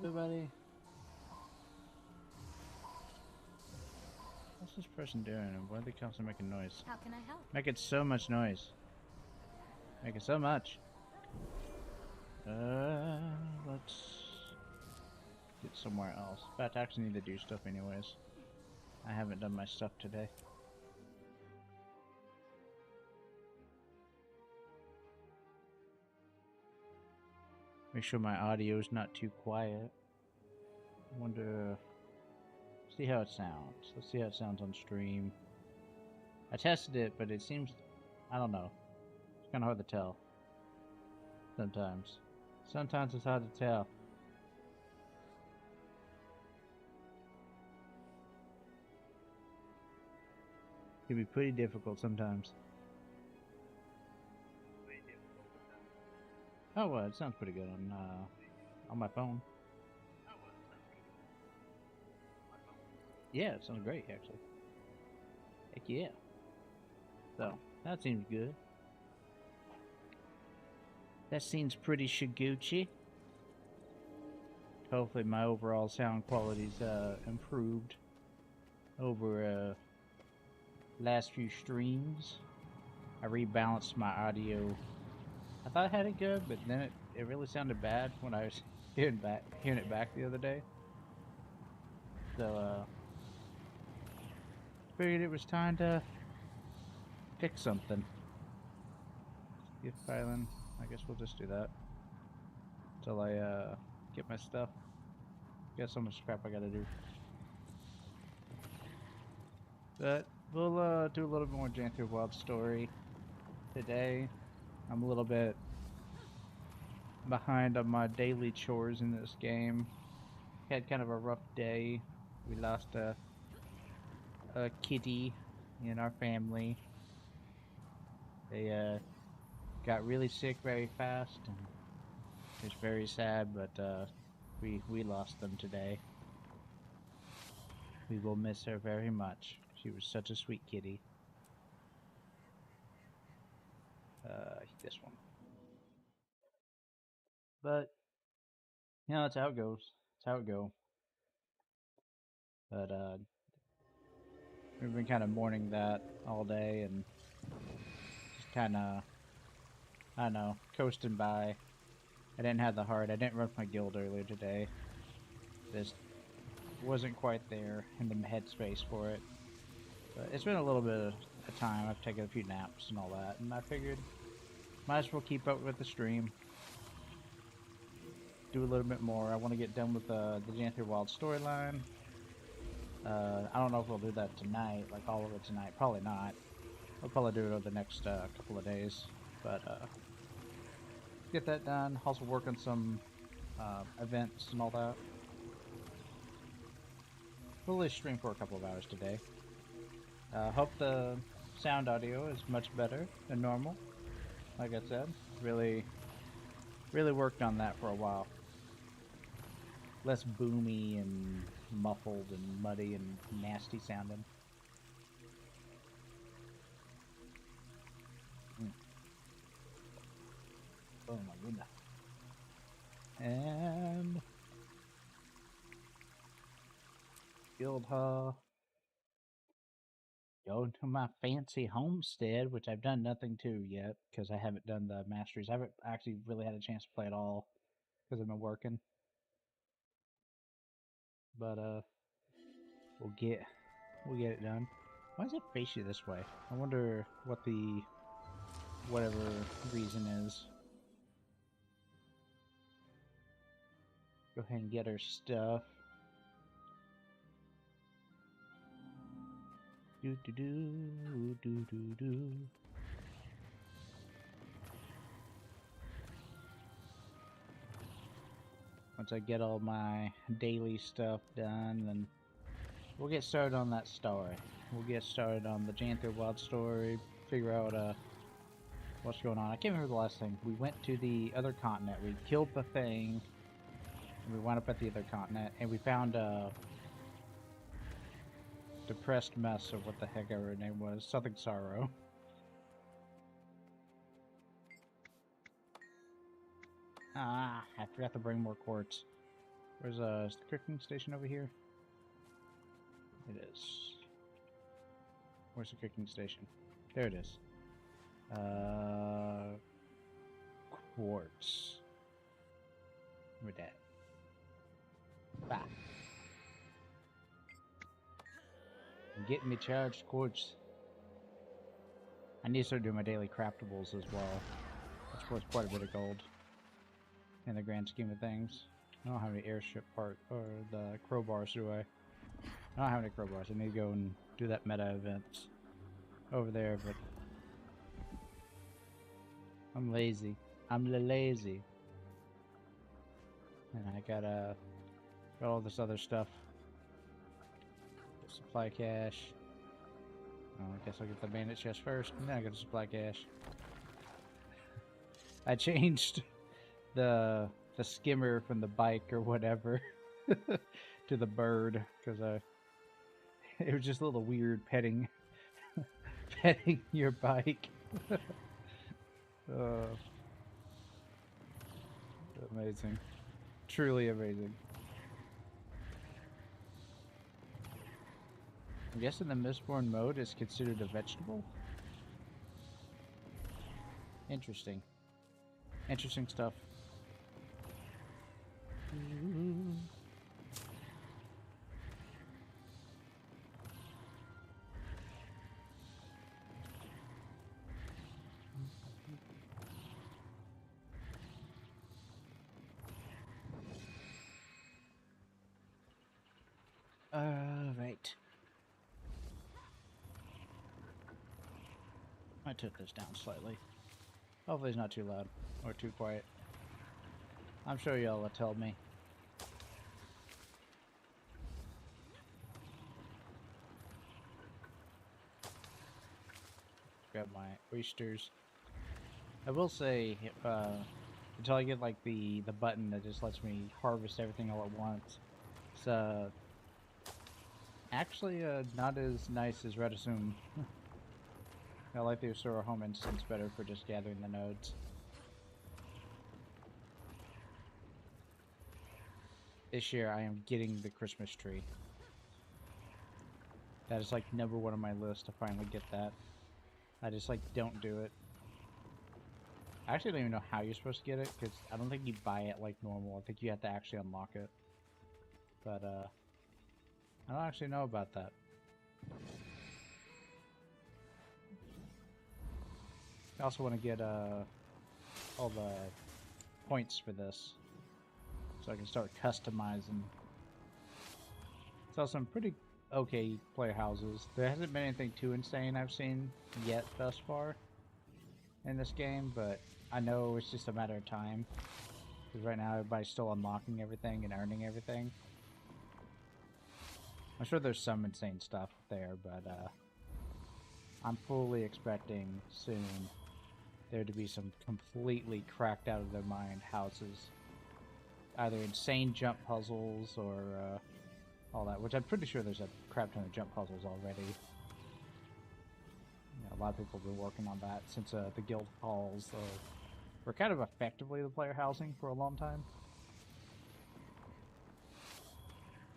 everybody? What's this person doing? And why are they constantly making noise? How can I help? Making so much noise. Making so much. Let's get somewhere else. In fact, I actually need to do stuff anyways. I haven't done my stuff today. Make sure my audio is not too quiet. I wonder... see how it sounds. Let's see how it sounds on stream. I tested it, but it seems... I don't know. It's kind of hard to tell. Sometimes. Sometimes it's hard to tell. It can be pretty difficult sometimes. Oh, well, it sounds pretty good on my phone. Yeah, it sounds great, actually. Heck yeah. So, that seems good. That seems pretty shiguchi. Hopefully my overall sound quality's improved over last few streams. I rebalanced my audio. I thought I had it good, but then it really sounded bad when I was hearing it back the other day. So figured it was time to fix something. Gift filing. I guess we'll just do that until I get my stuff. Got so much crap I gotta do. But we'll do a little bit more Janthir Wild Story today. I'm a little bit behind on my daily chores in this game. Had kind of a rough day. We lost a kitty in our family. They got really sick very fast, and it's very sad, but we lost them today. We will miss her very much. She was such a sweet kitty. This one. But, you know, that's how it goes. That's how it goes. But, we've been kind of mourning that all day and just kind of, I don't know, coasting by. I didn't have the heart. I didn't run my guild earlier today. Just wasn't quite there in the headspace for it. But it's been a little bit of time. I've taken a few naps and all that, and I figured might as well keep up with the stream. Do a little bit more. I want to get done with the Janthir Wild storyline. I don't know if we'll do that tonight, like all of it tonight. Probably not. I'll probably do it over the next couple of days. But get that done. Also work on some events and all that. We'll at least stream for a couple of hours today. Hope the sound audio is much better than normal. Like I said, really worked on that for a while. Less boomy and muffled and muddy and nasty sounding. Oh my goodness. And guild hall. Go to my fancy homestead, which I've done nothing to yet because I haven't done the masteries. I haven't actually really had a chance to play it all because I've been working. But we'll get it done. Why does it face you this way? I wonder what the whatever reason is. Go ahead and get our stuff. Do do do do do do. Once I get all my daily stuff done, then we'll get started on that story. We'll get started on the Janthir Wild story, figure out what's going on. I can't remember the last thing. We went to the other continent, we killed the thing, and we wound up at the other continent, and we found a depressed mess of what the heck ever her name was. Something Sorrow. Ah, I forgot to bring more quartz. Where's is the cooking station over here? It is. Where's the cooking station? There it is. Quartz. With that. Bah. Get me charged quartz. I need to start doing my daily craftables as well. That's worth quite a bit of gold in the grand scheme of things. I don't have any airship part or the crowbars, do I? I don't have any crowbars. I need to go and do that meta event over there, but I'm lazy. I'm lazy. And I got all this other stuff. Supply cache. Oh, I guess I'll get the bandit chest first, and then I get the supply cache. I changed the skimmer from the bike or whatever to the bird because it was just a little weird petting petting your bike. Amazing, truly amazing. I'm guessing the Mistborn mode is considered a vegetable. Interesting. Interesting stuff. Right. I took this down slightly. Hopefully it's not too loud or too quiet. I'm sure y'all will tell me. Grab my oysters. I will say, until I get like the button that just lets me harvest everything all at once, it's actually not as nice as Red Assume. I like the Usura home instance better for just gathering the nodes. This year I am getting the Christmas tree. That is like #1 on my list to finally get that. I just like don't do it. I actually don't even know how you're supposed to get it, because I don't think you buy it like normal. I think you have to actually unlock it. But I don't actually know about that. I also want to get all the points for this, so I can start customizing. So some pretty okay player houses. There hasn't been anything too insane I've seen yet thus far in this game, but I know it's just a matter of time. Because right now everybody's still unlocking everything and earning everything. I'm sure there's some insane stuff there, but I'm fully expecting soon there to be some completely cracked out of their mind houses. Either insane jump puzzles or all that, which I'm pretty sure there's a crap ton of jump puzzles already. You know, a lot of people have been working on that since the guild halls were kind of effectively the player housing for a long time.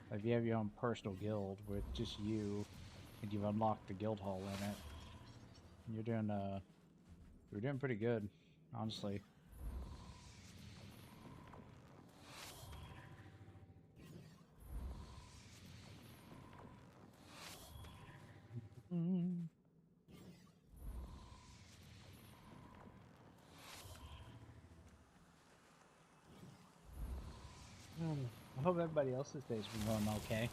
Like, if you have your own personal guild with just you, and you've unlocked the guild hall in it, you're doing pretty good, honestly. I hope everybody else's day's been going okay.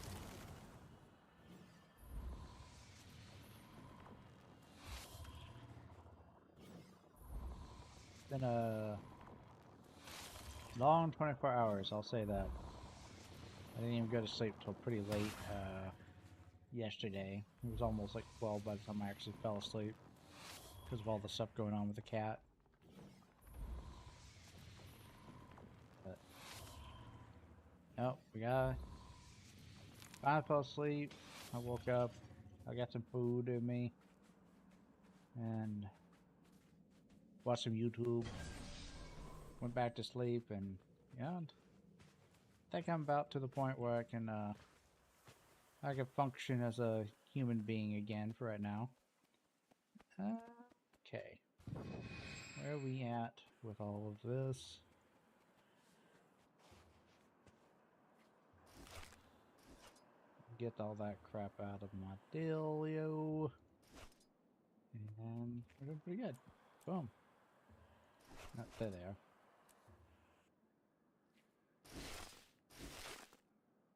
It's been a long 24 hours, I'll say that. I didn't even go to sleep till pretty late yesterday. It was almost like 12 by the time I actually fell asleep because of all the stuff going on with the cat. But, oh, I fell asleep. I woke up. I got some food in me. And watched some YouTube. Went back to sleep, and yeah, think I'm about to the point where I can function as a human being again for right now. Okay. Where are we at with all of this? Get all that crap out of my dealio. And we're doing pretty good. Boom. Oh, there they are.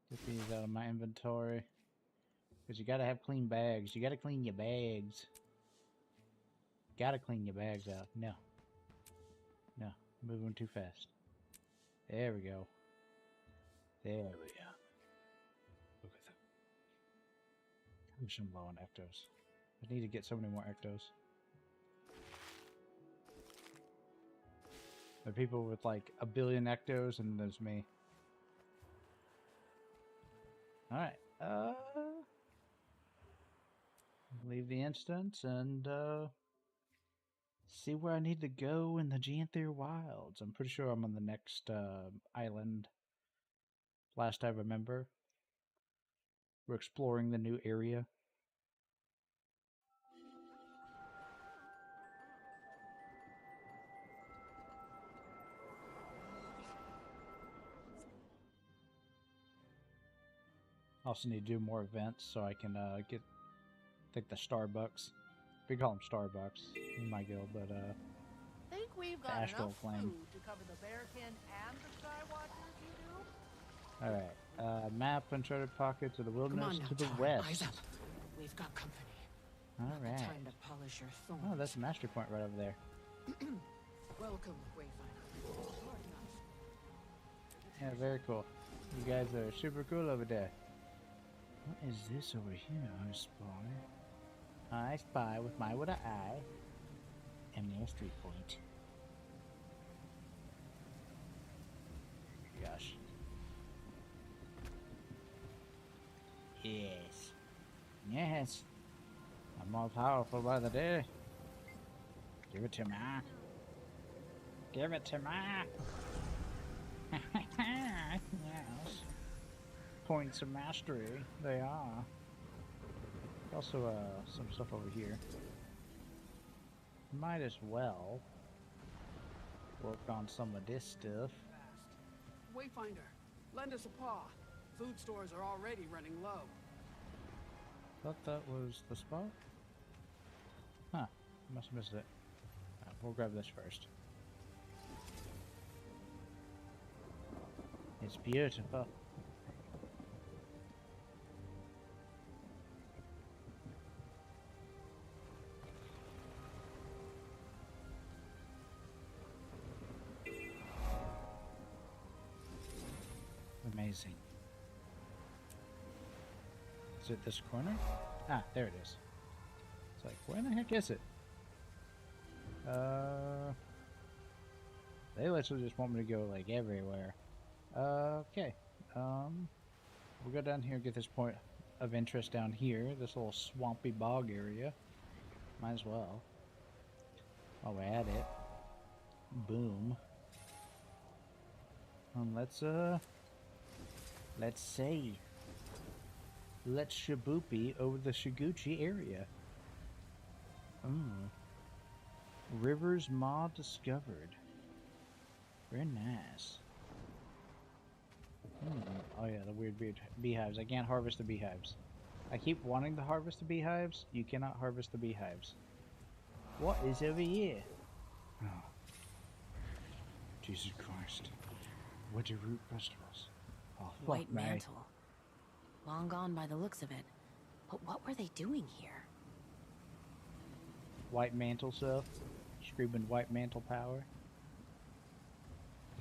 Get these out of my inventory. Because you gotta have clean bags. You gotta clean your bags. Gotta clean your bags out. No. No. Moving too fast. There we go. There we go. Look at that. I'm just low on ectos. I need to get so many more ectos. There are people with like 1 billion ectos, and there's me. Alright. Leave the instance and see where I need to go in the Janthir Wilds. I'm pretty sure I'm on the next island. Last I remember. We're exploring the new area. Also need to do more events so I can get, I think, the Starbucks. We call them Starbucks in my guild, but think we've got Astral enough Flame. food to cover the Bearkin and the Skywatchers, you do? Alright, map uncharted pockets of the wilderness now, to the Tar. west. Eyes up. We've got company. Alright. Time to polish your thorns. Oh, that's a mastery point right over there. Welcome, Wayfinder. Yeah, very cool. You guys are super cool over there. What is this over here? I spy. I spy with my little eye. And mastery point. Gosh. Yes. Yes. I'm more powerful by the day. Give it to me. Give it to me. Yes. Points of mastery. They are. Also, some stuff over here. Might as well work on some of this stuff. Wayfinder, lend us a paw. Food stores are already running low. Thought that was the spot? Huh. Must have missed it. We'll grab this first. It's beautiful. Amazing. Is it this corner? Ah, there it is. It's like, where the heck is it? They literally just want me to go, like, everywhere. Okay. We'll go down here and get this point of interest down here. This little swampy bog area. Might as well. While we're at it. Boom. Let's see. Let's shaboopy over the Shiguchi area. Rivers Maw discovered. Very nice. Oh yeah, the weird beehives. I can't harvest the beehives. I keep wanting to harvest the beehives. You cannot harvest the beehives. What is over here? Oh. Jesus Christ. Wedgie root vegetables. Oh, White mantle. Long gone by the looks of it. But what were they doing here? White mantle stuff. Screaming white mantle power.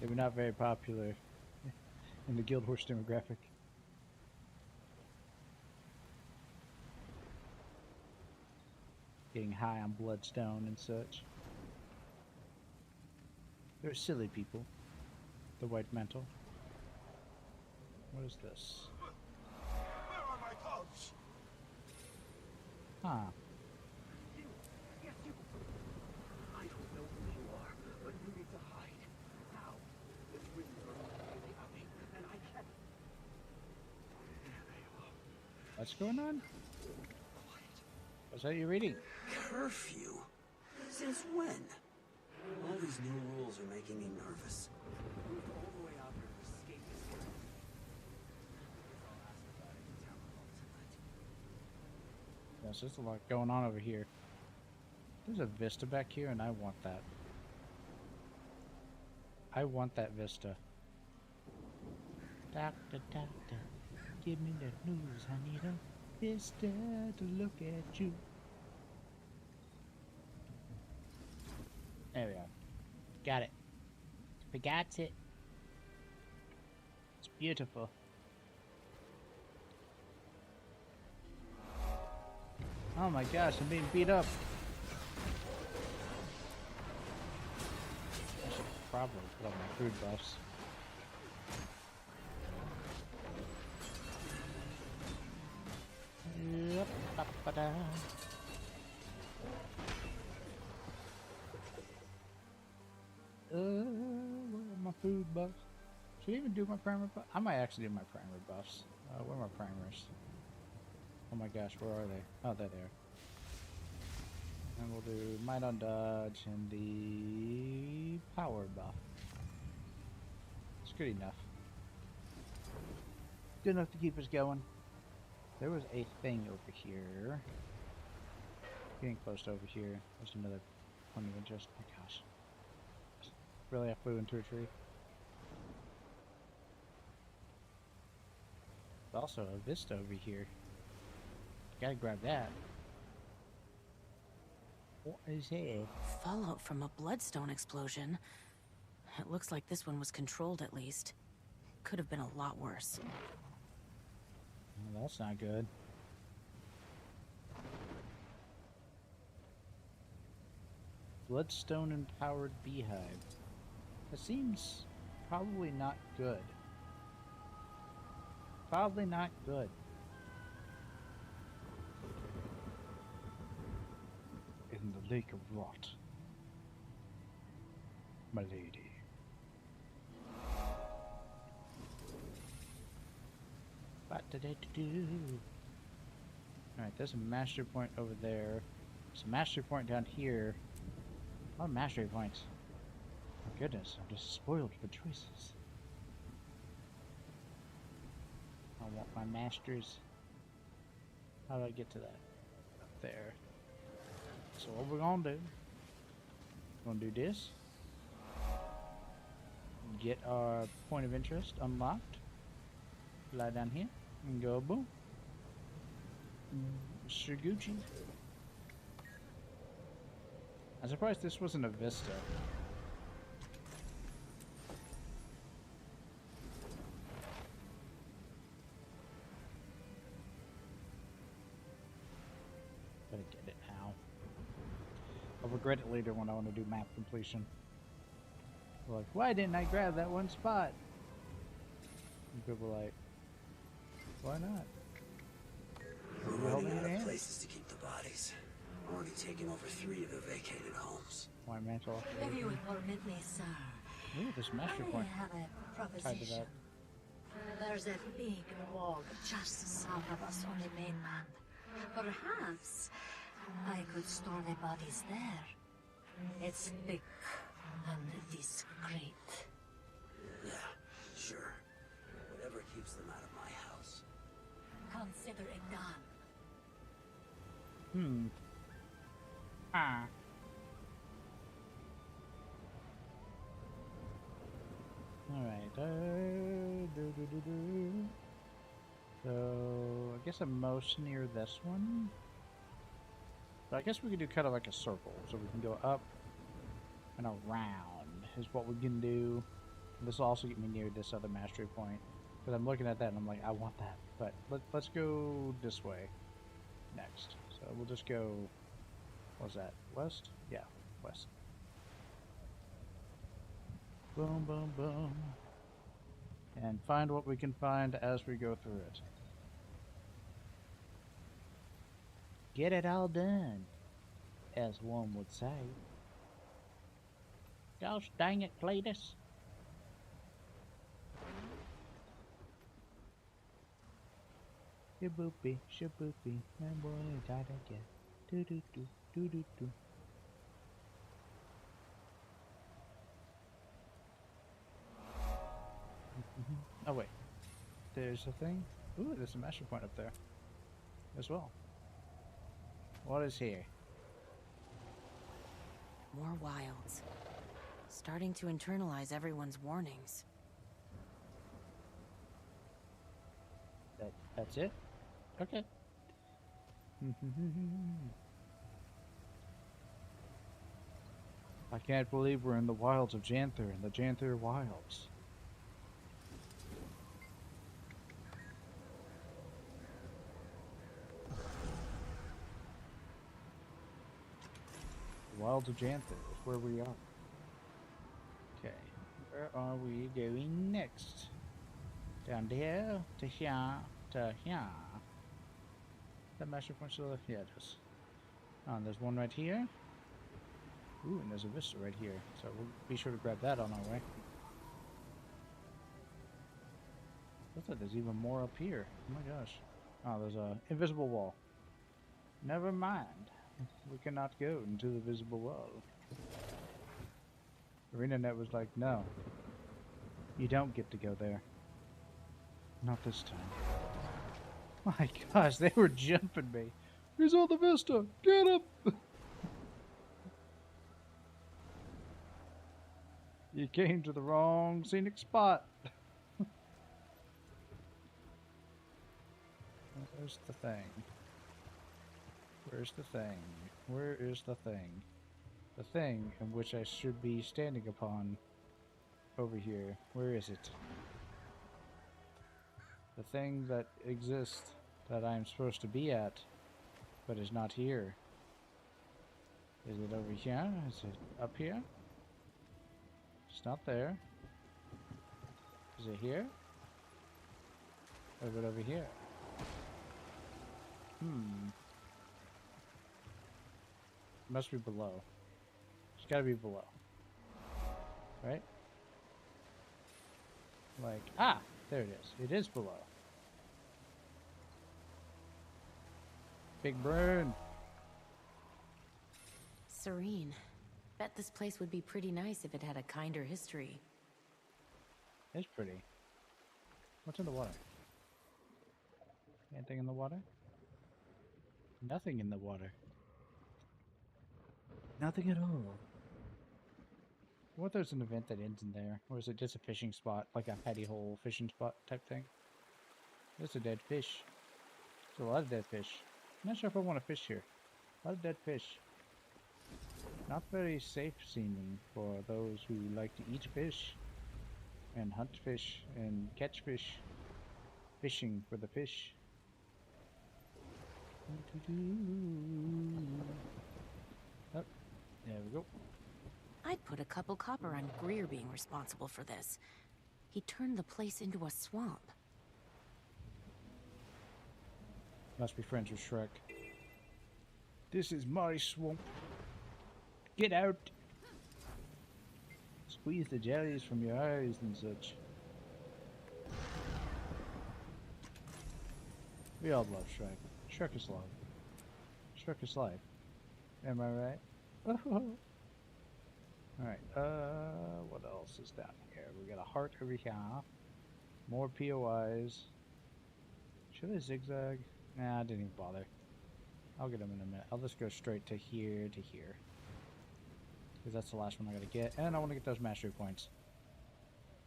They were not very popular in the Guild Horse demographic. Getting high on bloodstone and such. They're silly people. The white mantle. What is this? Where are my cubs? Huh. Yes, you. I don't know who you are, but you need to hide. Now. This winter is really coming, and I can't What's going on? What's that you're reading? Curfew? Since when? All these new rules are making me nervous. Moved all the way out here to escape this here. Guess I'll ask about it in town hall tonight. Yes, there's a lot going on over here. There's a vista back here, and I want that. I want that vista. Doctor, doctor, give me the news. I need a vista to look at you. There we go. Got it. We got it. It's beautiful. Oh my gosh, I'm being beat up. I should probably put on my food buffs. Yep, ba-ba-da. Where are my food buffs? Should I even do my primer buffs? I might actually do my primer buffs. Where are my primers? Oh my gosh, where are they? Oh, there they are. And we'll do Might on Dodge and the Power buff. It's good enough. Good enough to keep us going. There was a thing over here. Getting close to over here. There's another point of interest. Oh my gosh. Really, I flew into a tree. There's also a vista over here. Gotta grab that. What is it? Fallout from a bloodstone explosion. It looks like this one was controlled at least. Could have been a lot worse. Well, that's not good. Bloodstone empowered beehive. That seems probably not good. Probably not good. In the lake of rot, my lady. What did I do? Alright, there's a mastery point over there. There's a mastery point down here. A lot of mastery points. My goodness, I'm just spoiled for choices. I want my masters. How do I get to that? Up there. So what we're gonna do? We're gonna do this. Get our point of interest unlocked. Lie down here and go boom. Mr. Gucci. I'm surprised this wasn't a vista. Better get it now. I'll regret it later when I want to do map completion. Like, why didn't I grab that one spot? And people are like, why not? We're running out of places to keep the bodies. Already taken over 3 of the vacated homes. Why mantle? If you would permit me, sir, Ooh, this master I point. have a Tied to proposition. that. There's a big wall just south of us on the mainland. Perhaps I could store the bodies there. It's thick and discreet. Yeah, sure. Whatever keeps them out of my house. Consider it done. Ah. Alright, So, I guess I'm most near this one. But I guess we could do kind of like a circle. So we can go up and around is what we can do. And this will also get me near this other mastery point. Because I'm looking at that and I'm like, I want that. But let's go this way next. So we'll just go, what's that, west? Yeah, west. Boom, boom, boom. And find what we can find as we go through it. Get it all done, as one would say. Gosh dang it, Cletus. Shaboopy, shaboopy, my boy gotta get. Do do do, do do do. Oh wait, there's a thing. Ooh, there's a master point up there as well. What is here? More wilds. Starting to internalize everyone's warnings. That's it? Okay. I can't believe we're in the wilds of Janthir, in the Janthir wilds. The wilds of Janthir is where we are. Okay, where are we going next? Down there, to here, to here. That master point still left? Yeah, it is. Oh, and there's one right here. Ooh, and there's a vista right here. So we'll be sure to grab that on our way. Looks like there's even more up here. Oh my gosh. Oh, there's a invisible wall. Never mind. We cannot go into the visible wall. ArenaNet was like, no. You don't get to go there. Not this time. My gosh, they were jumping me. He's on the vista. Get him! You came to the wrong scenic spot. Where's the thing? Where's the thing? Where is the thing? The thing in which I should be standing upon. Over here. Where is it? The thing that exists that I'm supposed to be at, but is not here. Is it over here? Is it up here? It's not there. Is it here? Or is it over here? Must be below. It's gotta be below. Right? Like, ah! There it is. It is below. Big burn! Serene. Bet this place would be pretty nice if it had a kinder history. It's pretty. What's in the water? Anything in the water? Nothing in the water. Nothing at all. What if there's an event that ends in there? Or is it just a fishing spot? Like a paddy hole fishing spot type thing? There's a dead fish. There's a lot of dead fish. I'm not sure if I want to fish here. A lot of dead fish. Not very safe seeming for those who like to eat fish. And hunt fish and catch fish. Fishing for the fish. Oh, there we go. I'd put a couple copper on Greer being responsible for this. He turned the place into a swamp. Must be friends with Shrek. This is my swamp. Get out! Squeeze the jellies from your eyes and such. We all love Shrek. Shrek is love. Shrek is life. Am I right? Alright, what else is down here? We got a heart over here. More POIs. Should I zigzag? Nah, I didn't even bother. I'll get them in a minute. I'll just go straight to here to here. Because that's the last one I gotta get. And I want to get those mastery points.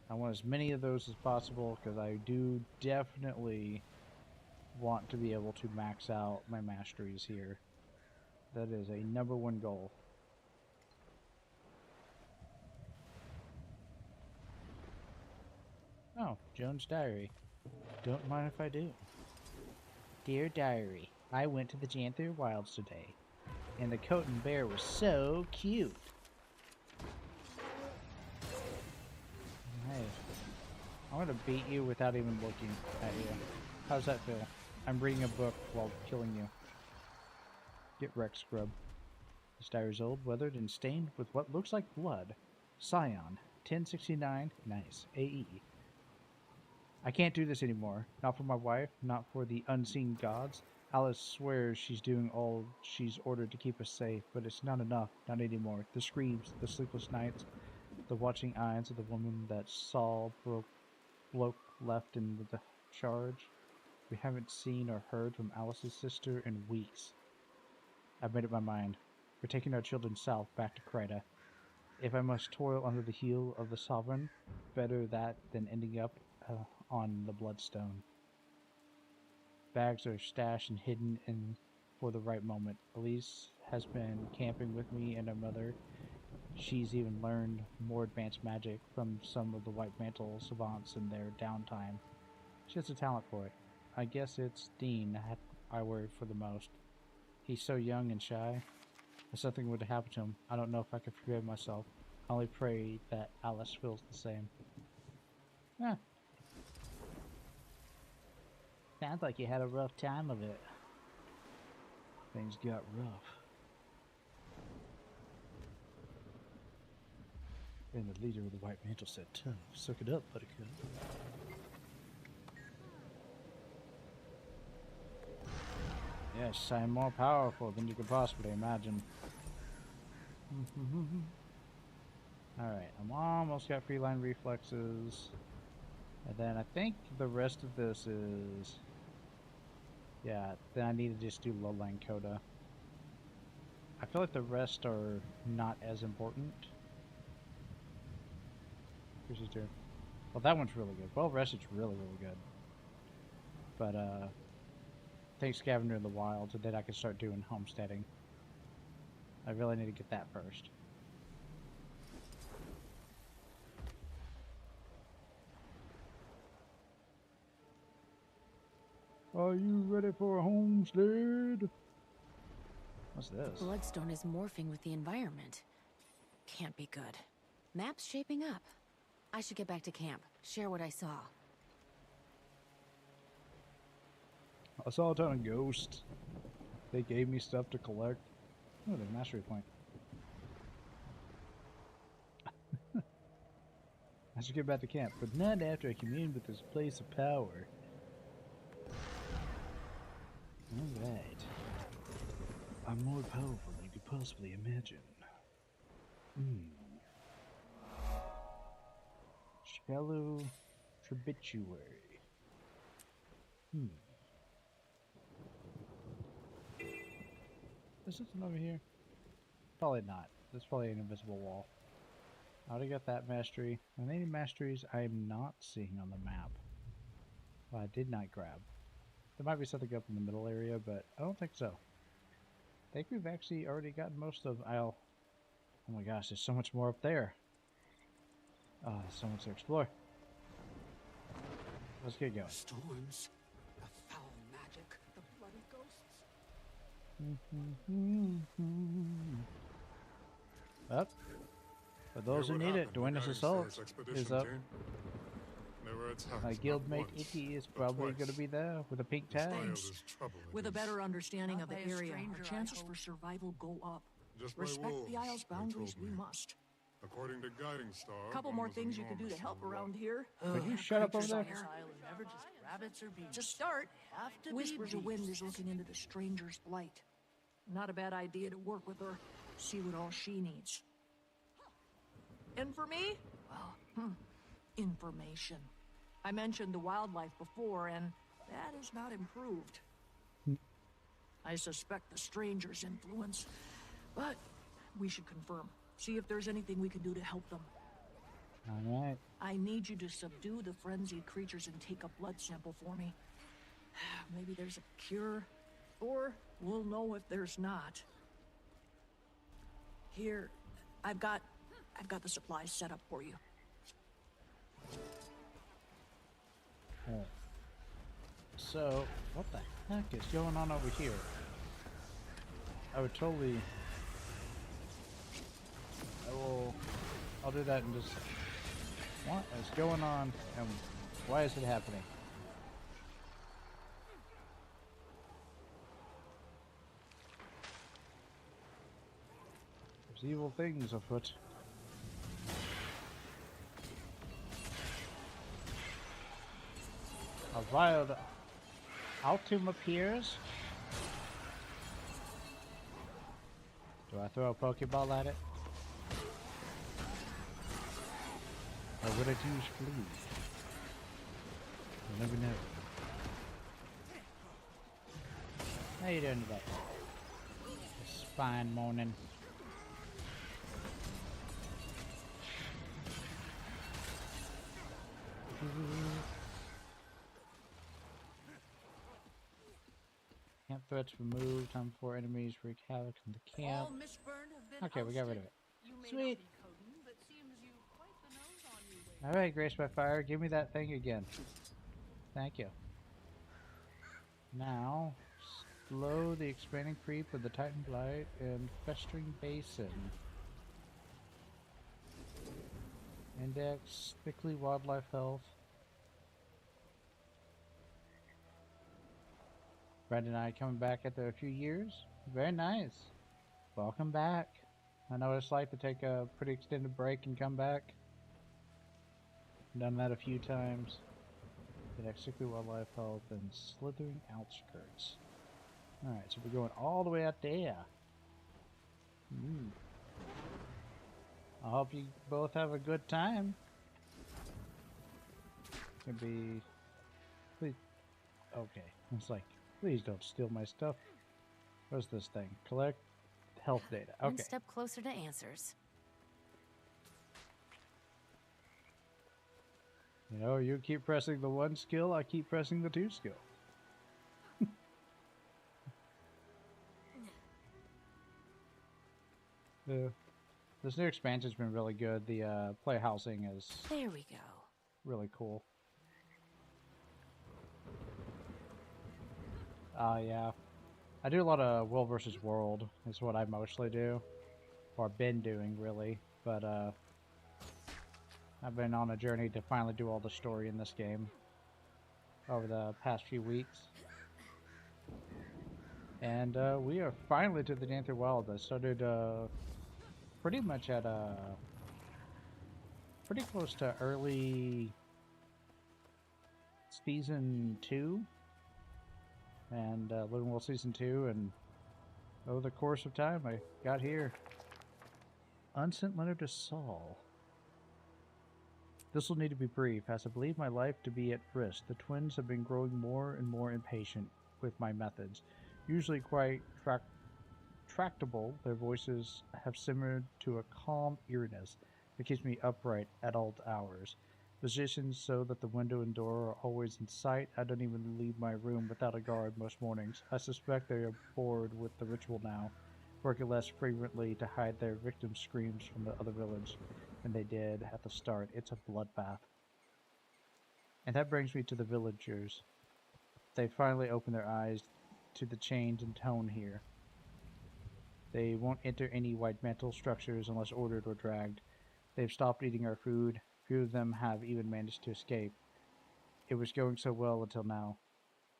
I want as many of those as possible because I do definitely want to be able to max out my masteries here. That is a #1 goal. Oh, Joan's diary. Don't mind if I do. Dear diary, I went to the Janthir Wilds today, and the Coton Bear was so cute. Hey, I'm gonna beat you without even looking at you. How's that feel? I'm reading a book while killing you. Get wrecked, scrub. This diary's old, weathered, and stained with what looks like blood. Scion, 1069, nice. AE. I can't do this anymore. Not for my wife, not for the unseen gods. Alice swears she's doing all she's ordered to keep us safe, but it's not enough. Not anymore. The screams, the sleepless nights, the watching eyes of the woman that Saul bloke left in the charge. We haven't seen or heard from Alice's sister in weeks. I've made up my mind. We're taking our children south, back to Creta. If I must toil under the heel of the sovereign, better that than ending up on the bloodstone. Bags are stashed and hidden in for the right moment. Elise has been camping with me and her mother. She's even learned more advanced magic from some of the White Mantle savants in their downtime. She has a talent for it. I guess it's Dean I worry for the most. He's so young and shy. If something would happen to him, I don't know if I could forgive myself. I only pray that Alice feels the same. Yeah. Sounds like you had a rough time of it. Things got rough. And the leader of the White Mantle said, tough. Suck it up, buttercup. Yes, I am more powerful than you could possibly imagine. Alright, I'm almost got free line reflexes. And then I think the rest of this is... Yeah, then I need to just do low line coda. I feel like the rest are not as important. Here's just doing. Well, that one's really good. Well rested's really, really good. But, thanks Scavenger in the Wild, so that I can start doing homesteading. I really need to get that first. Are you ready for a homestead? What's this? The bloodstone is morphing with the environment. Can't be good. Map's shaping up. I should get back to camp, share what I saw. I saw a ton of ghosts. They gave me stuff to collect. Oh, there's a mastery point. I should get back to camp, but not after I commune with this place of power. Alright. I'm more powerful than you could possibly imagine. Shallow Tributary. Is something over here? Probably not. There's probably an invisible wall. I already got that mastery. Are there any masteries I'm not seeing on the map? Well, I did not grab. There might be something up in the middle area, but I don't think so. I think we've actually already gotten most of Isle. Oh my gosh, there's so much more up there. Oh, there's so much to explore. Let's get going. Storms, the foul magic, the bloody ghosts. Up. For those who need it, Duenas Assault is up. My guildmate Icky is probably going to be there with a pink tag. With a better understanding of the area, our chances for survival go up. Respect the Isle's boundaries, we must. According to Guiding Star, Couple more things you could do to help around here. Could you shut up over there? Never just rabbits or bees. To start, Whispers of Wind is looking into the stranger's blight. Not a bad idea to work with her, see what all she needs. And for me, well, information. I mentioned the wildlife before, and that is not improved. I suspect the stranger's influence, but we should confirm. See if there's anything we can do to help them. Alright. I need you to subdue the frenzied creatures and take a blood sample for me. Maybe there's a cure, or we'll know if there's not. Here, I've got the supplies set up for you. Alright. So, what the heck is going on over here? I would totally... I'll do that and just... What is going on and why is it happening? There's evil things afoot. A wild Altum appears. Do I throw a Pokeball at it? Or would it use fleas? You never know. How you doing today? It's fine morning. Camp threats removed. Time for enemies wreak havoc in the camp. Okay, we got rid of it. Sweet. Alright, Grace by Fire, give me that thing again. Thank you. Now, slow the expanding creep of the Titan Blight and Festering Basin. Index, thickly wildlife health. Brandon and I coming back after a few years. Very nice. Welcome back. I know what it's like to take a pretty extended break and come back. Done that a few times. Index, thickly wildlife health and slithering outskirts. Alright, so we're going all the way out there. I hope you both have a good time. Could be... Please... Okay. It's like, please don't steal my stuff. What's this thing? Collect health data. Okay. One step closer to answers. You know, you keep pressing the 1 skill, I keep pressing the 2 skill. This new expansion's been really good. The play housing is There we go. really cool. Yeah. I do a lot of World versus World, is what I mostly do. Or been doing, really. But, I've been on a journey to finally do all the story in this game over the past few weeks. And, we are finally to the Janthir Wild. I started, pretty much at, pretty close to early Season 2. And Living World Season 2, and over the course of time, I got here. Unsent letter to Saul. This will need to be brief, as I believe my life to be at risk. The twins have been growing more and more impatient with my methods. Usually quite tractable, their voices have simmered to a calm eeriness that keeps me upright at all hours. Positioned so that the window and door are always in sight, I don't even leave my room without a guard most mornings. I suspect they are bored with the ritual now, working less frequently to hide their victims' screams from the other village than they did at the start. It's a bloodbath. And that brings me to the villagers. They finally open their eyes to the change in tone here. They won't enter any white mantle structures unless ordered or dragged. They've stopped eating our food. Few of them have even managed to escape. It was going so well until now,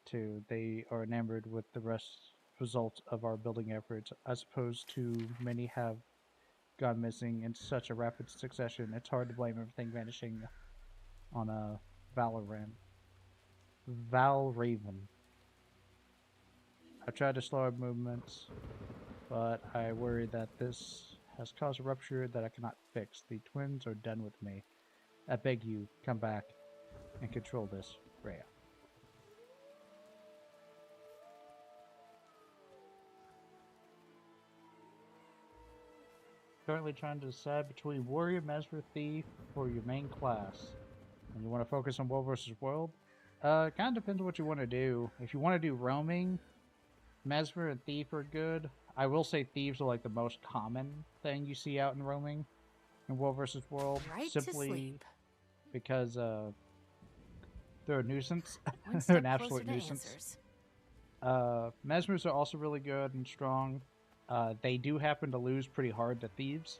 too. They are enamored with the results of our building efforts. I suppose too many have gone missing in such a rapid succession. It's hard to blame everything vanishing on a Valraven. I've tried to slow our movements, but I worry that this has caused a rupture that I cannot fix. The twins are done with me. I beg you, come back and control this, Rhea. Currently trying to decide between Warrior, Mesmer, Thief, or your main class. And you want to focus on World versus World? It kind of depends on what you want to do. If you want to do roaming, Mesmer and Thief are good. I will say Thieves are like the most common thing you see out in roaming in World versus World. Right simply to sleep. Because they're a nuisance. They're an absolute nuisance. Mesmers are also really good and strong. They do happen to lose pretty hard to Thieves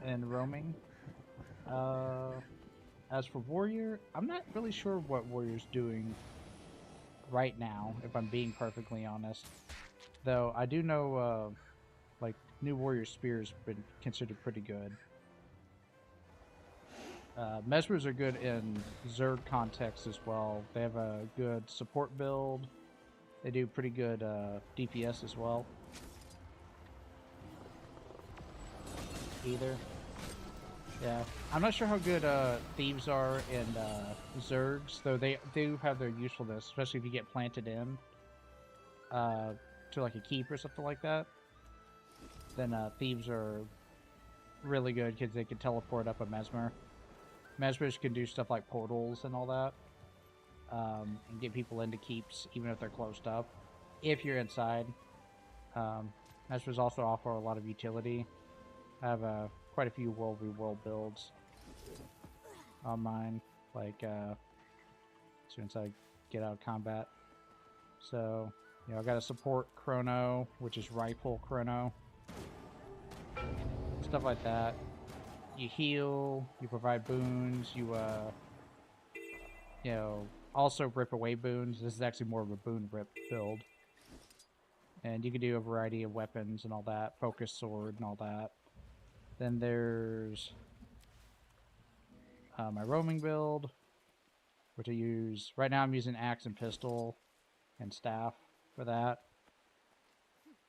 in roaming. As for Warrior, I'm not really sure what Warrior's doing right now, if I'm being perfectly honest. Though I do know, like, New Warrior Spear's been considered pretty good. Mesmers are good in Zerg context as well. They have a good support build. They do pretty good DPS as well. Either. Yeah. I'm not sure how good thieves are in Zergs, though they do have their usefulness, especially if you get planted in to like a keep or something like that. Then thieves are really good because they can teleport up a Mesmer. Mesmers can do stuff like portals and all that, and get people into keeps even if they're closed up. If you're inside, Mesmers also offer a lot of utility. I have quite a few World v World builds on mine, like as soon as I get out of combat. So, you know, I got a support chrono, which is rifle chrono, stuff like that. You heal, you provide boons, you know, also rip away boons. This is actually more of a boon rip build. And you can do a variety of weapons and all that, focus sword and all that. Then there's my roaming build, which I use right now. I'm using axe and pistol and staff for that,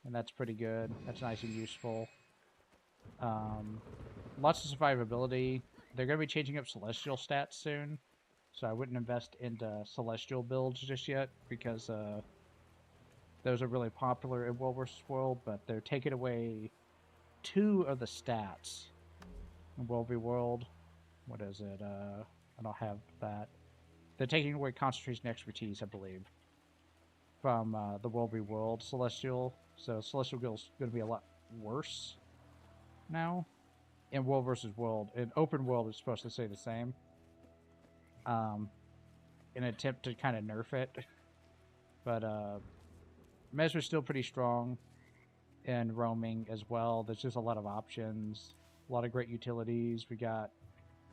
and that's pretty good. That's nice and useful. Lots of survivability. They're going to be changing up celestial stats soon, so I wouldn't invest into celestial builds just yet because those are really popular in World vs. World, but they're taking away 2 of the stats in World v World. What is it? I don't have that. They're taking away concentration expertise, I believe, from the World v World Celestial. So Celestial Guild's going to be a lot worse now in World vs. World. In Open World, it's supposed to say the same. In an attempt to kind of nerf it. But Mesmer's still pretty strong and roaming as well. There's just a lot of options, a lot of great utilities. We got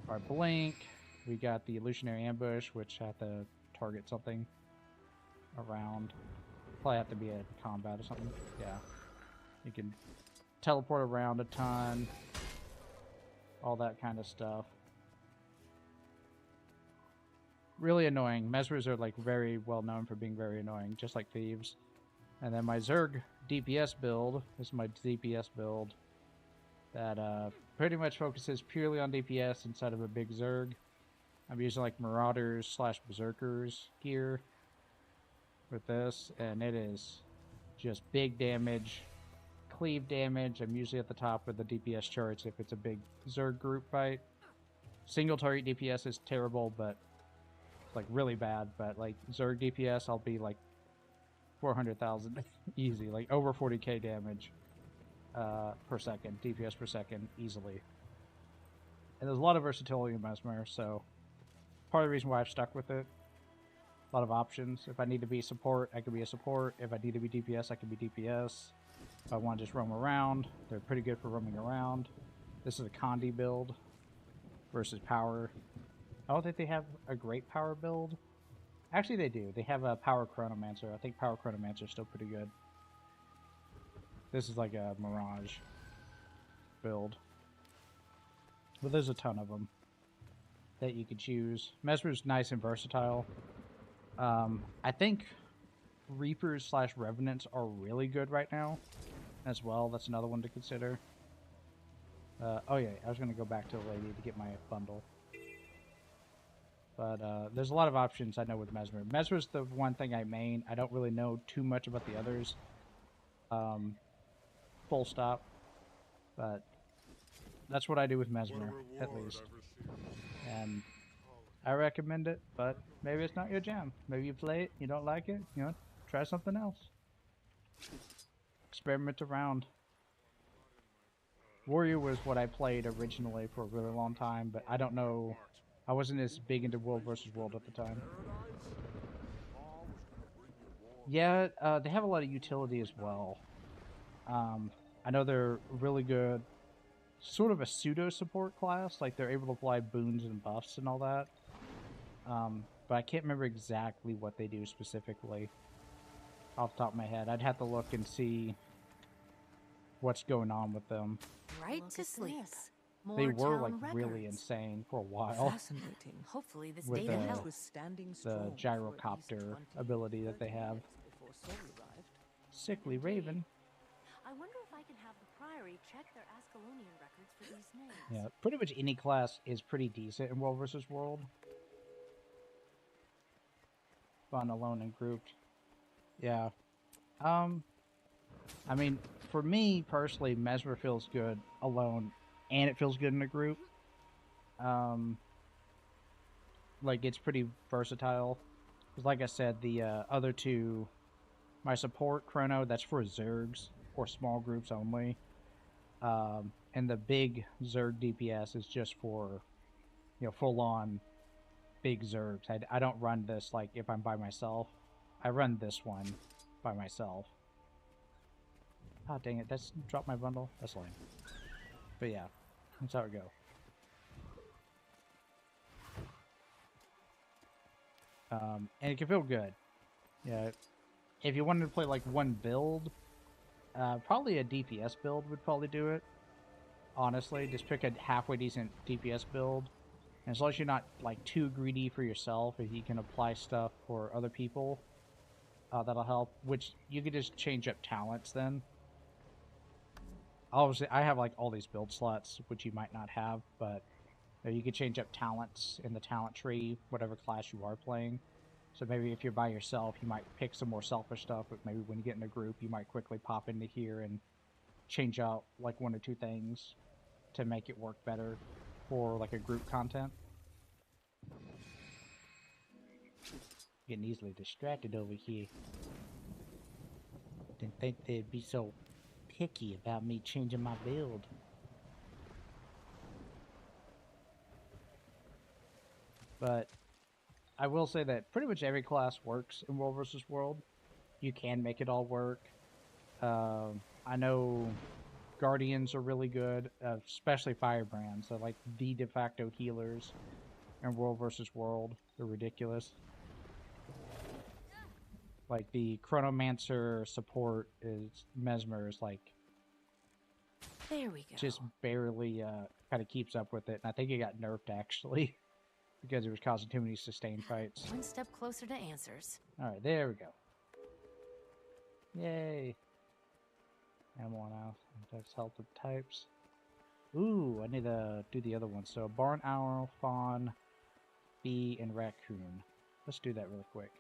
our blink, we got the illusionary ambush, which have to target something around. Probably have to be a combat or something. Yeah, you can teleport around a ton, all that kind of stuff. Really annoying. Mesmers are like very well known for being very annoying, just like thieves. And then my Zerg DPS build is my DPS build that pretty much focuses purely on DPS inside of a big Zerg. I'm using like Marauders / Berserkers gear with this, and it is just big damage, cleave damage. I'm usually at the top of the DPS charts if it's a big Zerg group fight. Single target DPS is terrible, but like really bad, but like Zerg DPS, I'll be like 400,000 easy, like over 40k damage per second, DPS per second, easily. And there's a lot of versatility in Mesmer, so part of the reason why I've stuck with it. A lot of options. If I need to be support, I can be a support. If I need to be DPS, I can be DPS. If I want to just roam around, they're pretty good for roaming around. This is a Condi build versus power. I don't think they have a great power build. Actually, they do. They have a Power Chronomancer. I think Power Chronomancer is still pretty good. This is like a Mirage build. But there's a ton of them that you could choose. Mesmer's nice and versatile. I think Reapers / Revenants are really good right now as well. That's another one to consider. Oh yeah, I was going to go back to the lady to get my bundle. But there's a lot of options I know with Mesmer. Mesmer's the one thing I main. I don't really know too much about the others. Full stop. But that's what I do with Mesmer, at least. And I recommend it, but maybe it's not your jam. Maybe you play it, you don't like it, you know, try something else. Experiment around. Warrior was what I played originally for a really long time, but I don't know. I wasn't as big into World vs. World at the time. Yeah, they have a lot of utility as well. I know they're really good. Sort of a pseudo support class, like they're able to apply boons and buffs and all that. But I can't remember exactly what they do specifically off the top of my head. I'd have to look and see what's going on with them. Right to sleep. They More were like town really records. insane for a while Fascinating. Hopefully this with data the helps. Was standing the strong for at least gyrocopter 20, ability that 30 they have. minutes before Sol arrived. Sickly Raven. I wonder if I can have the Priory check their Ascalonian records for these names. Yeah, pretty much any class is pretty decent in World vs. World. Fun alone and grouped. Yeah. I mean, for me personally, Mesmer feels good alone, and it feels good in a group. Like it's pretty versatile. Because like I said, the other two, my support Chrono, that's for Zergs or small groups only. And the big Zerg DPS is just for, you know, full on big Zergs. I don't run this like if I'm by myself. I run this one by myself. Oh, dang it. That's dropped my bundle. That's lame. But yeah, that's how it go. And it can feel good. Yeah. If you wanted to play like one build, probably a DPS build would probably do it. Honestly, just pick a halfway decent DPS build. And as long as you're not like too greedy for yourself, if you can apply stuff for other people, that'll help. Which you could just change up talents then. Obviously, I have like all these build slots, which you might not have, but you could change up talents in the talent tree, whatever class you are playing. So maybe if you're by yourself, you might pick some more selfish stuff, but maybe when you get in a group, you might quickly pop into here and change out like one or two things to make it work better for like a group content. Getting easily distracted over here. Didn't think they'd be so picky about me changing my build. But I will say that pretty much every class works in World vs. World. You can make it all work. I know Guardians are really good, especially Firebrands. They're like the de facto healers in World vs. World. They're ridiculous. Like the Chronomancer support is Mesmer is like There we go. just barely kind of keeps up with it, and I think it got nerfed actually because it was causing too many sustained fights. One step closer to answers. All right, there we go. Yay! M1 out. That's help with types. Ooh, I need to do the other one. So barn owl, fawn, bee, and raccoon. Let's do that really quick.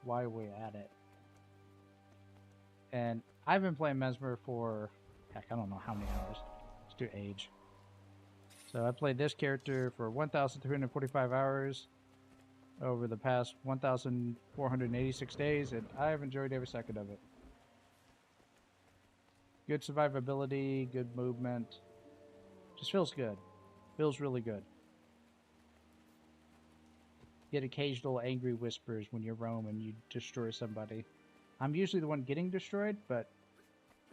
While we're at it. And I've been playing Mesmer for, heck, I don't know how many hours. Let's do age. So I played this character for 1,345 hours over the past 1,486 days, and I've enjoyed every second of it. Good survivability, good movement. Just feels good. Feels really good. Get occasional angry whispers when you roam and you destroy somebody. I'm usually the one getting destroyed, but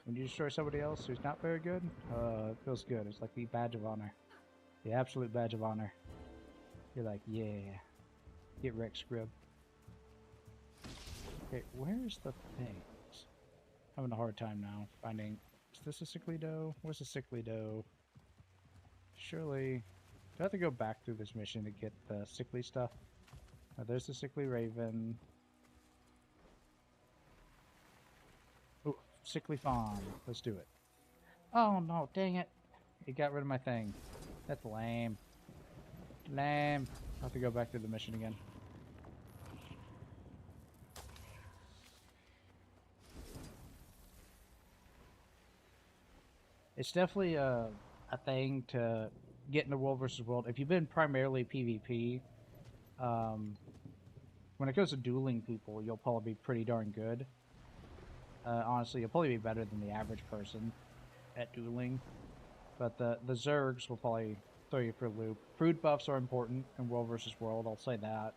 when you destroy somebody else who's not very good, it feels good. It's like the badge of honor. The absolute badge of honor. You're like, yeah. Get wrecked, scrub. Okay, where's the things? Having a hard time now finding... Is this a sickly doe? Where's the sickly doe? Surely... Do I have to go back through this mission to get the sickly stuff? Oh, there's the sickly raven. Oh, sickly fawn. Let's do it. Oh no, dang it. It got rid of my thing. That's lame. Lame. I'll have to go back to the mission again. It's definitely a thing to get into World vs. World. If you've been primarily PvP, when it goes to dueling people, you'll probably be pretty darn good. Honestly, you'll probably be better than the average person at dueling. But the Zergs will probably throw you for a loop. Food buffs are important in World vs. World, I'll say that.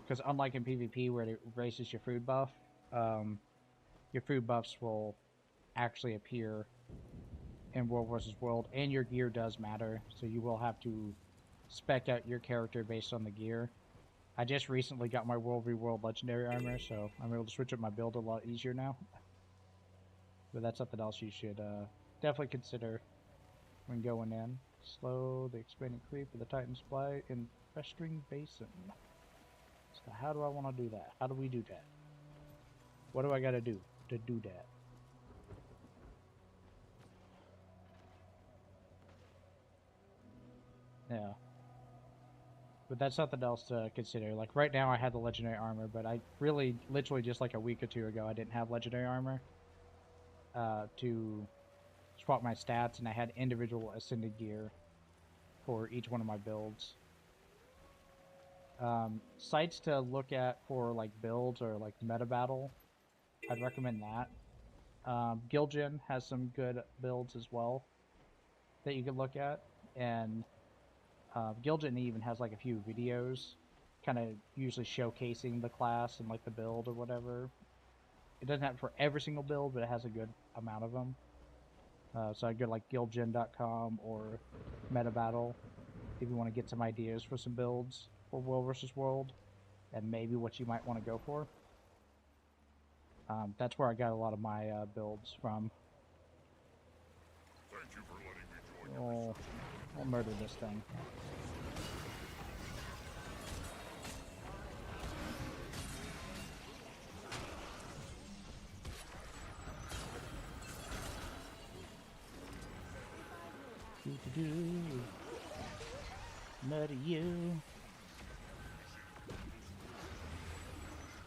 Because unlike in PvP where it raises your food buff, your food buffs will actually appear in World vs. World, and your gear does matter, so you will have to spec out your character based on the gear. I just recently got my World v World Legendary Armor, so I'm able to switch up my build a lot easier now. But that's something else you should definitely consider when going in. Slow the expanding creep of the Titan supply in festering basin. So how do I want to do that? How do we do that? What do I got to do that? Yeah. But that's something else to consider. Like right now I have the legendary armor, but I really, literally just like a week or two ago, I didn't have legendary armor to swap my stats, and I had individual ascended gear for each one of my builds. Sites to look at for like builds or like meta battle, I'd recommend that. Gilgen has some good builds as well that you could look at, and Gilgen even has like a few videos kind of usually showcasing the class and like the build or whatever. It doesn't have it for every single build, but it has a good amount of them. So I'd go like gilgen.com or meta battle if you want to get some ideas for some builds for World vs. World and maybe what you might want to go for. That's where I got a lot of my builds from. Thank you for letting me join your research. I'll murder this thing. Murder you.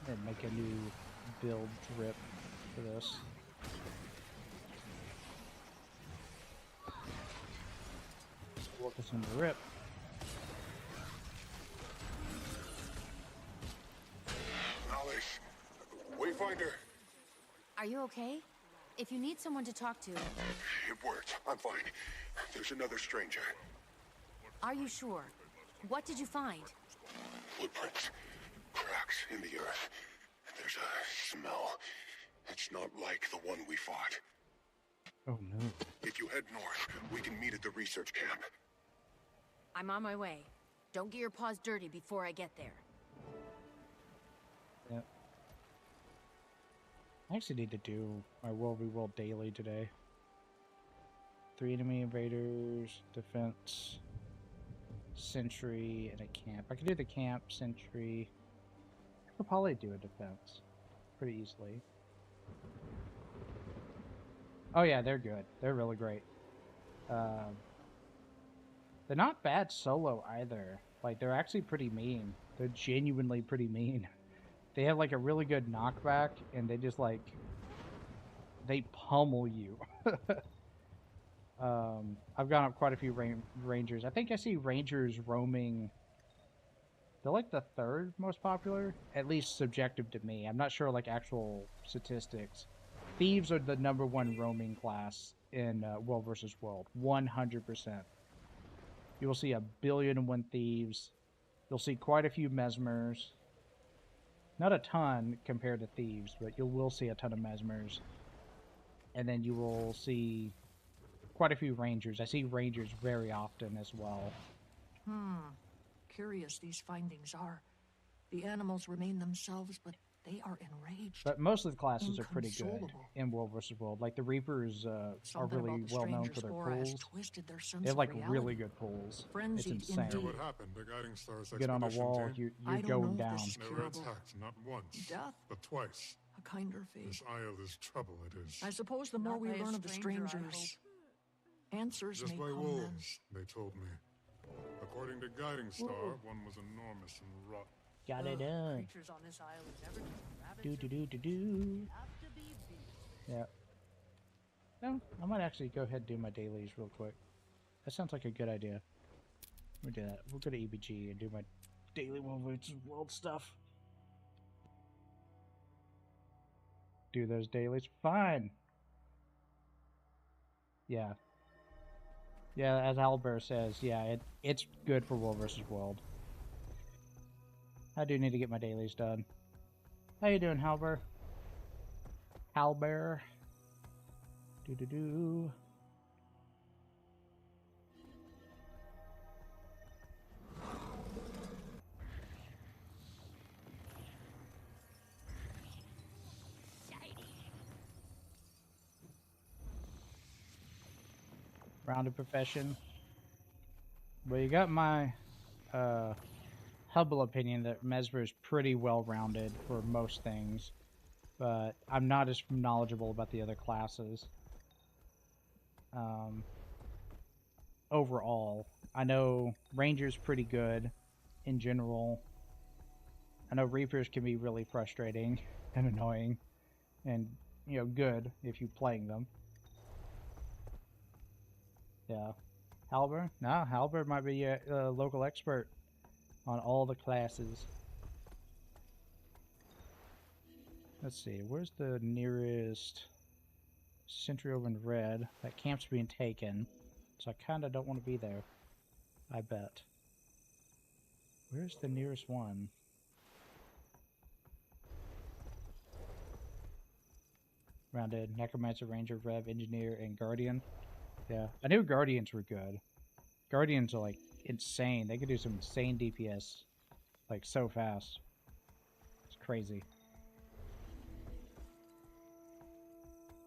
And make a new build drip for this. Work us in the rip. Alice, Wayfinder. Are you okay? If you need someone to talk to, It worked. I'm fine. There's another stranger. are you sure? What did you find? Footprints. Cracks in the earth. There's a smell. It's not like the one we fought. Oh no. If you head north, we can meet at the research camp. I'm on my way. Don't get your paws dirty before I get there. Yep. I actually need to do my World v. World daily today. 3 enemy invaders, defense, sentry, and a camp. I could do the camp, sentry. I could probably do a defense pretty easily. Oh yeah, they're good. They're really great. They're not bad solo either. Like, they're actually pretty mean. They're genuinely pretty mean. They have like a really good knockback, and they just like, they pummel you. I've gone up quite a few rangers. I think I see rangers roaming. They're like the 3rd most popular, at least subjective to me. I'm not sure like actual statistics. Thieves are the #1 roaming class in World vs. World, 100%. You will see 1,000,000,001 thieves. You'll see quite a few mesmers. Not a ton compared to thieves, but you will see a ton of mesmers. And then you will see quite a few rangers. I see rangers very often as well. Curious these findings are. The animals remain themselves, but they are enraged. But most of the classes are pretty good Inconsolable. in World vs. World. Like the Reapers are Something really about the well known stranger's for their aura has pulls. twisted their sense They have of like reality. really good pulls. It's Frenzied insane. indeed. What happened to Guiding Star's Get on a expedition wall, team? you're I don't going know if down. this is They were curable. attacked not once, Death? but twice. A kinder fate. This isle is trouble, it is. I suppose the more Not we by a learn of the stranger, I strangers, answers Just may by come then. wolves, they told me. According to Guiding Star, one was enormous and rotten. Got it done. Creatures on this island never do. Rabbits Do or do do do do. have to be beasts. Yeah. No, I might actually go ahead and do my dailies real quick. That sounds like a good idea. We'll do that. We'll go to EBG and do my daily World vs. World stuff. Do those dailies. Fine. Yeah. Yeah, as Albert says, yeah, it's good for World vs. World. I do need to get my dailies done. How you doing, Halber? Halber. Do-do-do. rounded profession. But you got my humble opinion that Mesmer is pretty well rounded for most things, but I'm not as knowledgeable about the other classes. Overall, I know Ranger's pretty good in general. I know Reapers can be really frustrating and annoying, and good if you're playing them. Yeah. Halberd? No, Halberd might be a local expert on all the classes. Let's see, where's the nearest sentry over in red? That camp's being taken, so I kind of don't want to be there, I bet. Where's the nearest one? Rounded, Necromancer, Ranger, Rev, Engineer, and Guardian. Yeah, I knew Guardians were good. Guardians are, like, insane. They can do some insane DPS, like, so fast. It's crazy.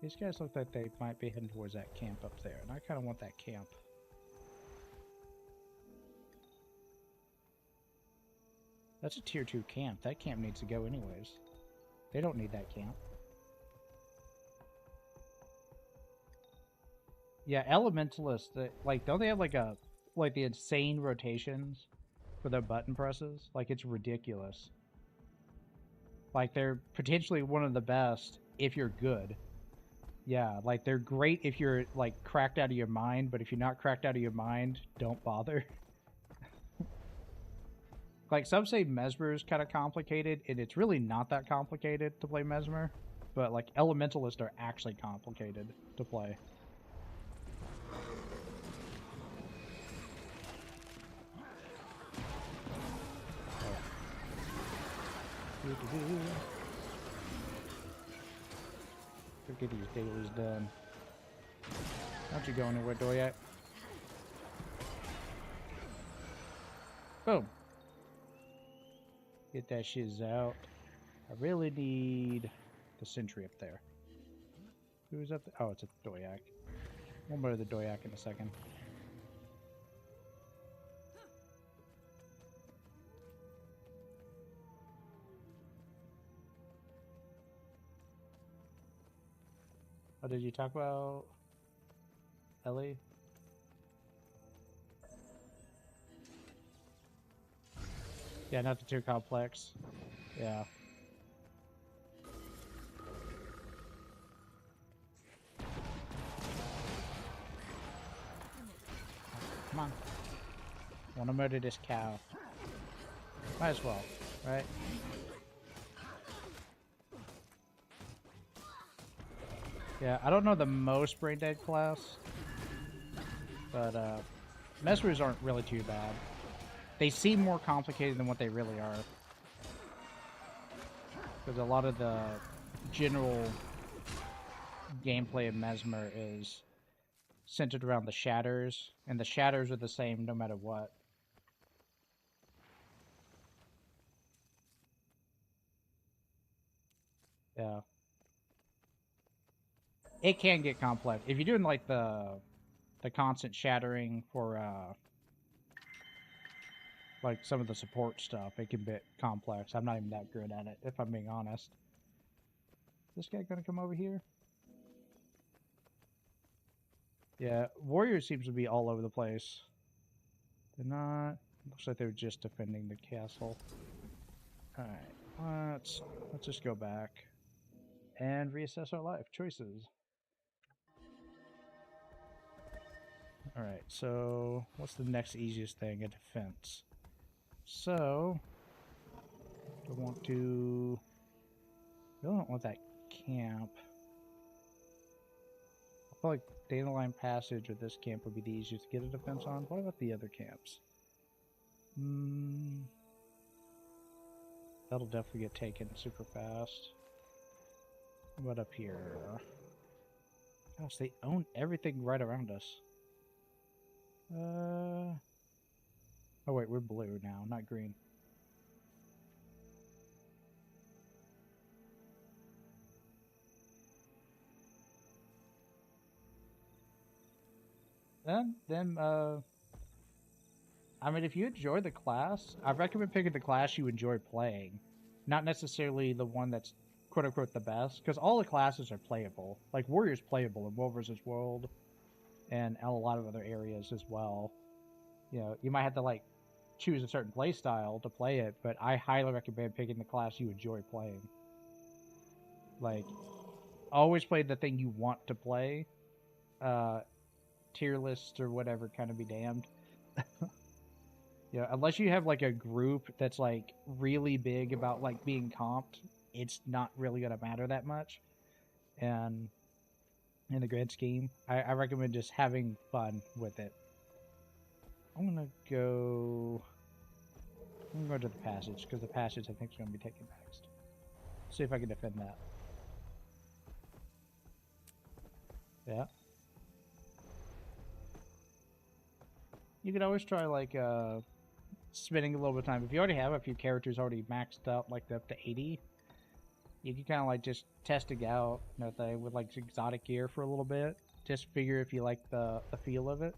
These guys look like they might be heading towards that camp up there, and I kind of want that camp. That's a tier 2 camp. That camp needs to go anyways. They don't need that camp. Yeah, Elementalists, like, don't they have like the insane rotations for their button presses? Like, it's ridiculous. Like, they're potentially one of the best if you're good. Yeah, like, they're great if you're, like, cracked out of your mind, but if you're not cracked out of your mind, don't bother. Like, some say Mesmer is kind of complicated, and it's really not that complicated to play Mesmer. But, like, Elementalists are actually complicated to play. Get these dailies done. Don't you go anywhere, Doyak. Boom. Get that shiz out. I really need the sentry up there. Who's up there? Oh, it's a Doyak. We'll murder the Doyak in a second. Oh, did you talk about Ellie? Yeah, nothing too complex. Yeah. Come on. Want to murder this cow. Might as well, right? Yeah, I don't know the most brain dead class, but Mesmers aren't really too bad. They seem more complicated than what they really are. Because a lot of the general gameplay of Mesmer is centered around the shatters, and the shatters are the same no matter what. Yeah. It can get complex. If you're doing like the constant shattering for like some of the support stuff, it can be complex. I'm not even that good at it, if I'm being honest. This guy gonna come over here? Yeah, Warrior seems to be all over the place. They're not. Looks like they're just defending the castle. Alright, let's just go back and reassess our life choices. Alright, so what's the next easiest thing? A defense. So I want to. I really don't want that camp. I feel like Dandelion Passage or this camp would be the easiest to get a defense on. What about the other camps? That'll definitely get taken super fast. What about up here? Gosh, they own everything right around us. Oh wait, we're blue now, not green. then I mean, if you enjoy the class, I recommend picking the class you enjoy playing, not necessarily the one that's quote unquote the best, because all the classes are playable. Like Warrior's playable in World vs. World, and a lot of other areas as well. You know, you might have to like choose a certain play style to play it, but I highly recommend picking the class you enjoy playing. Like, always play the thing you want to play. Tier list or whatever, kind of be damned. Yeah, unless you have like a group that's like really big about like being comped, it's not really gonna matter that much. And in the grand scheme, I recommend just having fun with it. I'm gonna go to the passage, because the passage I think is gonna be taken next. See if I can defend that. Yeah. You could always try like spending a little bit of time. If you already have a few characters already maxed up, like up to 80, you can kind of like just test it out, you know, with like exotic gear for a little bit. Just figure if you like the feel of it,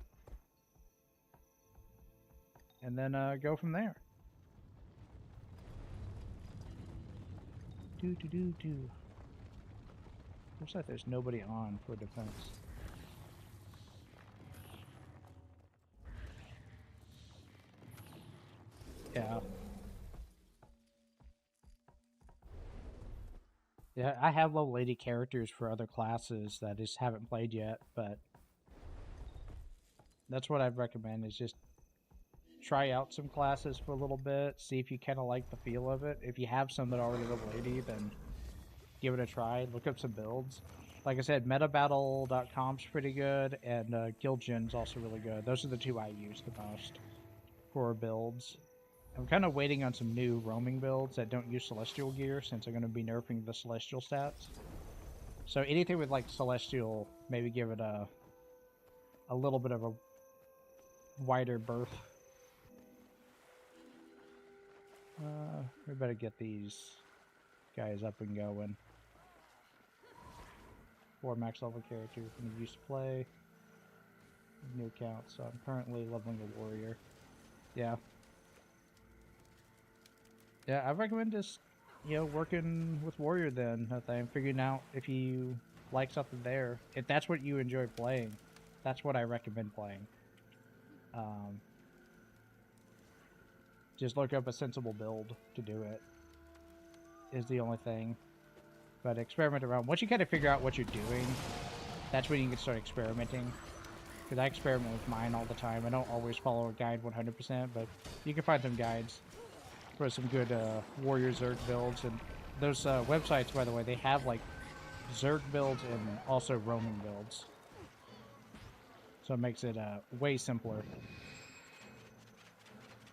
and then go from there. Looks like there's nobody on for defense. Yeah. Yeah, I have low lady characters for other classes that I just haven't played yet, but that's what I'd recommend, is just try out some classes for a little bit, see if you kind of like the feel of it. If you have some that are already low lady, then give it a try. Look up some builds. Like I said, metabattle.com's pretty good, and Guildgen's also really good. Those are the two I use the most for builds. I'm kind of waiting on some new roaming builds that don't use Celestial gear, since I'm going to be nerfing the Celestial stats. So anything with like Celestial, maybe give it a little bit of a wider berth. We better get these guys up and going. 4 max level characters I'm used to play. New account, so I'm currently leveling a warrior. Yeah. Yeah, I recommend just, you know, working with warrior then, and figuring out if you like something there. If that's what you enjoy playing, that's what I recommend playing. Just look up a sensible build to do it, is the only thing. But experiment around. Once you kind of figure out what you're doing, that's when you can start experimenting. Because I experiment with mine all the time. I don't always follow a guide 100%, but you can find some guides for some good warrior Zerg builds. And those websites, by the way, they have like Zerg builds and also roaming builds. So it makes it way simpler.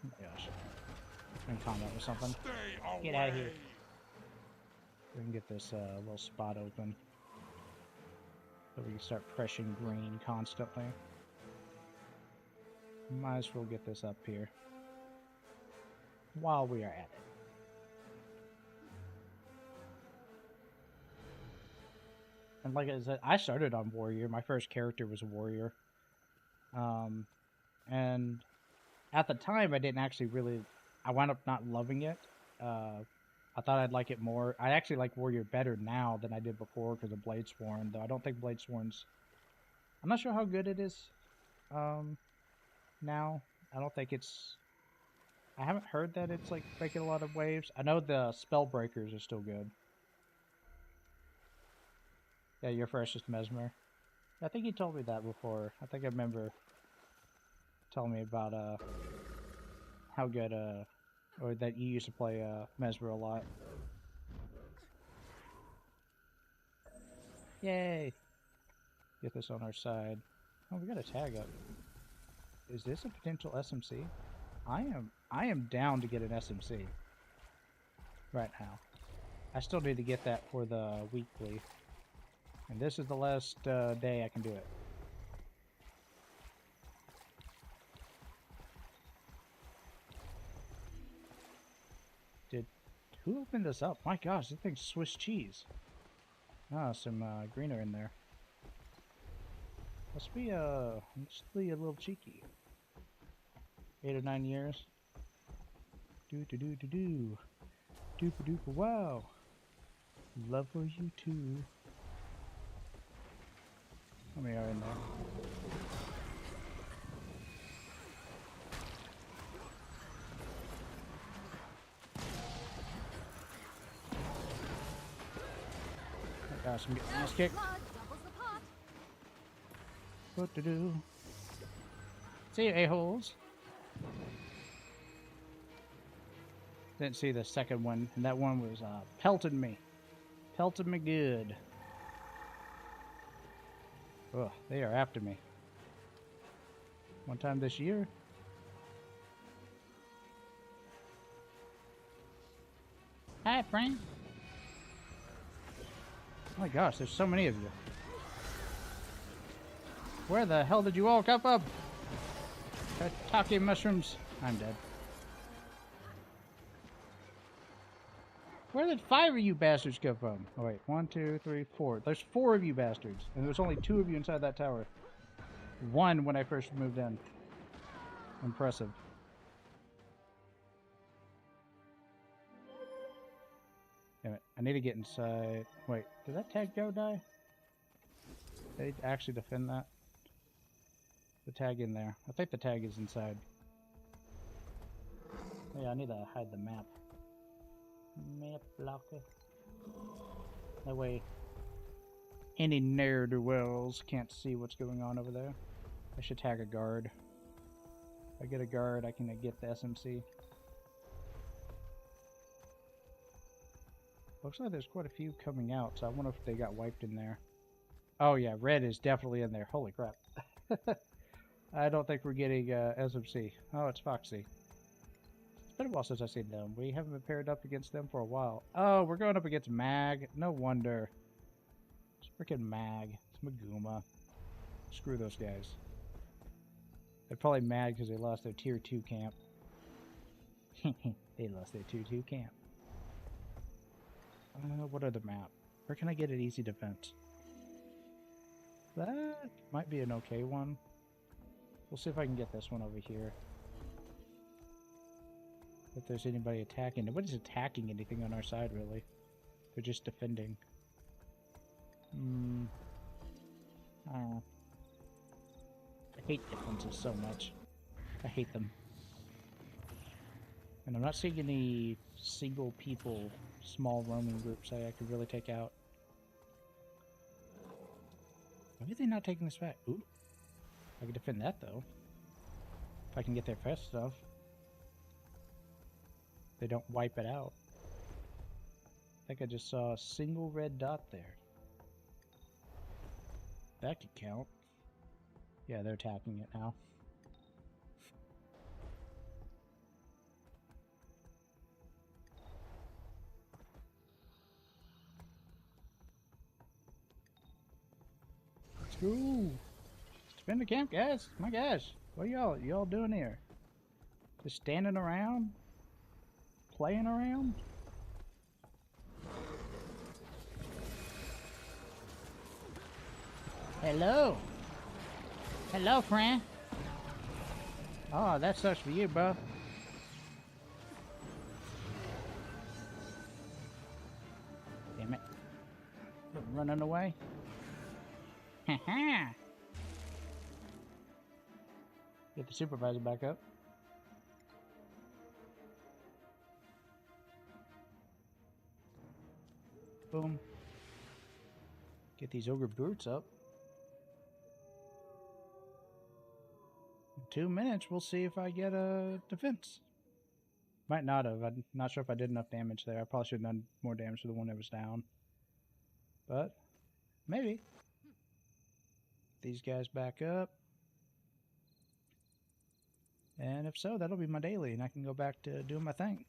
Oh my gosh. I'm in combat or something. Get out of here. We can get this little spot open, so we can start pressing green constantly. Might as well get this up here while we are at it. And like I said, I started on warrior. My first character was a warrior. And at the time, I didn't actually really... I wound up not loving it. I thought I'd like it more. I actually like warrior better now than I did before because of Bladesworn, though I don't think Bladesworn's... I'm not sure how good it is now. I don't think it's... I haven't heard that it's like making a lot of waves. I know the Spellbreakers are still good. Yeah, your freshest Mesmer. I think you told me that before. I think I remember telling me about how good or that you used to play Mesmer a lot. Yay! Get this on our side. Oh, we got a tag up. Is this a potential SMC? I am down to get an SMC right now. I still need to get that for the weekly. And this is the last day I can do it. Who opened this up? My gosh, this thing's Swiss cheese. Ah, some greener in there. Must be a little cheeky. 8 or 9 years. Do do do do do. Doopa doopa wow. Love for you too. How many are in there? Oh gosh, I'm getting ass kicked. What to do? See you, a-holes. Didn't see the second one, and that one was pelting me. Pelted me good. Ugh, they are after me. One time this year. Hi, friend. Oh my gosh, there's so many of you. Where the hell did you all come from? Shiitake mushrooms. I'm dead. Where did 5 of you bastards come from? Oh wait, 1, 2, 3, 4. There's 4 of you bastards, and there's only 2 of you inside that tower. 1 when I first moved in. Impressive. Damn it, I need to get inside. Wait, did that tag go die? Did they actually defend that? The tag in there. I think the tag is inside. Oh, yeah, I need to hide the map. Map blocker. That way any ne'er-do-wells can't see what's going on over there. I should tag a guard. If I get a guard, I can get the SMC. Looks like there's quite a few coming out, so I wonder if they got wiped in there. Oh yeah, red is definitely in there. Holy crap. I don't think we're getting SMC. Oh, it's Foxy. It's been a while since I've seen them. We haven't been paired up against them for a while. Oh, we're going up against Mag. No wonder. It's freaking Mag. It's Maguma. Screw those guys. They're probably mad because they lost their tier 2 camp. They lost their tier 2 camp. What other map? Where can I get an easy defense? That might be an okay one. We'll see if I can get this one over here. If there's anybody attacking. Nobody's attacking anything on our side, really. They're just defending. I don't know. I hate defenses so much. I hate them. And I'm not seeing any single people, small roaming groups I could really take out. Why are they not taking this back? Ooh. I can defend that, though. If I can get there fast enough. They don't wipe it out. I think I just saw a single red dot there. That could count. Yeah, they're attacking it now. Let's go. Let's defend the camp, guys. My gosh. What are y'all doing here? Just standing around? Playing around? Hello. Hello, friend. Oh, that sucks for you, bro. Damn it. Running away. Haha. Get the supervisor back up. Boom. Get these ogre brutes up. In 2 minutes, we'll see if I get a defense. Might not have. I'm not sure if I did enough damage there. I probably should have done more damage to the one that was down. But, maybe. These guys back up. And if so, that'll be my daily, and I can go back to doing my thing.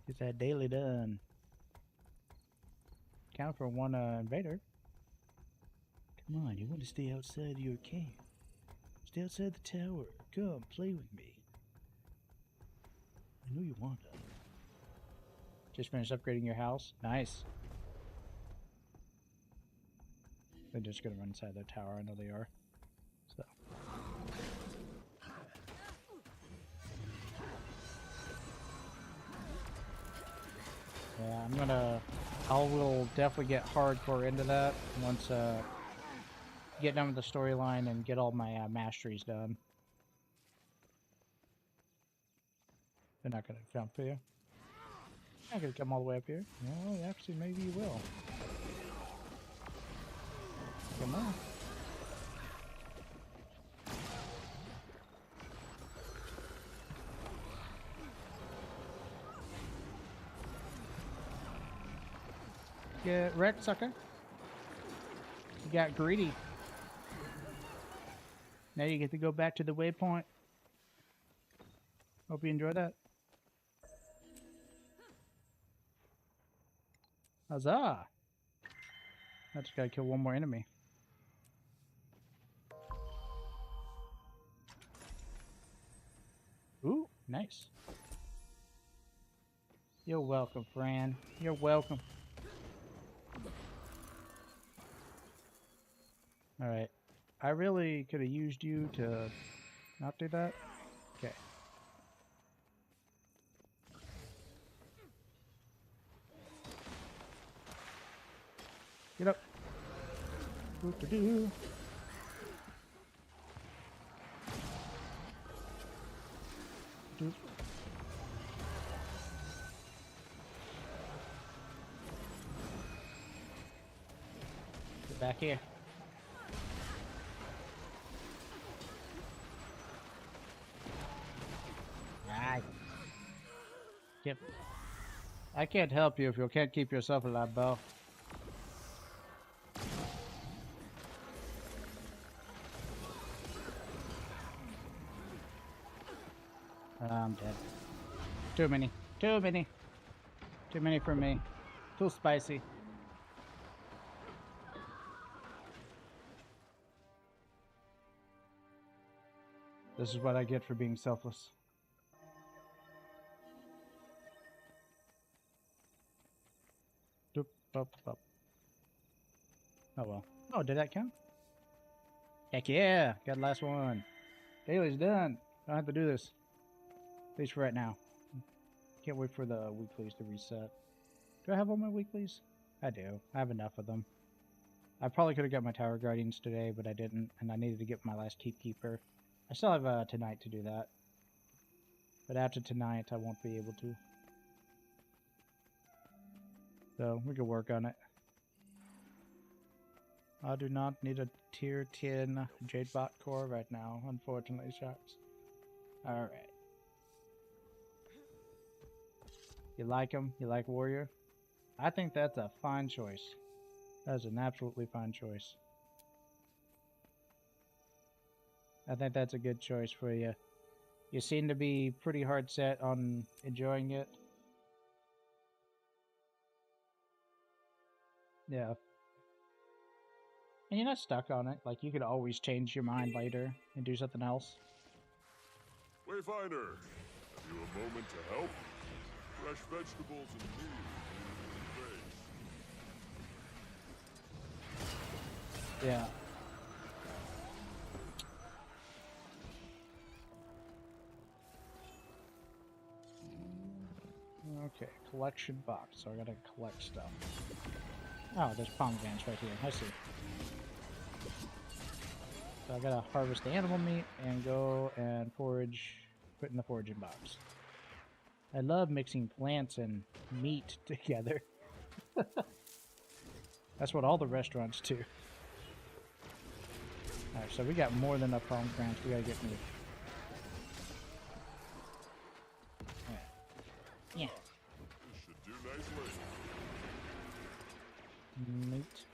Get that daily done. Count for one invader. Come on, you want to stay outside your camp. Stay outside the tower. Come, play with me. I know you want to. Just finished upgrading your house. Nice. They're just gonna run inside their tower. I know they are. So. Yeah, I will definitely get hardcore into that once get done with the storyline and get all my masteries done. They're not gonna jump for you. Not gonna come all the way up here. Well, actually, maybe you will. Come on. Get wrecked, sucker. You got greedy. Now you get to go back to the waypoint. Hope you enjoyed that. Huzzah! I just gotta kill one more enemy. Ooh, nice. You're welcome, Fran. You're welcome. Alright. I really could have used you to not do that. Okay. Get up. Whoop-a-doo. Doop. Get back here. Yep. I can't help you if you can't keep yourself alive, Bo. I'm dead. Too many. Too many. Too many for me. Too spicy. This is what I get for being selfless. Doop, bop, bop. Oh well. Oh, did that count? Heck yeah! Got the last one. Daily's done. Don't have to do this. At least for right now. Can't wait for the weeklies to reset. Do I have all my weeklies? I do. I have enough of them. I probably could have got my Tower Guardians today, but I didn't, and I needed to get my last Keepkeeper. I still have tonight to do that. But after tonight, I won't be able to. So, we can work on it. I do not need a tier 10 Jadebot core right now, unfortunately, Sharks. Alright. You like him? You like Warrior? I think that's a fine choice. That is an absolutely fine choice. I think that's a good choice for you. You seem to be pretty hard set on enjoying it. Yeah. And you're not stuck on it. Like, you could always change your mind later and do something else. Wayfinder, have you a moment to help? Fresh vegetables and meat. Yeah. Okay, collection box. So I gotta collect stuff. Oh, there's pomegranates right here. I see. So I gotta harvest the animal meat and go and forage, put in the foraging box. I love mixing plants and meat together. That's what all the restaurants do. Alright, so we got more than enough pomegranates. We gotta get meat. Alright. Yeah. This should do nicely. Meat.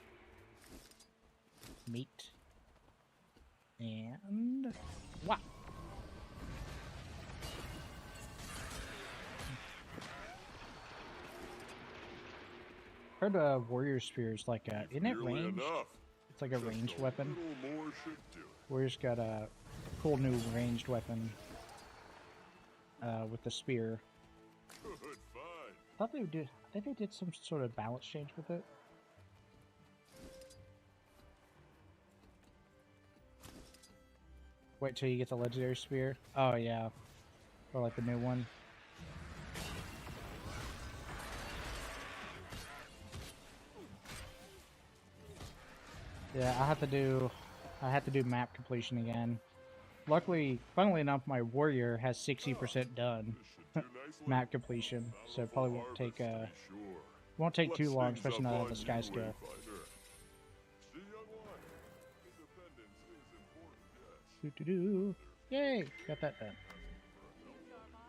Meat. And... what? Heard Warrior Spear is like a... isn't it ranged? It's like a ranged weapon. Warrior's got a cool new ranged weapon with the spear. I think they did some sort of balance change with it. Wait till you get the legendary spear. Oh yeah, or like the new one. Yeah, I have to do map completion again. Luckily, funnily enough, my warrior has 60% done map completion, so it probably won't take too long, especially now that I have the sky skill. Yay! Got that done.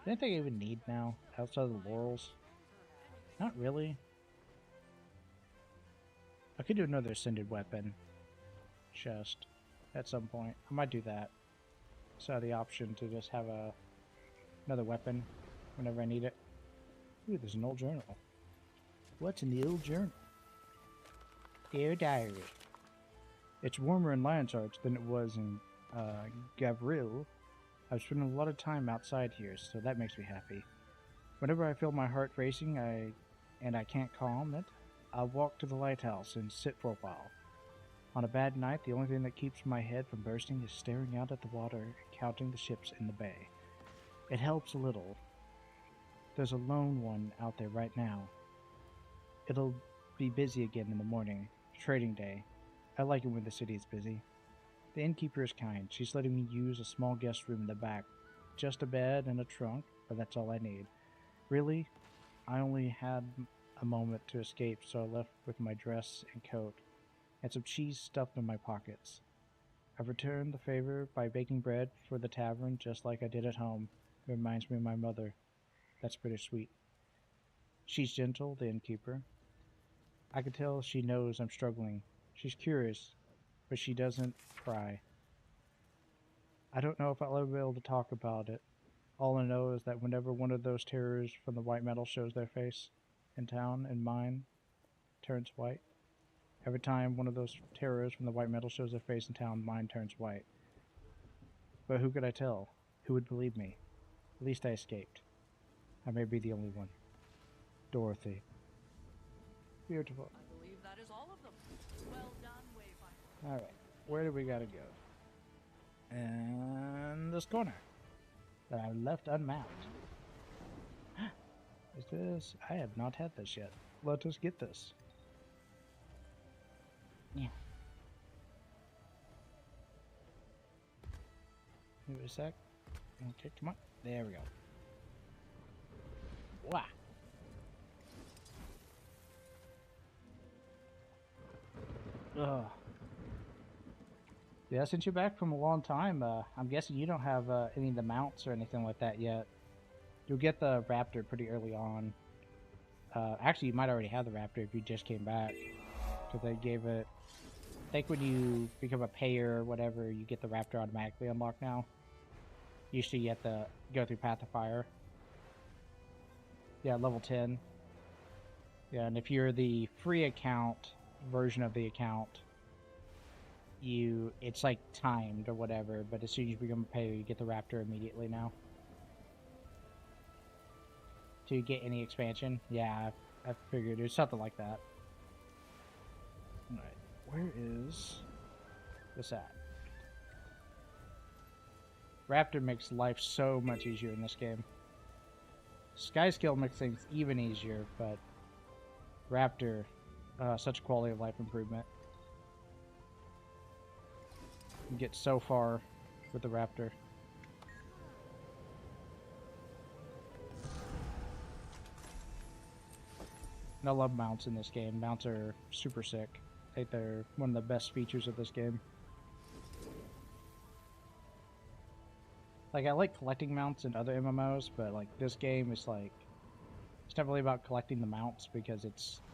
Anything I even need now outside of the laurels? Not really. I could do another ascended weapon chest at some point. I might do that. So I have the option to just have another weapon whenever I need it. Ooh, there's an old journal. What's in the old journal? Dear diary. It's warmer in Lion's Arch than it was in Gavril. I've spent a lot of time outside here, so that makes me happy. Whenever I feel my heart racing and I can't calm it, I'll walk to the lighthouse and sit for a while. On a bad night, the only thing that keeps my head from bursting is staring out at the water and counting the ships in the bay. It helps a little. There's a lone one out there right now. It'll be busy again in the morning. Trading day. I like it when the city is busy. The innkeeper is kind. She's letting me use a small guest room in the back. Just a bed and a trunk, but that's all I need. Really, I only had a moment to escape, so I left with my dress and coat, and some cheese stuffed in my pockets. I've returned the favor by baking bread for the tavern just like I did at home. It reminds me of my mother. That's pretty sweet. She's gentle, the innkeeper. I can tell she knows I'm struggling. She's curious, but she doesn't pry. I don't know if I'll ever be able to talk about it. All I know is that whenever one of those terrors from the white metal shows their face in town, and mine turns white. Every time one of those terrors from the white metal shows their face in town, mine turns white. But who could I tell? Who would believe me? At least I escaped. I may be the only one. Dorothy. Beautiful. I believe that is all of them. Well done, Wayfinder. Alright, where do we gotta go? And this corner that I left unmapped. Is this? I have not had this yet. Let us get this. Yeah. Give it a sec. Okay, come on. There we go. Wow. Ugh. Yeah, since you're back from a long time, I'm guessing you don't have any of the mounts or anything like that yet. You'll get the Raptor pretty early on. Actually, you might already have the Raptor if you just came back. Because they gave it... I think when you become a payer or whatever, you get the Raptor automatically unlocked now. Usually you have to go through Path of Fire. Yeah, level 10. Yeah, and if you're the free account version of the account, it's like timed or whatever, but as soon as you become a payer, you get the Raptor immediately now. To get any expansion? Yeah, I figured it was something like that. Alright, where is this at? Raptor makes life so much easier in this game. Sky Skill makes things even easier, but Raptor, such quality of life improvement. You get so far with the Raptor. And I love mounts in this game. Mounts are super sick. I think they're one of the best features of this game. Like, I like collecting mounts in other MMOs, but like this game is like, it's not really about collecting the mounts because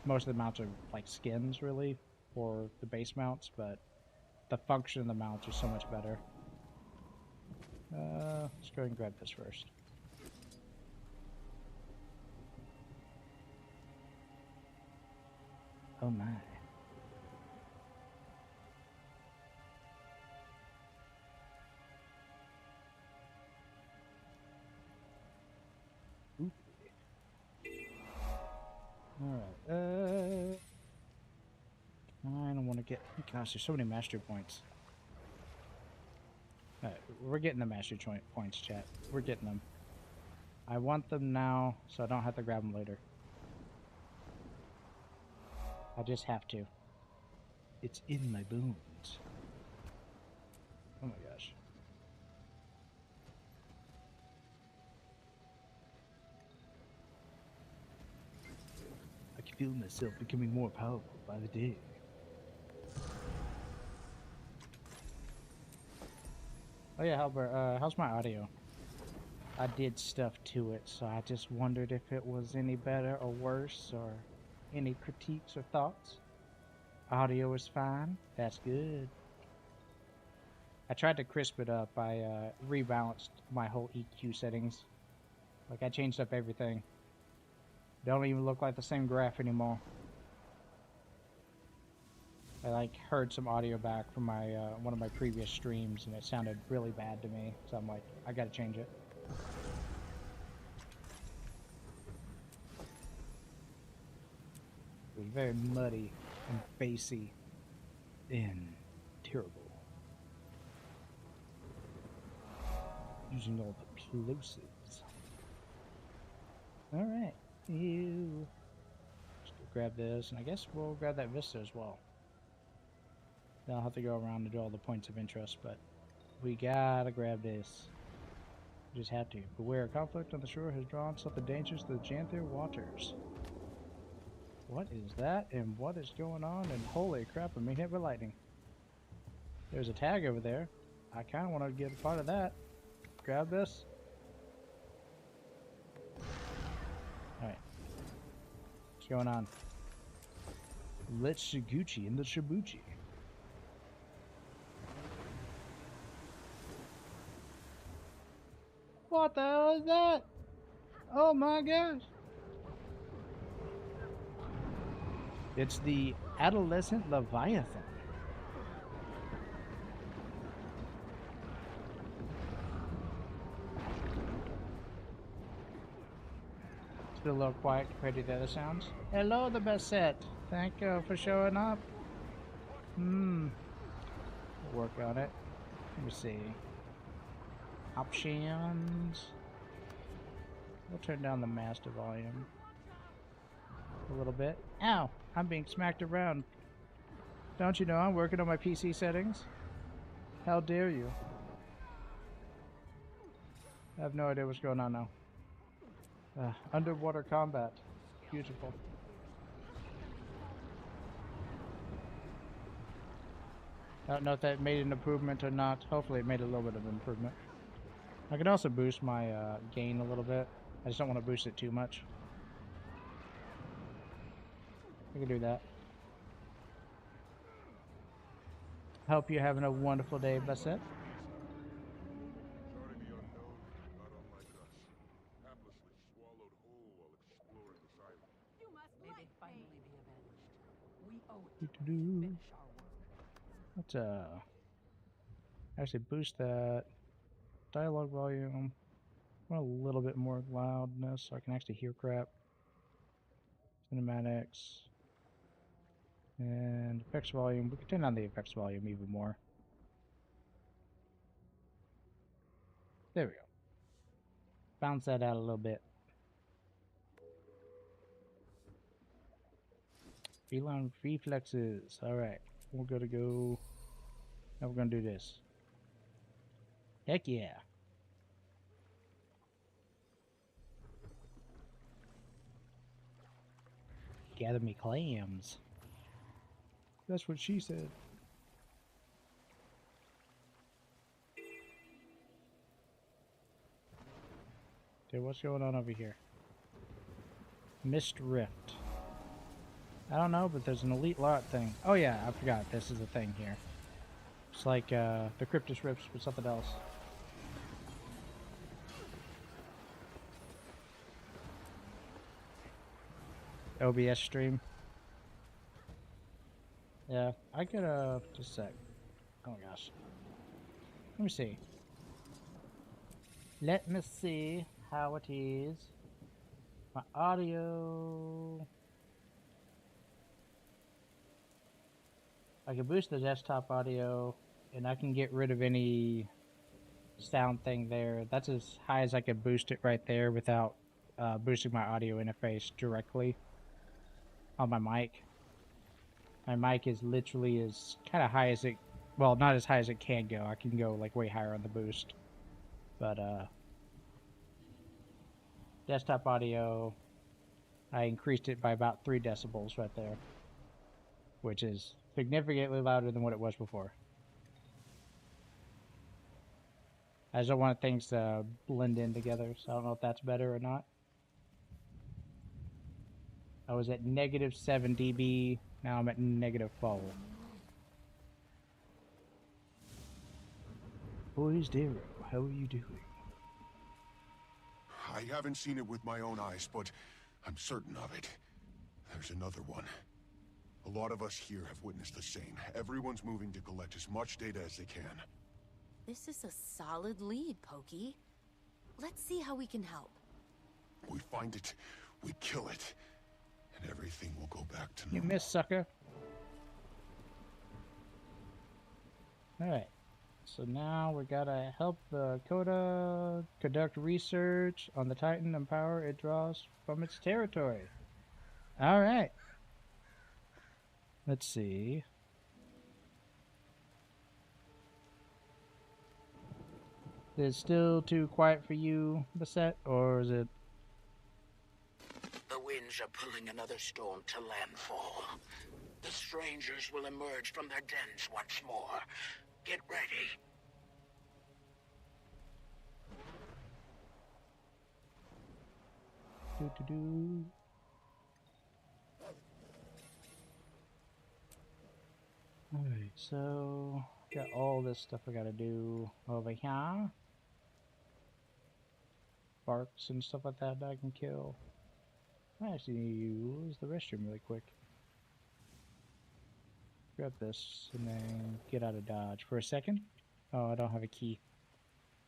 most of the mounts are like skins really for the base mounts, but the function of the mounts is so much better. Let's go ahead and grab this first. Oh my. Alright, I don't want to get... Gosh, there's so many mastery points. Alright, we're getting the mastery points, chat. We're getting them. I want them now, so I don't have to grab them later. I just have to. It's in my bones. Oh my gosh. I can feel myself becoming more powerful by the day. Oh yeah, Halbert, how's my audio? I did stuff to it, so I just wondered if it was any better or worse, or any critiques or thoughts. Audio is fine. That's good. I tried to crisp it up. I rebalanced my whole EQ settings. Like, I changed up everything. They don't even look like the same graph anymore. I like heard some audio back from my one of my previous streams, and it sounded really bad to me. So I'm like, I gotta change it. It was very muddy and bassy and terrible. Using all the plosives. Alright. Ew. Just go grab this, and I guess we'll grab that Vista as well. Then I'll have to go around and do all the points of interest, but we gotta grab this. We just have to. Beware, conflict on the shore has drawn something dangerous to the Janthir waters. What is that, and what is going on? And holy crap, I'm being hit with lightning. There's a tag over there. I kind of want to get a part of that. Grab this. Alright. What's going on? Let's Shiguchi in the Shibuchi. What the hell is that? Oh my gosh. It's the adolescent Leviathan. It's been a little quiet compared to the other sounds. Hello, the best set. Thank you for showing up. We'll work on it. Let me see. Options. We'll turn down the master volume a little bit. Ow! I'm being smacked around. Don't you know I'm working on my PC settings? How dare you? I have no idea what's going on now. Underwater combat. Beautiful. I don't know if that made an improvement or not. Hopefully it made a little bit of improvement. I can also boost my gain a little bit. I just don't want to boost it too much. I can do that. Hope you're having a wonderful day, Bassett. Charting the unknown, not unlike us. Haplessly swallowed whole while exploring this island. You must May they like finally me. be avenged. We owe it to them to finish our work. Let's actually boost that dialogue volume. I want a little bit more loudness so I can actually hear crap. Cinematics. And effects volume. We can turn down the effects volume even more. There we go. Bounce that out a little bit. Feline reflexes. Alright. We're gonna go. Now we're gonna do this. Heck yeah. Gather me clams. That's what she said. Okay, what's going on over here? Mist Rift. I don't know, but there's an elite lot thing. Oh yeah, I forgot. This is a thing here. It's like the Cryptus Rifts, but something else. OBS stream. Yeah, I could, just a sec. Oh my gosh. Let me see. Let me see how it is. My audio. I can boost the desktop audio, and I can get rid of any sound thing there. That's as high as I can boost it right there without boosting my audio interface directly on my mic. My mic is literally as kind of high as it, well, not as high as it can go. I can go like way higher on the boost. But desktop audio, I increased it by about 3 decibels right there, which is significantly louder than what it was before. I just don't want things to blend in together, so I don't know if that's better or not. I was at -7 dB, now I'm at -12. Boys Darrow, how are you doing? I haven't seen it with my own eyes, but I'm certain of it. There's another one. A lot of us here have witnessed the same. Everyone's moving to collect as much data as they can. This is a solid lead, Pokey. Let's see how we can help. We find it, we kill it, and everything will go back to You normal. missed, sucker. Alright. So now we gotta help the Coda conduct research on the Titan and power it draws from its territory. Alright. Let's see. Is it still too quiet for you, Bassett, or is it... The winds are pulling another storm to landfall. The strangers will emerge from their dens once more. Get ready. Do-do-do. Alright, so... got all this stuff I gotta do over here. Barks and stuff like that I can kill. I actually need to use the restroom really quick. Grab this and then get out of Dodge for a second. Oh, I don't have a key.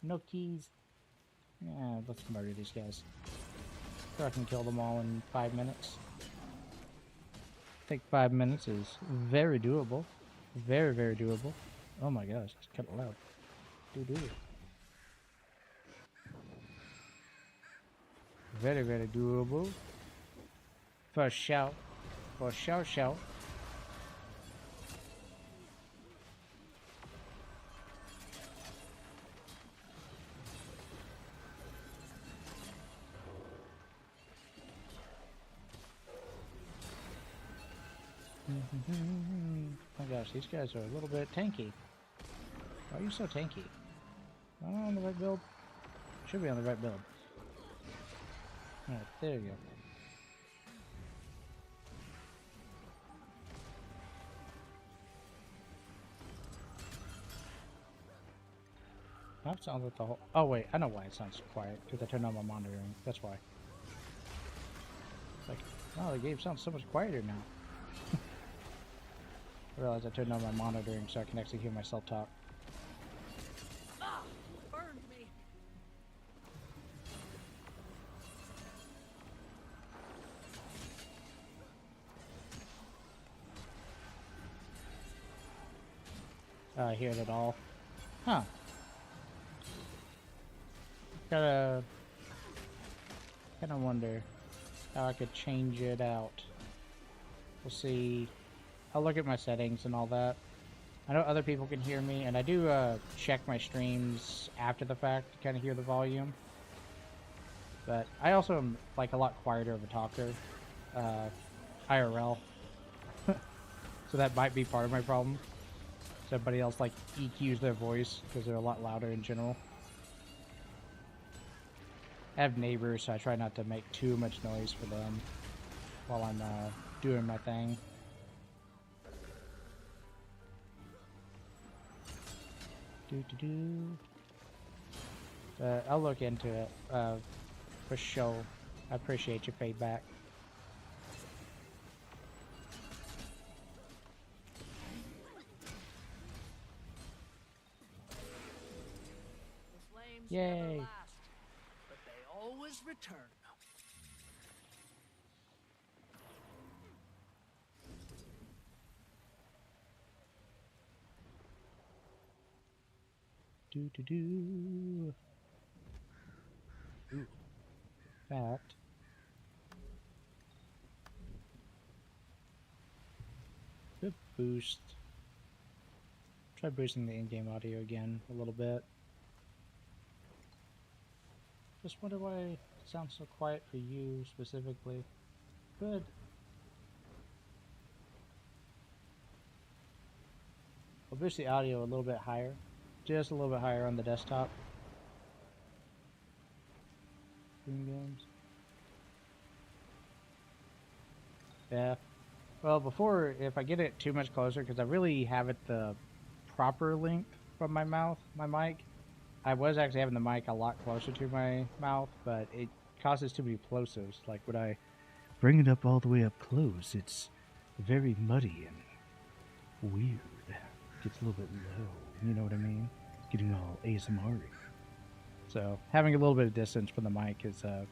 No keys. Yeah, let's murder these guys. So I can kill them all in 5 minutes. I think 5 minutes is very doable. Very, very doable. Oh my gosh, it's kind of loud. Do. Very, very doable. First shout. For shout. Oh my gosh, these guys are a little bit tanky. Why are you so tanky? Am I on the right build? Should be on the right build. Alright, there you go. That sounds like the whole... Oh wait, I know why it sounds quiet. Because I turned on my monitoring. That's why. It's like, oh, the game sounds so much quieter now. I realized I turned on my monitoring so I can actually hear myself talk. Ah! Burned me. I hear it all. Huh. Gotta... kinda wonder how I could change it out. We'll see. I'll look at my settings and all that. I know other people can hear me, and I do check my streams after the fact to kind of hear the volume. But I also am like a lot quieter of a talker, IRL. So that might be part of my problem. So everybody else like EQs their voice because they're a lot louder in general. I have neighbors, so I try not to make too much noise for them while I'm doing my thing. I'll look into it for sure. I appreciate your feedback. The flames Yay. never last, but they always return. Ooh. Fact. Good boost. Try boosting the in-game audio again a little bit. Just wonder why it sounds so quiet for you specifically. Good. I'll boost the audio a little bit higher. Just a little bit higher on the desktop. In games. Yeah. Well, before, if I get it too much closer, because I really have it the proper length from my mouth, my mic. I was actually having the mic a lot closer to my mouth, but it causes too many plosives. Like when I bring it up all the way up close, it's very muddy and weird. Gets a little bit low, you know what I mean? Getting all ASMR-y. So having a little bit of distance from the mic is a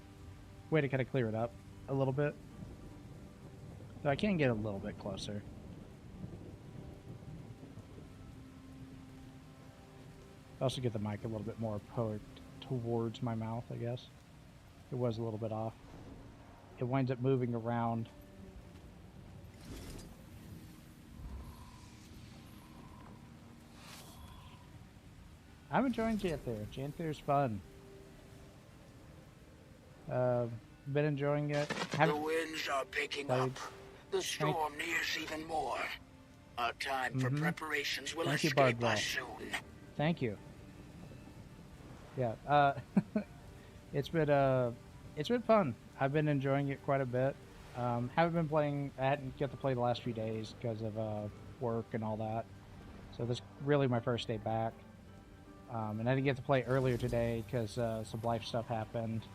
way to kind of clear it up a little bit. So I can get a little bit closer. Also get the mic a little bit more poked towards my mouth, I guess. It was a little bit off. It winds up moving around. I'm enjoying Janthir. Janthir's fun. Been enjoying it. The winds are picking up. The storm nears even more. Our time for preparations will escape us soon. Thank you. Yeah, it's been fun. I've been enjoying it quite a bit. Haven't been playing. I hadn't get to play the last few days because of work and all that. So this is really my first day back. And I didn't get to play earlier today because some life stuff happened.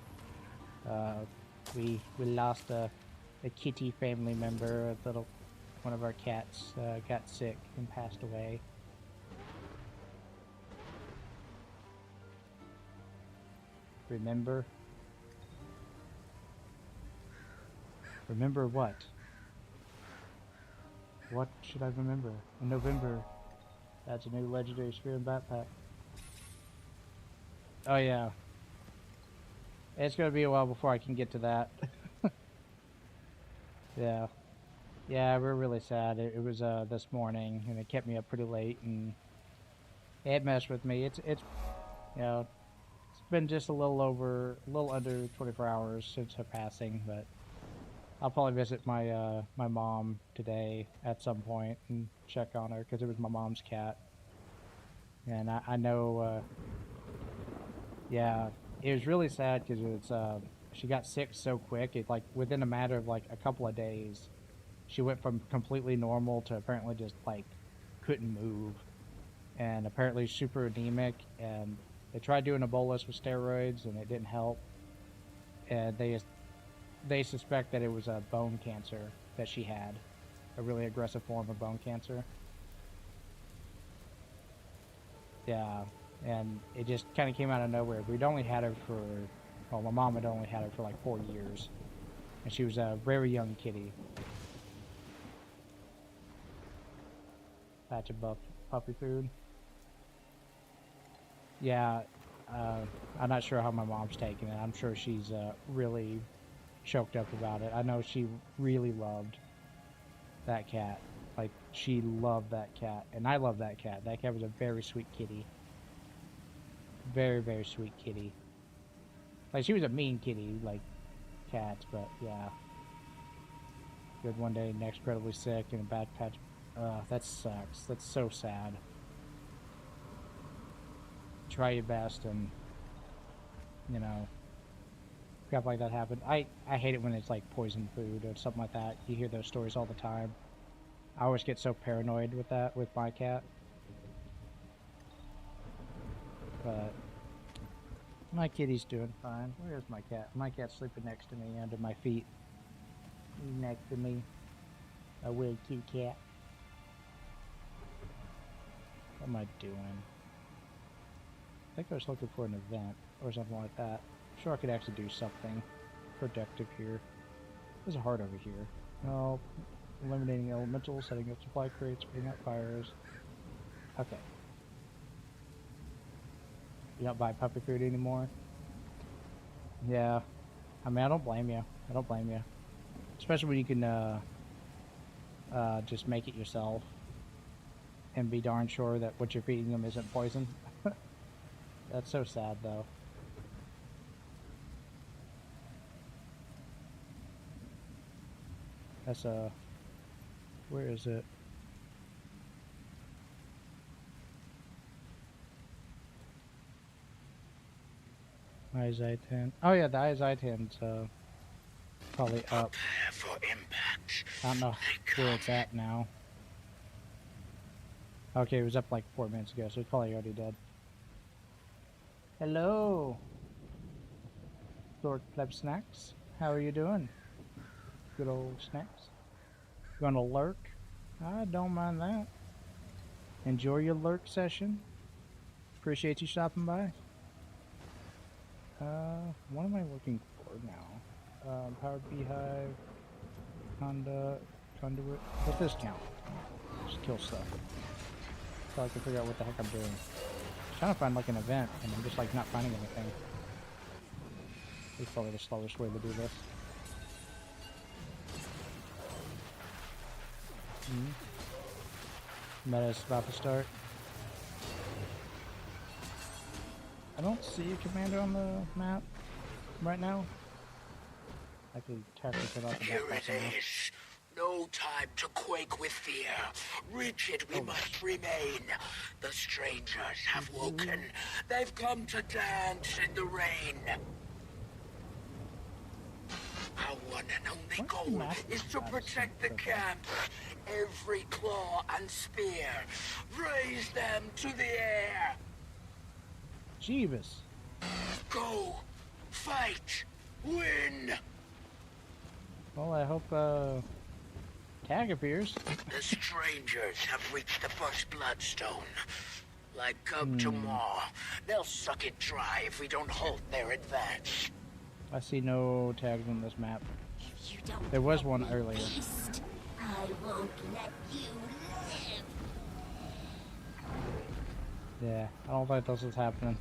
We lost a kitty family member. One of our cats got sick and passed away. Remember? Remember what? What should I remember? In November, that's a new legendary spear and backpack. Oh yeah. It's gonna be a while before I can get to that. Yeah. Yeah, we're really sad. It was this morning, and it kept me up pretty late, and it messed with me. It's you know, it's been just a little under 24 hours since her passing, but I'll probably visit my my mom today at some point and check on her because it was my mom's cat, and I know. Yeah, it was really sad because it's she got sick so quick. It like within a matter of like a couple of days, she went from completely normal to apparently just like couldn't move, and apparently super anemic. And they tried doing a bolus with steroids, and it didn't help. And they suspect that it was a bone cancer that she had, a really aggressive form of bone cancer. Yeah. And it just kind of came out of nowhere. We'd only had her for, well, my mom had only had her for like 4 years. And she was a very young kitty. Patch of puppy food. Yeah, I'm not sure how my mom's taking it. I'm sure she's really choked up about it. I know she really loved that cat. Like, she loved that cat. And I love that cat. That cat was a very sweet kitty. Very, very sweet kitty. Like, she was a mean kitty, like cats, but yeah. Good one day, next incredibly sick, and a bad patch. That sucks. That's so sad. Try your best, and, you know, crap like that happen. I hate it when it's like poison food or something like that. You hear those stories all the time. I always get so paranoid with that, with my cat. But my kitty's doing fine. Where's my cat? My cat's sleeping next to me, under my feet. Next to me. A weird cute cat. What am I doing? I think I was looking for an event or something like that. I'm sure I could actually do something productive here. There's a heart over here. No. Eliminating elementals, setting up supply crates, putting out fires. Okay. You don't buy puppy food anymore. Yeah. I mean, I don't blame you. I don't blame you. Especially when you can just make it yourself and be darn sure that what you're feeding them isn't poison. That's so sad, though. That's where is it? ISI-10. Oh yeah, the ISI-10's probably up. For impact. I don't know where it's at now. Okay, it was up like 4 minutes ago, so it's probably already dead. Hello, Lord Pleb Snacks. How are you doing? Good old Snacks. You gonna lurk? I don't mind that. Enjoy your lurk session. Appreciate you stopping by. What am I looking for now? Powered Beehive, Conduit. What's this count? Just kill stuff. So I can figure out what the heck I'm doing. I'm trying to find like an event, and I'm just like not finding anything. It's probably the slowest way to do this. Meta's about to start. I don't see a commander on the map right now. I could tactically put out the Here map. it is. No time to quake with fear. Reach it, we must remain. The strangers have woken. They've come to dance in the rain. Our one and only goal is to protect the camps. Every claw and spear. Raise them to the air. Jeebus. Go. Fight. Win. Well, I hope, Tag appears. The strangers have reached the first bloodstone. Like Cub to Maw. They'll suck it dry if we don't halt their advance. I see no tags on this map. There was one earlier. I won't let you live. Yeah, I don't think this is happening.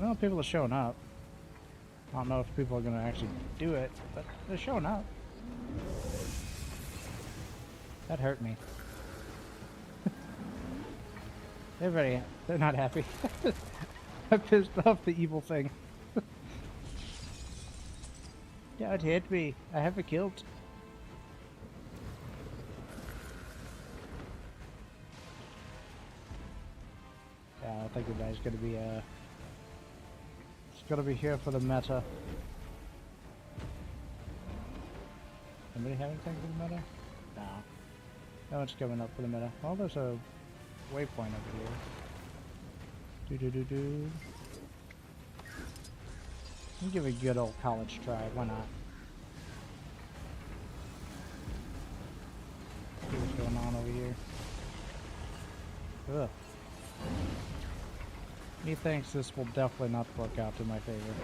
Well, people are showing up. I don't know if people are going to actually do it, but they're showing up. That hurt me. Everybody, they're not happy. I pissed off the evil thing. Don't hit me. I have a kilt. Yeah, I don't think everybody's gonna be it's gonna be here for the meta. Anybody have anything for the meta? No. No one's coming up for the meta. Well, there's a waypoint up here. Do. We'll give a good old college try. Why not? See what's going on over here. Ugh. Methinks this will definitely not work out to my favor.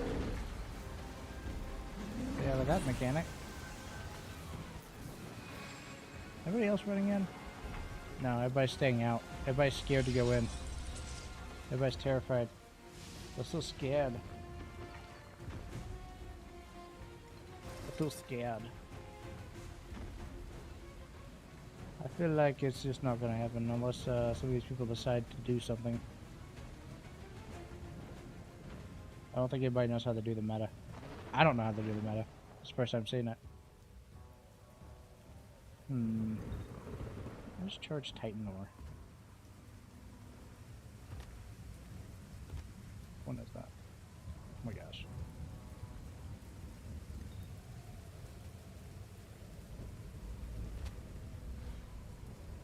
Yeah, with that mechanic. Everybody else running in? No, everybody's staying out. Everybody's scared to go in. Everybody's terrified. They're so scared. They're too scared. I feel like it's just not gonna happen unless some of these people decide to do something. I don't think anybody knows how to do the meta. I don't know how to do the meta. It's the first time seeing it. Let's charge Titan ore. When is that? Oh my gosh.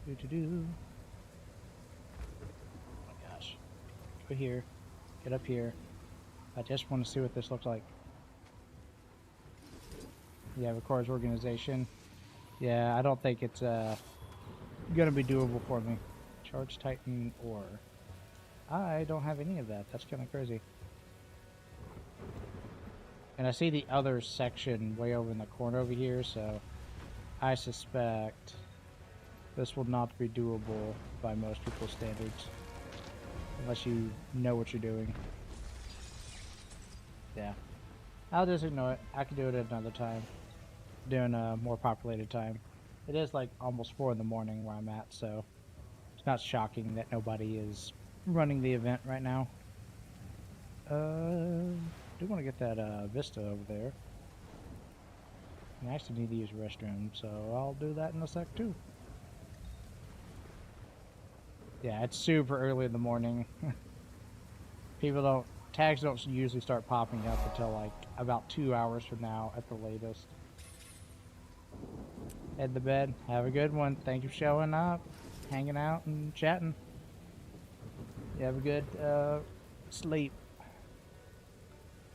Oh my gosh. Go here. Get up here. I just want to see what this looks like. Yeah, requires organization. Yeah, I don't think it's gonna be doable for me. Charge Titan ore. I don't have any of that. That's kind of crazy. And I see the other section way over in the corner over here, so I suspect this will not be doable by most people's standards. unless you know what you're doing. Yeah. I'll just ignore it. I can do it at another time. During a more populated time. It is like almost 4 in the morning where I'm at, so it's not shocking that nobody is running the event right now. Do want to get that Vista over there. I actually need to use the restroom, so I'll do that in a sec too. Yeah, it's super early in the morning. Tags don't usually start popping up until like about 2 hours from now at the latest. Head to bed. Have a good one. Thank you for showing up, hanging out, and chatting. You have a good sleep.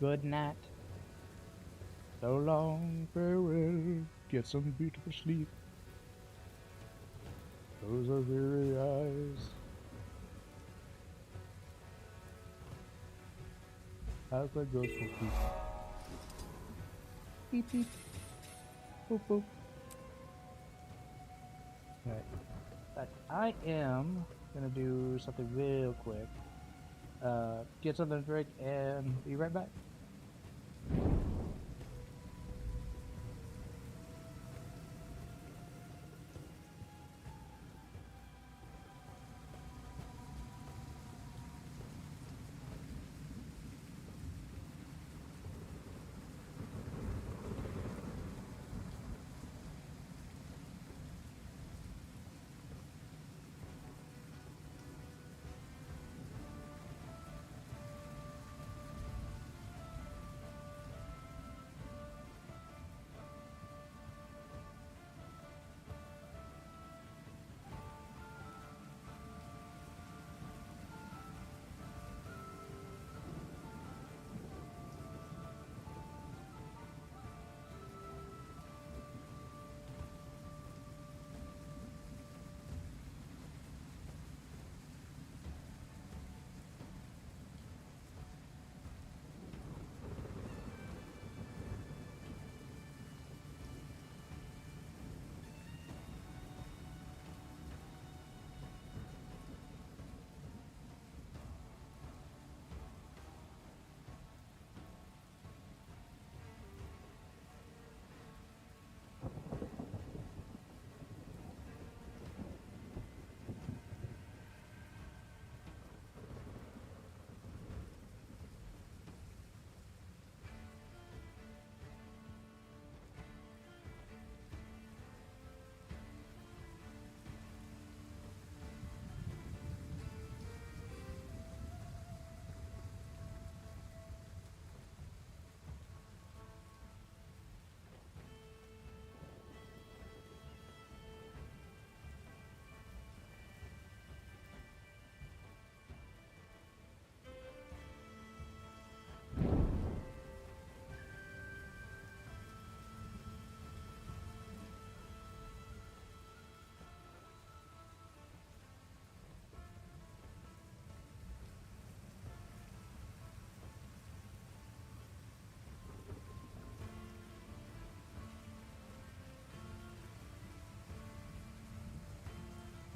Good night. So long, farewell. Get some beautiful sleep. Those are very eyes. How's that go for people? Beep beep. Boop boop. Alright. But I am gonna do something real quick. Get something to drink and be right back.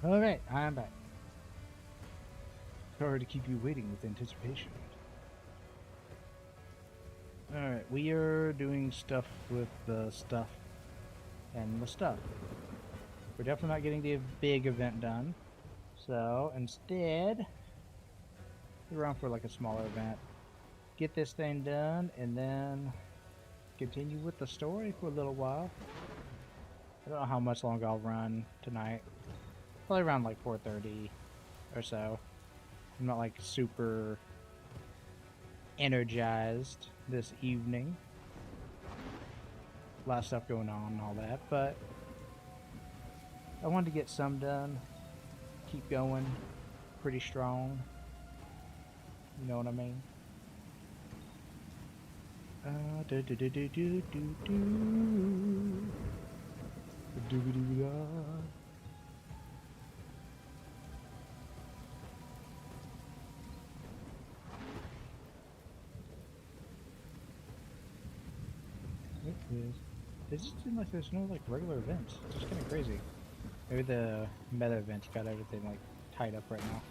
Alright, I'm back. Sorry to keep you waiting with anticipation. Alright, we are doing stuff with the stuff and the stuff. We're definitely not getting the big event done. So, instead, we're around for like a smaller event. Get this thing done, and then continue with the story for a little while. I don't know how much longer I'll run tonight. Probably around like 4:30 or so. I'm not like super energized this evening. A lot of stuff going on and all that, but I wanted to get some done. Keep going pretty strong. You know what I mean? Do do do do do do do. Do do do da. It just seems like there's no like regular events. It's just kind of crazy. Maybe the meta events got everything like tied up right now.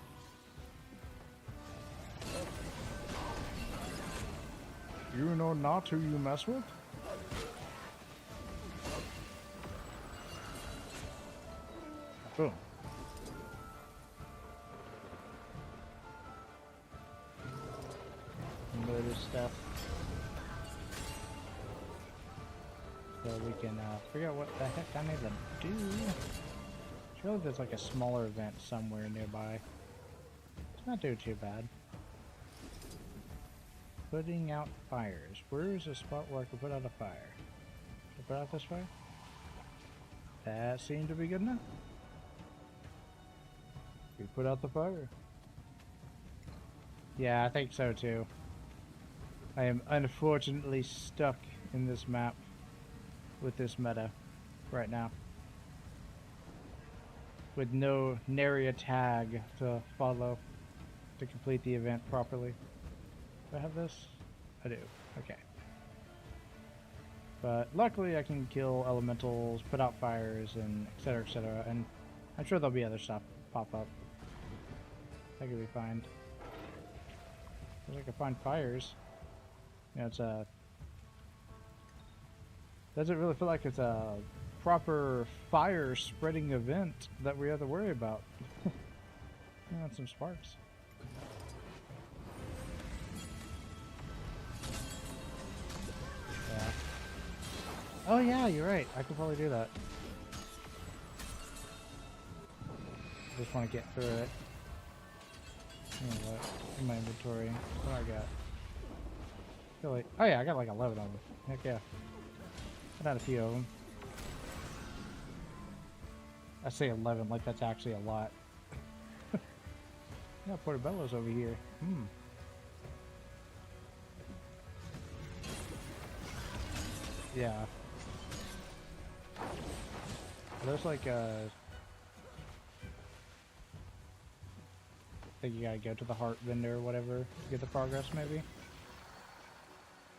You know not who you mess with? Boom. Murder stuff. So we can figure out what the heck I need to do. Surely there's like a smaller event somewhere nearby. It's not doing too bad. Putting out fires. Where is a spot where I can put out a fire? Can I put out this fire? That seemed to be good enough. We put out the fire. Yeah, I think so too. I am unfortunately stuck in this map with this meta right now. With no nary a tag to follow to complete the event properly. Do I have this? I do. Okay. But luckily I can kill elementals, put out fires, and etc. And I'm sure there'll be other stuff pop up. That could be fine. If I can find fires. You know, it's a... Doesn't really feel like it's a proper fire spreading event that we have to worry about. I want some sparks. Yeah. Oh yeah, you're right. I could probably do that. Just want to get through it. You know what? In my inventory. What do I got? I feel like, oh yeah, I got like 11 of them. Heck yeah. I got a few of them. I say 11 like that's actually a lot. Yeah, Portobello's over here. Yeah. There's like I think you gotta go to the heart vendor or whatever to get the progress maybe.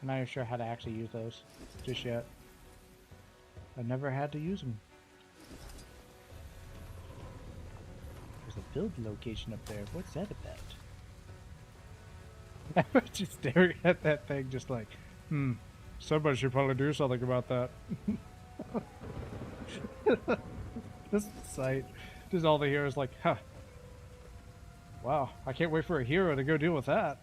I'm not even sure how to actually use those just yet. I've never had to use them. There's a build location up there. What's that about? I was just staring at that thing just like, somebody should probably do something about that. This site, just all the heroes like, huh. Wow, I can't wait for a hero to go deal with that.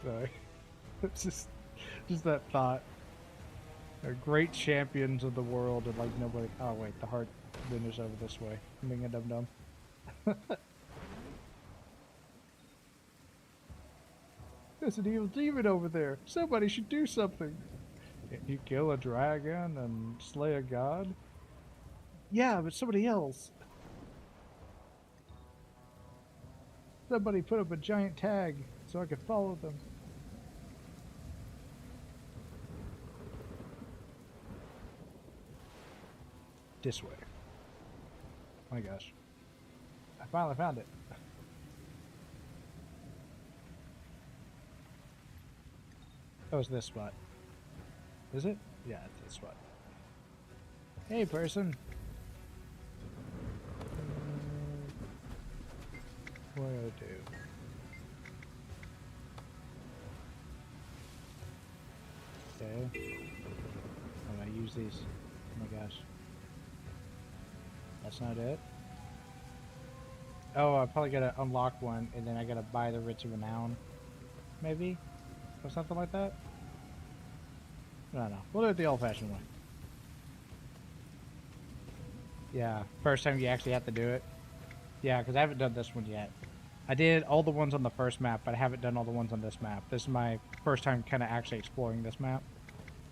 Sorry. It's just that thought. They're great champions of the world and like nobody... Oh wait, the heart vendor's over this way. I'm being a dum-dum. There's an evil demon over there. Somebody should do something. Can you kill a dragon and slay a god? Yeah, but somebody else. Somebody put up a giant tag so I could follow them. This way. Oh my gosh. I finally found it. Oh, it's this spot. Is it? Yeah, it's this spot. Hey, person. What do I do? Okay. I'm gonna use these. Oh my gosh. That's not it. Oh, I probably gotta unlock one, and then I gotta buy the Writs of Renown. Maybe? Or something like that? I don't know. We'll do it the old-fashioned way. Yeah, first time you actually have to do it. Yeah, because I haven't done this one yet. I did all the ones on the first map, but I haven't done all the ones on this map. This is my first time kind of actually exploring this map.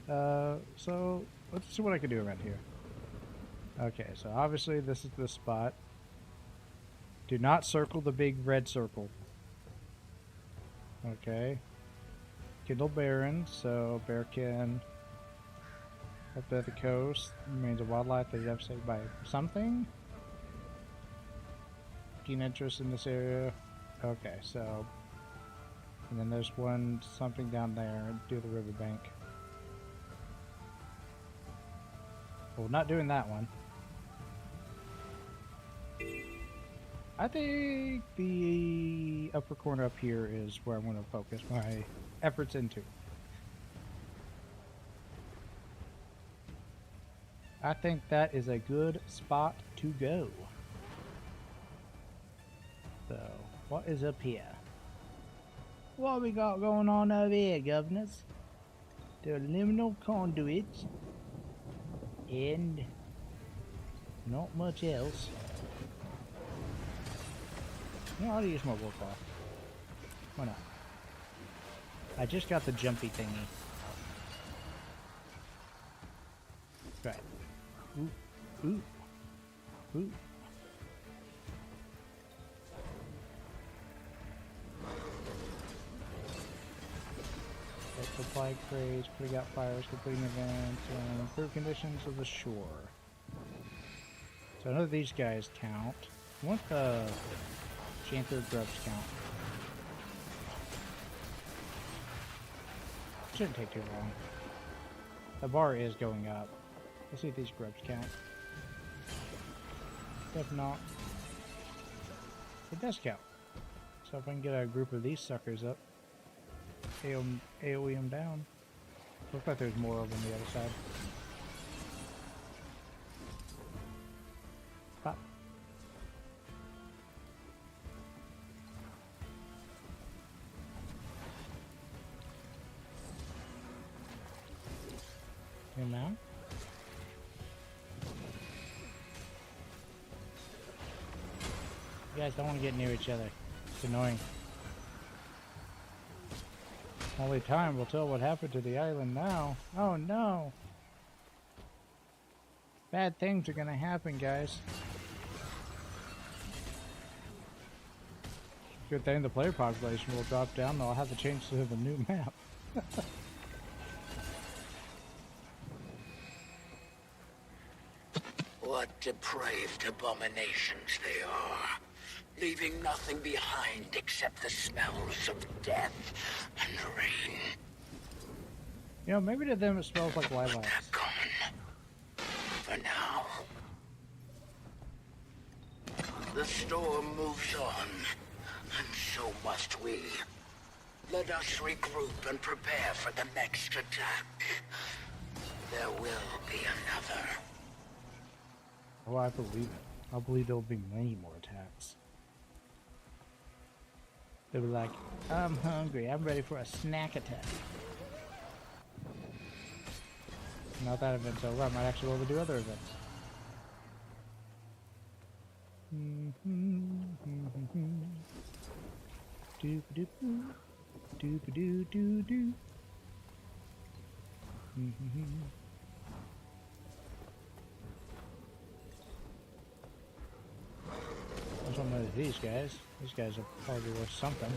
So, let's see what I can do around here. Okay, so obviously this is the spot. Do not circle the big red circle. Okay. Kindle Barren, so Bearkin up at the coast remains a wildlife that is devastated by something. Keen interest in this area. Okay, so and then there's one something down there do the riverbank. Well, not doing that one. I think the upper corner up here is where I'm going to focus my efforts into. I think that is a good spot to go. So, what is up here? What we got going on over here, governors? The aluminum conduits and not much else. You know, I'll use my work off. Why not? I just got the jumpy thingy. Right. Ooh. Ooh. Ooh. Supply crates, putting out fires, completing events, and improve conditions of the shore. So none of these guys count. I want the Janthir grubs count. Shouldn't take too long. The bar is going up. Let's see if these grubs count. If not, it does count. So if I can get a group of these suckers up, AoE them down. Looks like there's more of them on the other side. Pop. And now? You guys don't want to get near each other. It's annoying. Only time will tell what happened to the island now. Oh no! Bad things are gonna happen, guys. Good thing the player population will drop down, though I'll have to change to the new map. What depraved abominations they are, leaving nothing behind except the smells of death and rain. You know, maybe to them it smells like lilacs. They're gone. For now. The storm moves on, and so must we. Let us regroup and prepare for the next attack. There will be another. Oh, I believe it. I believe there'll be many more attacks. They'll be like, I'm hungry, I'm ready for a snack attack. Now that event's over, I might actually be able to do other events. Doop-a-doop-doo. Doop-a-doo-doo-doo. I don't know these guys. These guys are probably worth something.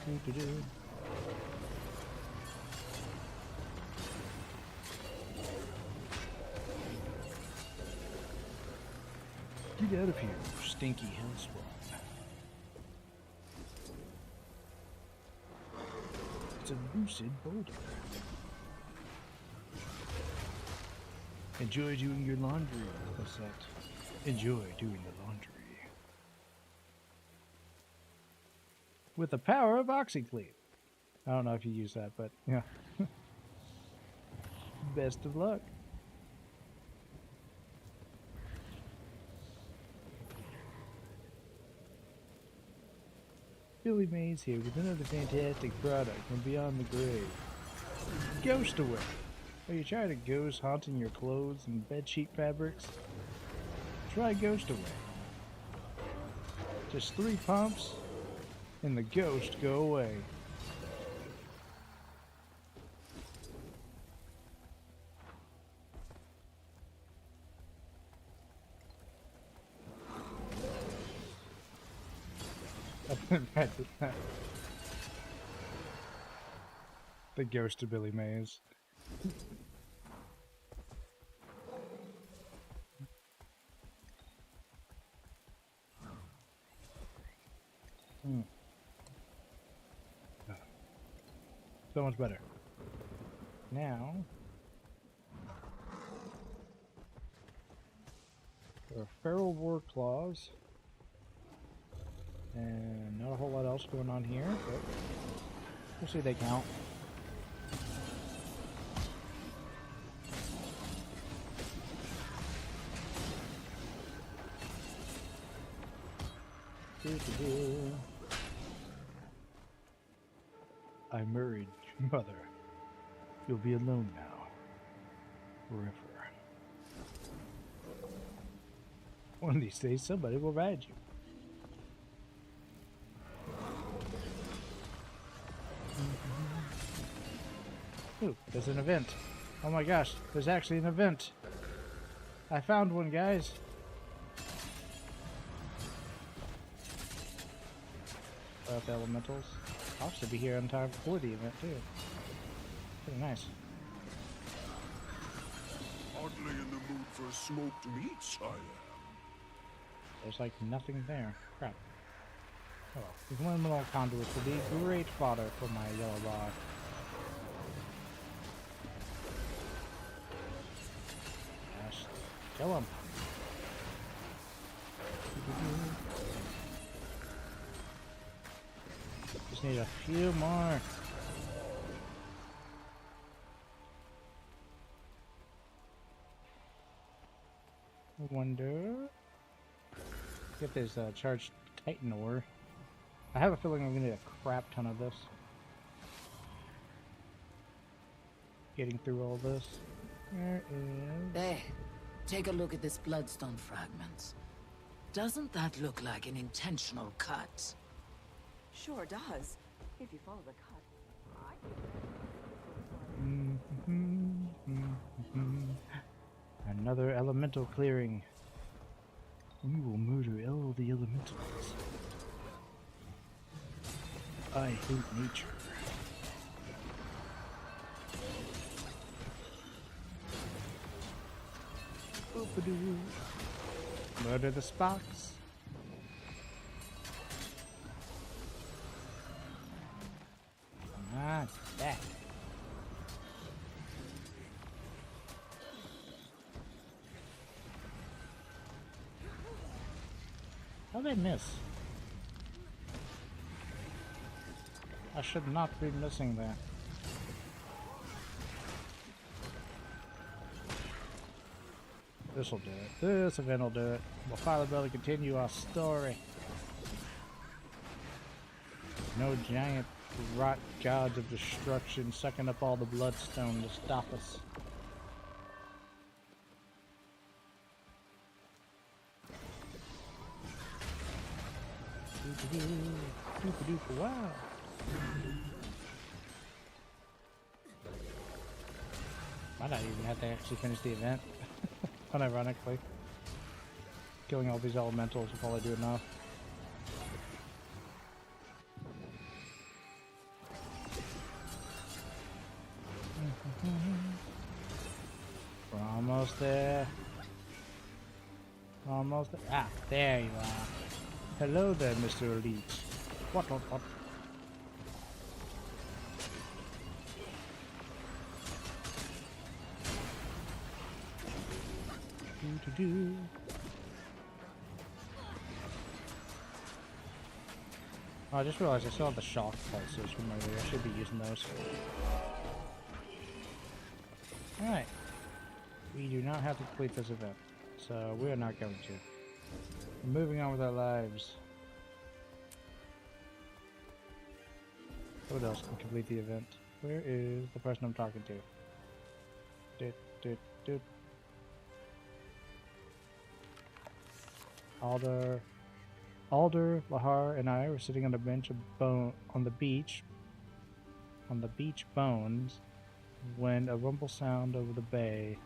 Doop-a-doo. Get out of here, stinky hellspawn. It's a lucid boulder. Enjoy doing your laundry. What's that? Enjoy doing the laundry. With the power of OxyClean. I don't know if you use that, but yeah. Best of luck. Billy Mays here with another fantastic product from Beyond the Grave. Ghost Away. Are you tired of ghosts haunting your clothes and bedsheet fabrics? Try Ghost Away. Just 3 pumps and the ghosts go away. The ghost of Billy Mays. So much better. Now, There are feral war claws. And not a whole lot else going on here, but we'll see they count. I married your mother. You'll be alone now. Forever. One of these days, somebody will ride you. Ooh, there's an event. Oh my gosh, there's actually an event. I found one, guys. The elementals. I'll should be here on time for the event too. Pretty nice. Hardly in the mood for smoked meats, I am. There's like nothing there. Crap. Oh well. These liminal conduits will be great fodder for my yellow log. Yes. Kill him. Just need a few more. I wonder. Get this charged Titan ore. I have a feeling I'm gonna need a crap ton of this. Getting through all this. There is. There. Take a look at this bloodstone fragment. Doesn't that look like an intentional cut? Sure does. If you follow the cut. Another elemental clearing. We will murder all the elementals. I hate nature. Boop-a-doo. Murder the Sparks. Ah, that. How did I miss? I should not be missing that. This'll do it. This event will do it. We'll finally be able to continue our story. No giant rot gods of destruction sucking up all the bloodstone to stop us. Wow. Might not even have to actually finish the event. Unironically. Killing all these elementals will probably do enough. We're almost there. Almost there. Ah, there you are. Hello there, Mr. Elite. What? Do. Oh, I just realized I still have the shock pulses from earlier. I should be using those. Alright. We do not have to complete this event, so we are not going to. We're moving on with our lives. What else can complete the event? Where is the person I'm talking to? Alder, Lahar, and I were sitting on a bench of on the beach bones, when a rumble sound over the bay.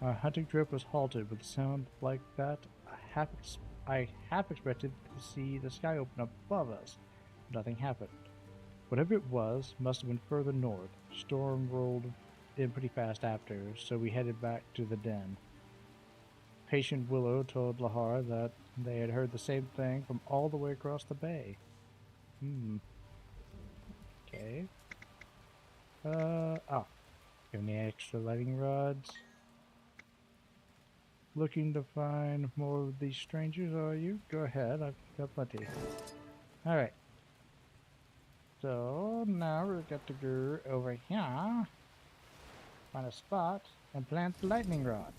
Our hunting trip was halted with a sound like that. I half expected to see the sky open up above us. Nothing happened. Whatever it was must have been further north. Storm rolled in pretty fast after, so we headed back to the den. Patient Willow told Lahar that they had heard the same thing from all the way across the bay. Okay. Oh. Any extra lighting rods? looking to find more of these strangers, are you? Go ahead, I've got plenty. Alright. So, now we've got to go over here, find a spot, and plant the lightning rod.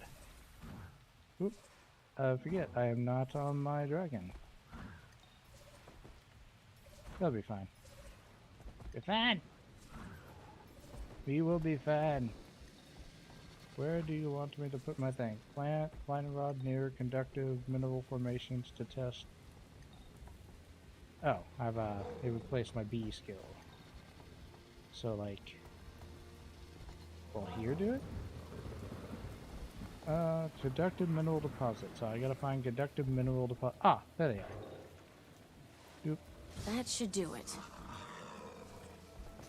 Oop. Forget, I am not on my dragon. That'll be fine. Be fine! We will be fine. Where do you want me to put my thing? Plant lightning rod near conductive mineral formations to test. Oh, I've it replaced my B skill. So like, will here do it? Conductive mineral deposit. So I gotta find conductive mineral deposit. Ah, there they are. Doop. That should do it.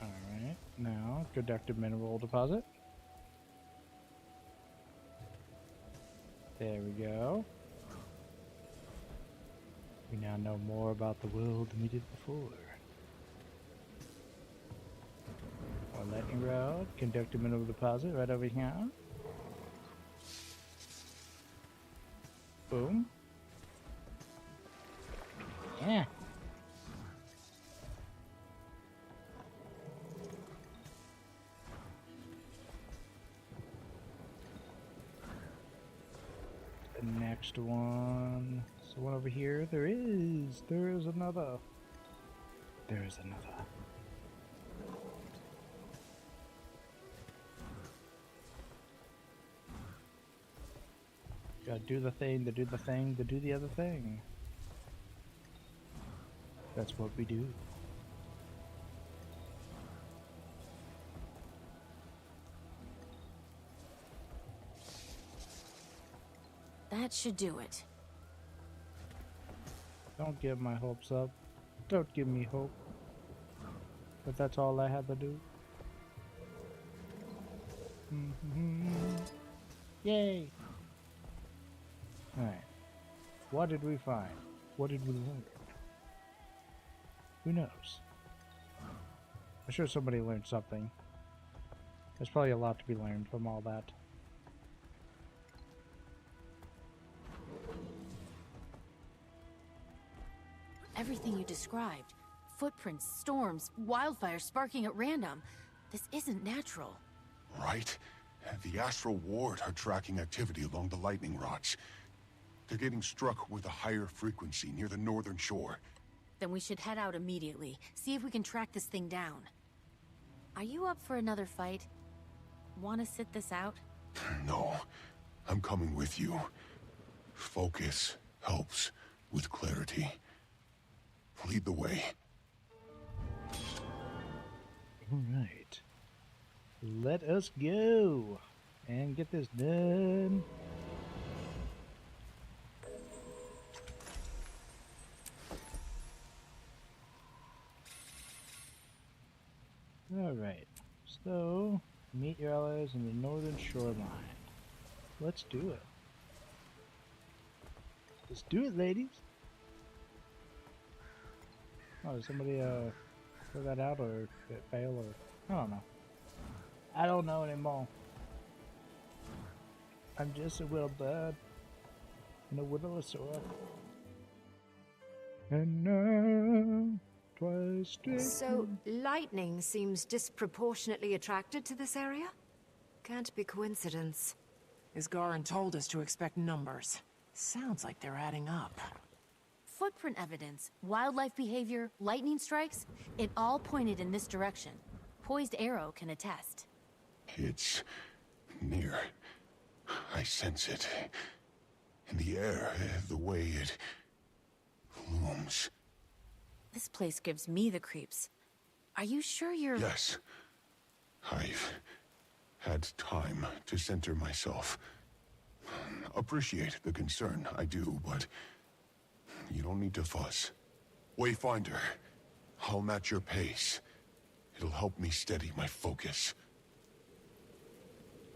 Alright, now conductive mineral deposit. There we go. We now know more about the world than we did before. Our lightning rod, conductive mineral deposit right over here. Boom. Yeah. The next one. So one over here. There is another. There is another. Gotta do the thing, to do the thing, to do the other thing. That's what we do. That should do it. Don't get my hopes up. Don't give me hope. But that's all I had to do. Yay! Alright. What did we find? What did we learn? Who knows? I'm sure somebody learned something. There's probably a lot to be learned from all that. Everything you described. Footprints, storms, wildfires sparking at random. This isn't natural. Right? The Astral Ward are tracking activity along the lightning rods. They're getting struck with a higher frequency near the northern shore. Then we should head out immediately. See if we can track this thing down. Are you up for another fight? Want to sit this out? No. I'm coming with you. Focus helps with clarity. Lead the way. Alright. Let us go and get this done. Alright. So, meet your allies in the northern shoreline. Let's do it. Let's do it, ladies. Oh, did somebody throw that out, or did it fail, or I don't know. I don't know anymore. I'm just a little bird in a widowless sword. And now, twice straight. So, lightning seems disproportionately attracted to this area? Can't be coincidence. Isgarin told us to expect numbers. Sounds like they're adding up. Footprint evidence, wildlife behavior, lightning strikes, it all pointed in this direction. Poised Arrow can attest. It's near. I sense it. In the air, the way it looms. This place gives me the creeps. Are you sure you're... Yes. I've had time to center myself. Appreciate the concern, I do, but you don't need to fuss. Wayfinder, I'll match your pace. It'll help me steady my focus.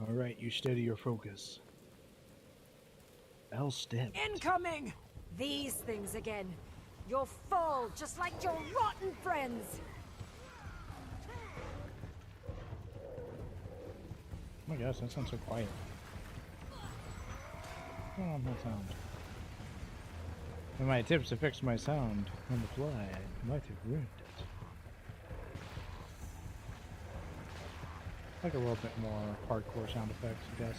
Alright, you steady your focus. L-step. Incoming! These things again. You're full, just like your rotten friends. Oh my gosh, that sounds so quiet. going on with my sound? And my attempts to fix my sound on the fly might have ruined it. Like a little bit more hardcore sound effects, I guess.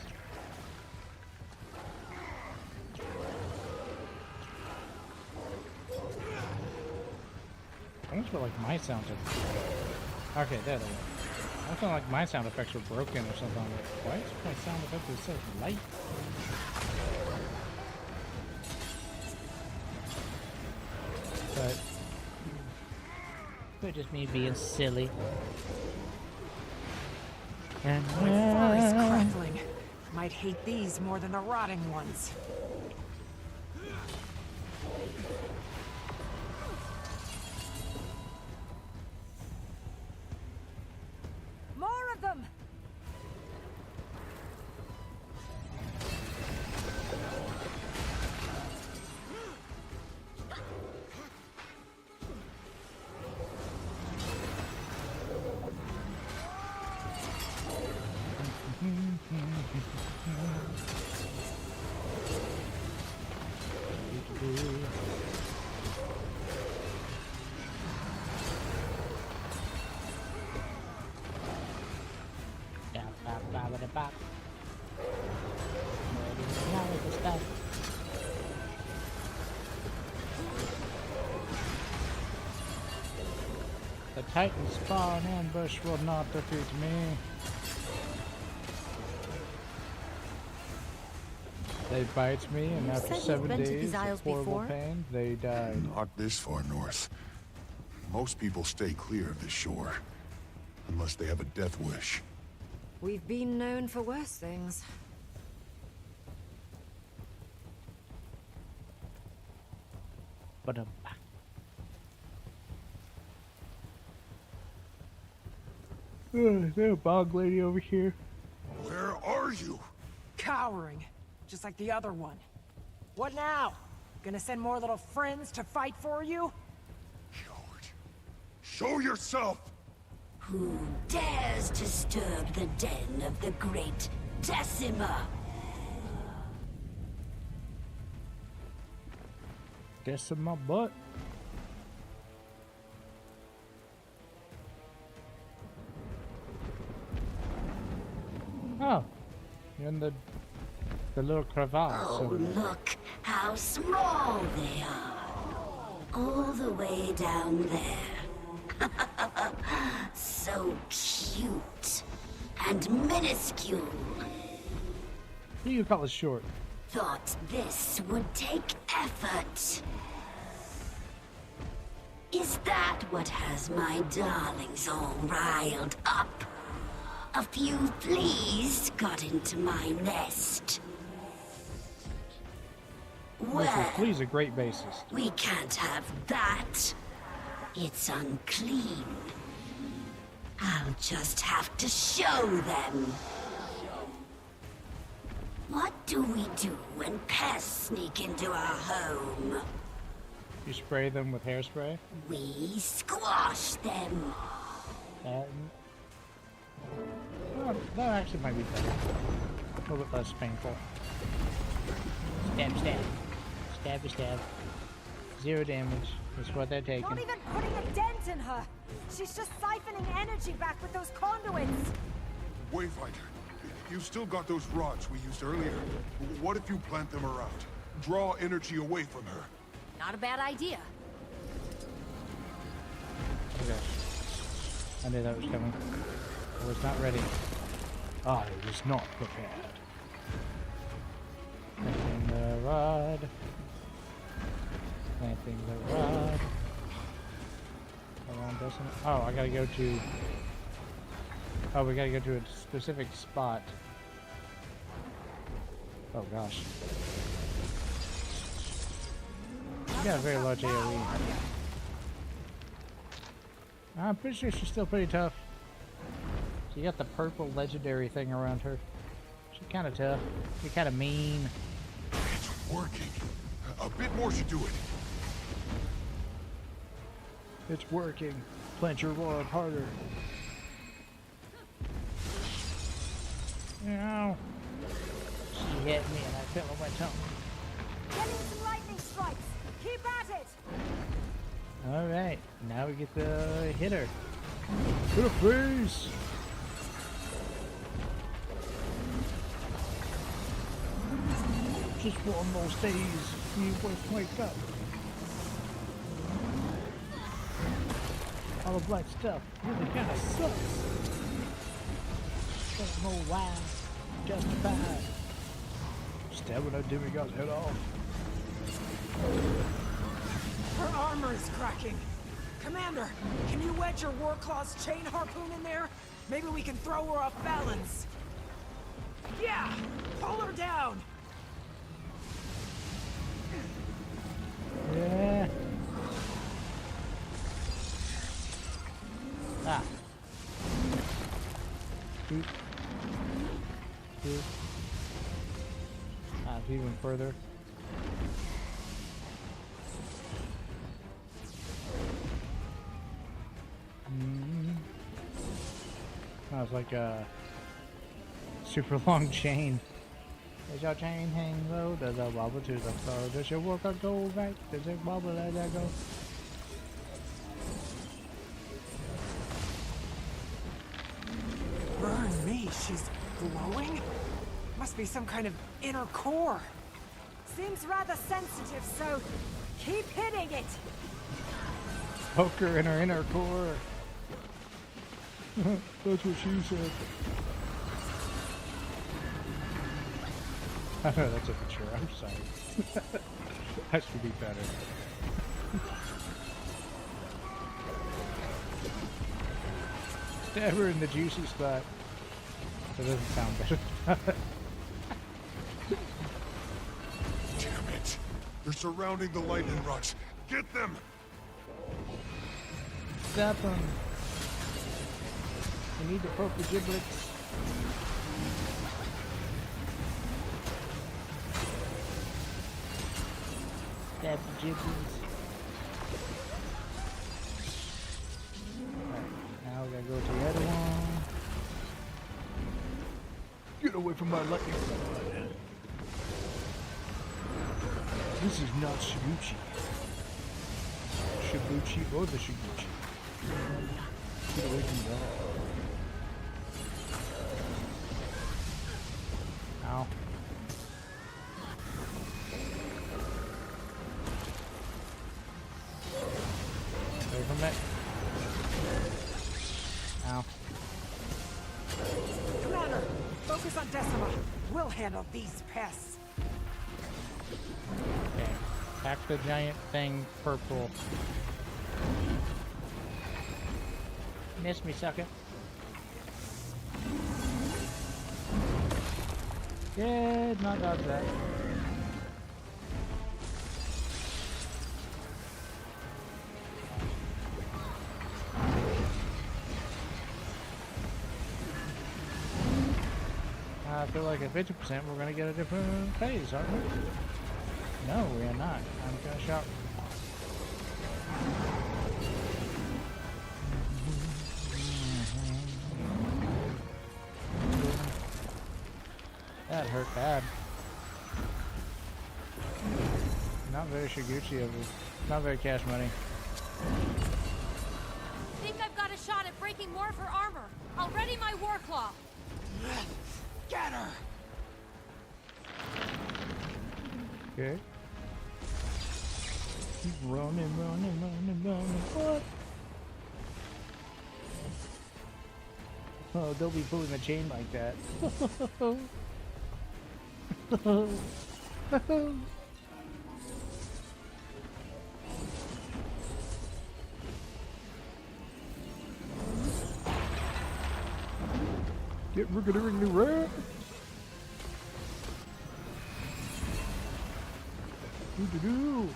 I almost feel like my sound effects. Okay, there they go. I feel like my sound effects were broken or something. Why is my sound effect so light? But it's just me being silly. And My fur is crackling. Might hate these more than the rotting ones. More of them! The Titan spawn ambush will not defeat me. They bite me, and after 7 days of horrible pain, they died. Not this far north. Most people stay clear of this shore, unless they have a death wish. We've been known for worse things. But is there a bog lady over here? Where are you? Cowering, just like the other one. What now? Gonna send more little friends to fight for you? Coward. Show yourself! Who dares disturb the den of the great Decima? Guess in my butt. Oh, you're in the little crevasse. Oh, look how small they are. All the way down there. So cute and minuscule. You call it short. Thought this would take effort. Is that what has my darlings all riled up? A few fleas got into my nest. Well, flea's a great basis. We can't have that. It's unclean. I'll just have to show them. What do we do when pests sneak into our home? You spray them with hairspray? We squash them. That actually might be better. A little bit less painful. Stab, stab. Stabby, stab. 0 damage. That's what they're taking. Not even putting a dent in her. She's just siphoning energy back with those conduits. Wayfinder, you still got those rods we used earlier. What if you plant them around? Draw energy away from her. Not a bad idea. Okay. I knew that was coming. I was not ready. I was not prepared. Planting the rod. Planting the rod. Oh, I gotta go to... Oh, we gotta go to a specific spot. Oh gosh. You got a very large AoE. I'm pretty sure she's still pretty tough. She got the purple legendary thing around her. She's kind of tough. She's kind of mean. It's working. A bit more should do it. It's working. Plant your rod harder. Ow. She's hit me and I fell on my tongue. Getting some lightning strikes. Keep at it. Alright, now we get the hitter. To the face! Just one more days, you both wake up. All the black stuff really kinda sucks. Don't know why. Justified. Stabbing that demigod's head off. Her armor is cracking. Commander, can you wedge your Warclaw's chain harpoon in there? Maybe we can throw her off balance. Yeah! Pull her down! Yeah. Ah. Shoot. Shoot. Ah, it's even further. That was like a super long chain. Does your chain hang low? Does it wobble to the floor? Does your worker go right? Does it wobble as I go? Burn me, she's glowing? Must be some kind of inner core. Seems rather sensitive, so keep hitting it. Poke her in her inner core. That's what she said. I know that's immature, I'm sorry. That should be better. Stab her in the juicy spot. That doesn't sound better. Damn it! They're surrounding the lightning rods. Get them! Stop them. We need to poke the giblets. Stab the giblets. Alright, now we gotta go to the other one. Get away from my lightning rod. This is not Shibuchi. Shibuchi or the Shibuchi. Get away from that. Ow. Away from it. Ow. Commander, focus on Decima. We'll handle these pests. Okay. Pack the giant thing purple. Miss me, sucker. Did not dodge that. I feel like at 50% we're gonna get a different phase, aren't we? No, we are not. I'm gonna shout. That hurt bad. Not very Shiguchi of it. Not very cash money. Think I've got a shot at breaking more of her armor. I'll ready my Warclaw. Get her! Okay. Keep running. What? Oh, don't be pulling the chain like that. Get riggedy red. Do.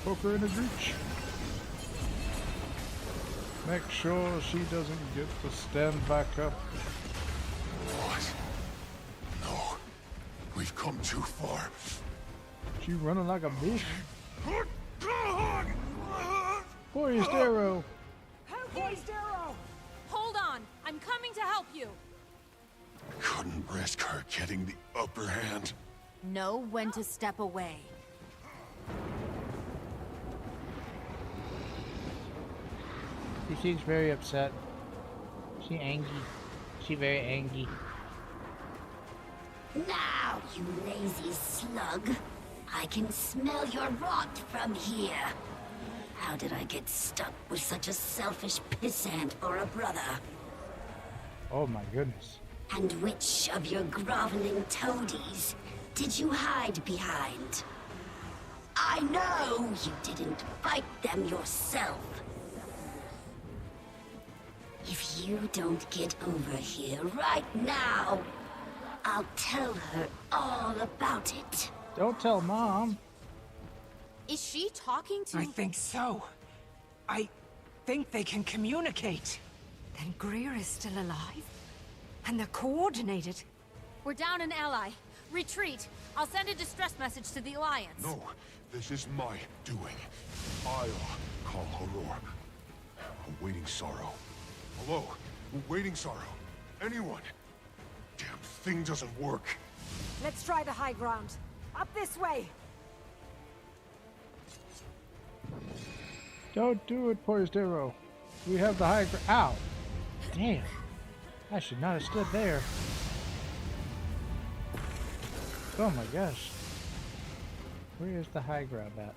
Poke her in the reach. Make sure she doesn't get to stand back up. What? No. We've come too far. She running like a bitch. Boy, is Darrow. Who Poised arrow! Hold on! I'm coming to help you! Couldn't risk her getting the upper hand. Know when to step away. She seems very upset. She angry. She very angry. Now, you lazy slug. I can smell your rot from here. How did I get stuck with such a selfish pissant for a brother? Oh my goodness. And which of your groveling toadies did you hide behind? I know you didn't fight them yourself. If you don't get over here right now, I'll tell her all about it. Don't tell Mom. Is she talking to... I think so. I think they can communicate. Then Greer is still alive? And they're coordinated? We're down an ally. Retreat. I'll send a distress message to the Alliance. No, this is my doing. I'll call Horror. Awaiting sorrow. Hello? Awaiting sorrow. Anyone? Damn thing doesn't work. Let's try the high ground. Up this way! Don't do it, Poised Arrow. We have the high ground. Ow! Damn. I should not have stood there. Oh my gosh. Where is the high ground at?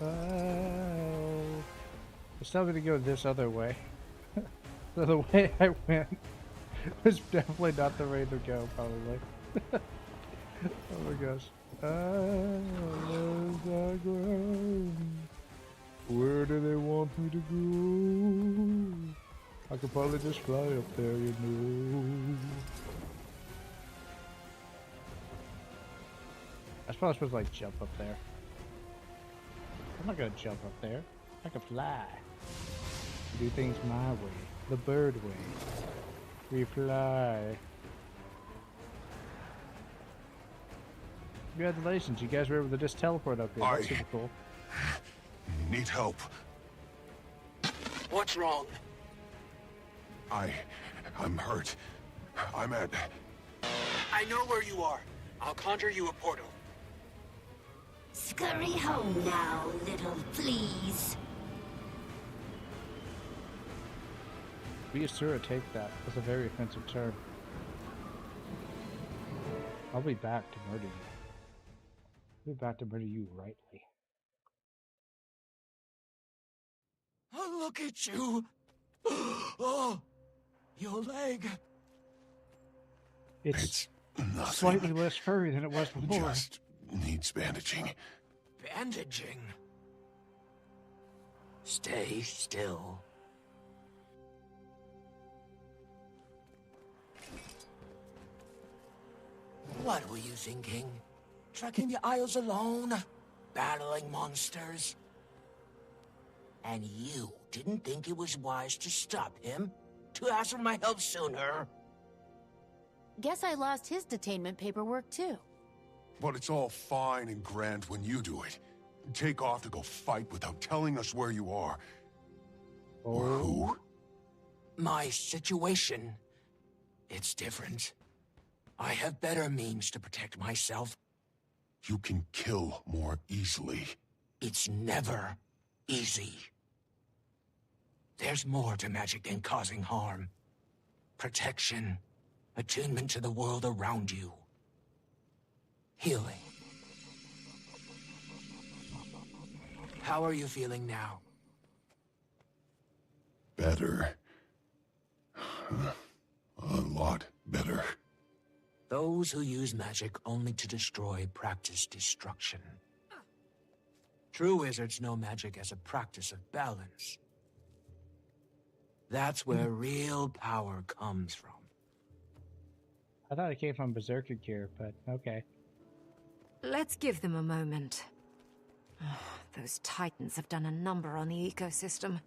Oh. It's still going to go this other way. So the way I went was definitely not the way to go, probably. Oh my gosh. Where's the ground? Where do they want me to go? I could probably just fly up there, you know. I suppose I'm supposed to like jump up there. I'm not gonna jump up there. I can fly. Do things my way. The bird way. We fly. Congratulations, you guys were able to just teleport up here. That's super cool. Need help. What's wrong? I'm hurt. I'm at... I know where you are. I'll conjure you a portal. Scurry home now, little fleas. Be sure to take that. That's a very offensive term. I'll be back to murder you. I'll be back to murder you rightly. Oh, look at you! Oh, your leg. It's nothing. Slightly less furry than it was before. Just needs bandaging. Bandaging? Stay still. What were you thinking? Trekking the Isles alone? Battling monsters? And you didn't think it was wise to stop him? To ask for my help sooner? Guess I lost his detainment paperwork too. But it's all fine and grand when you do it. Take off to go fight without telling us where you are. Or who. My situation... it's different. I have better means to protect myself. You can kill more easily. It's never easy. There's more to magic than causing harm. Protection. Attunement to the world around you. Healing. How are you feeling now? Better. A lot better. Those who use magic only to destroy practice destruction. True wizards know magic as a practice of balance. That's where real power comes from. I thought it came from Berserker Cure, but okay. Let's give them a moment. Those titans have done a number on the ecosystem.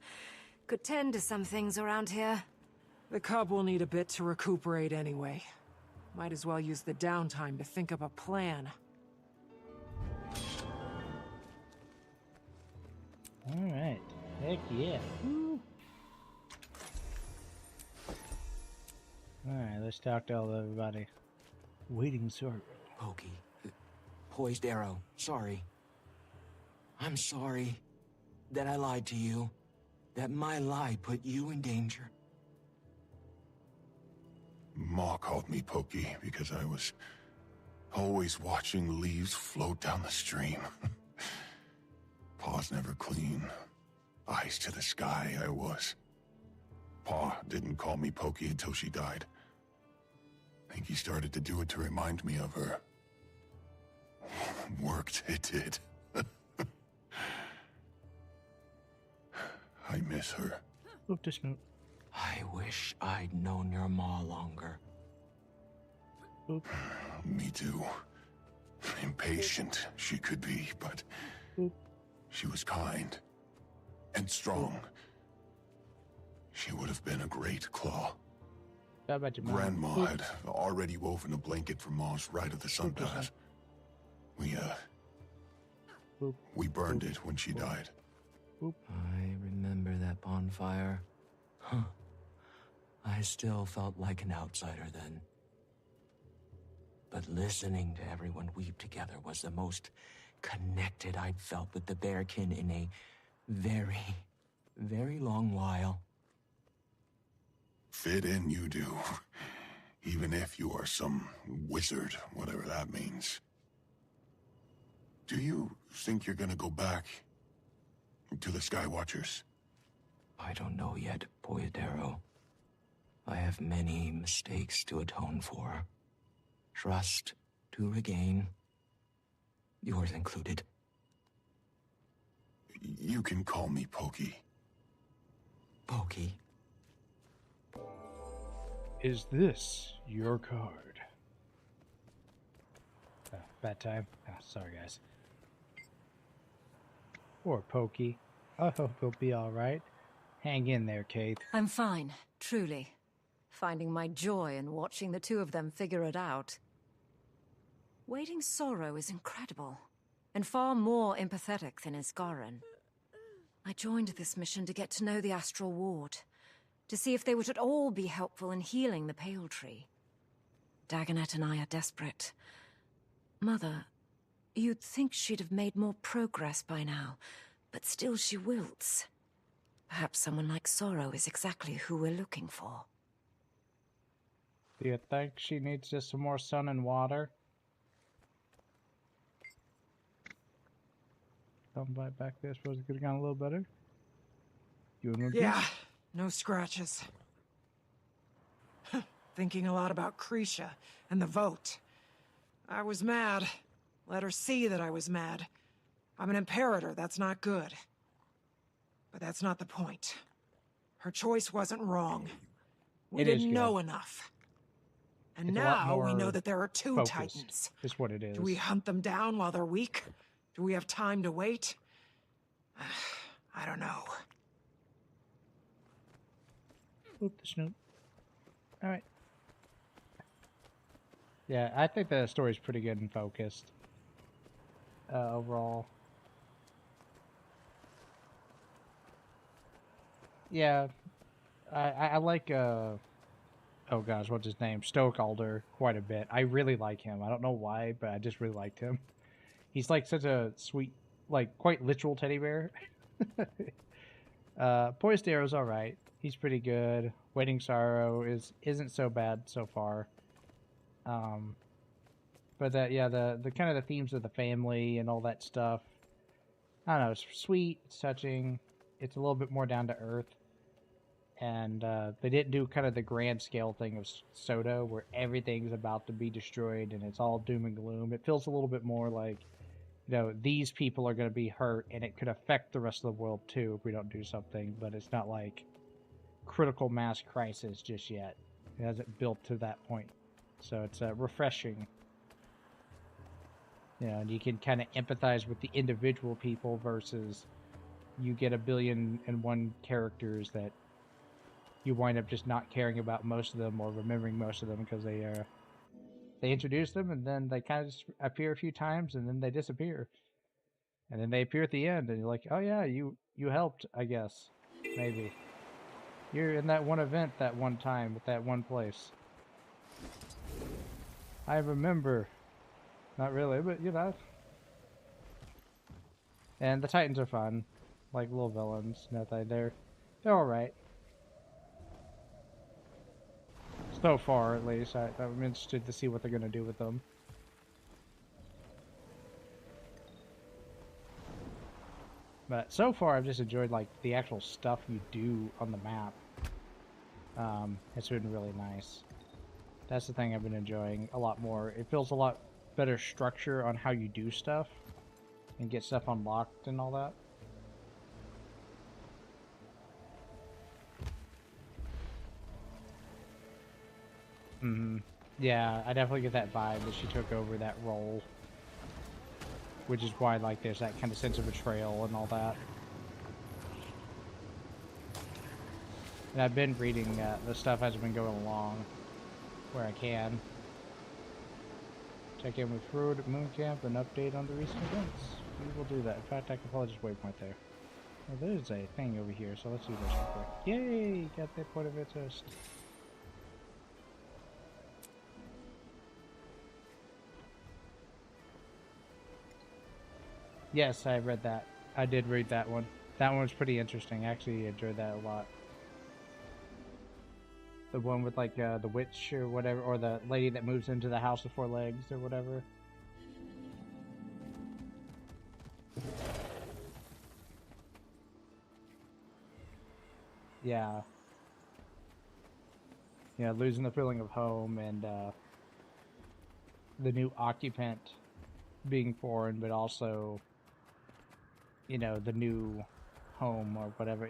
Could tend to some things around here. The cub will need a bit to recuperate anyway. Might as well use the downtime to think up a plan. Alright. Heck yeah. Woo. Alright, let's talk to everybody. Waiting Sorrow. Pokey. Poised arrow. Sorry. I'm sorry that I lied to you. That my lie put you in danger. Ma called me Pokey because I was always watching leaves float down the stream. Paws never clean. Eyes to the sky, I was. Pa didn't call me Pokey until she died. I think he started to do it to remind me of her. Worked, it did. I miss her. Oop, this note. I wish I'd known your ma longer. Oop. Me too. Impatient she could be, but she was kind and strong. She would have been a great claw. How about your mom? Grandma had already woven a blanket for Ma's ride of the sun path. We burned it when she died. I remember that bonfire. Huh. I still felt like an outsider then. But listening to everyone weep together was the most connected I'd felt with the Bearkin in a very, very long while. Fit in you do. Even if you are some wizard, whatever that means. Do you think you're gonna go back to the Skywatchers? I don't know yet, Poyadero. I have many mistakes to atone for. Trust to regain. Yours included. You can call me Pokey. Pokey. Is this your card? Bad time? Sorry, guys. Poor Pokey. I hope he'll be alright. Hang in there, Kate. I'm fine, truly. Finding my joy in watching the two of them figure it out. Waiting Sorrow is incredible, and far more empathetic than Isgarin. I joined this mission to get to know the Astral Ward, to see if they would at all be helpful in healing the Pale Tree. Dagonet and I are desperate. Mother, you'd think she'd have made more progress by now, but still she wilts. Perhaps someone like Sorrow is exactly who we're looking for. Do you think she needs just some more sun and water? Come back there. Suppose it could have gone a little better. Yeah, no scratches. Thinking a lot about Krisha and the vote. I was mad. Let her see that I was mad. I'm an imperator, that's not good. But that's not the point. Her choice wasn't wrong. We didn't know enough. And now we know that there are two Titans. Is what it is. Do we hunt them down while they're weak? Do we have time to wait? I don't know. Oop, the snoot. Alright. Yeah, I think the story's pretty good and focused. Overall. Yeah. I like, oh gosh, what's his name? Stokealder quite a bit. I really like him. I don't know why, but I just really liked him. He's like such a sweet, like quite literal teddy bear. Poised Arrow's alright. He's pretty good. Waiting Sorrow isn't so bad so far. But that, yeah, the kind of the themes of the family and all that stuff. I don't know, it's sweet, it's touching, it's a little bit more down to earth. And they didn't do kind of the grand scale thing of Soda where everything's about to be destroyed and it's all doom and gloom. It feels a little bit more like, you know, these people are going to be hurt and it could affect the rest of the world too if we don't do something, but it's not like critical mass crisis just yet. It hasn't built to that point. So it's refreshing. You know, and you can kind of empathize with the individual people versus you get 1,000,000,001 characters that you wind up just not caring about most of them or remembering most of them because they introduce them and then they kind of just appear a few times and then they disappear. And then they appear at the end and you're like, oh yeah, you helped, I guess. Maybe. You're in that one event that one time at that one place. I remember. Not really, but you know. And the Titans are fun. Like little villains. Nothing. They're alright. So far, at least. I'm interested to see what they're going to do with them. But so far, I've just enjoyed like the actual stuff you do on the map. It's been really nice. That's the thing I've been enjoying a lot more. It feels a lot better structure on how you do stuff and get stuff unlocked and all that. Yeah, I definitely get that vibe that she took over that role. Which is why, like, there's that kind of sense of betrayal and all that. And I've been reading the stuff as I've been going along, where I can. Check in with Fruit at Moon Camp and update on the recent events. We will do that. In fact, I can probably just waypoint there. Well, there's a thing over here, so let's do this real quick. Yay! Got that point of interest. Yes, I read that. I did read that one. That one was pretty interesting. I actually enjoyed that a lot. The one with like the witch or whatever, or the lady that moves into the house with 4 legs or whatever. Yeah. Yeah, losing the feeling of home and the new occupant being foreign, but also, you know, the new home or whatever.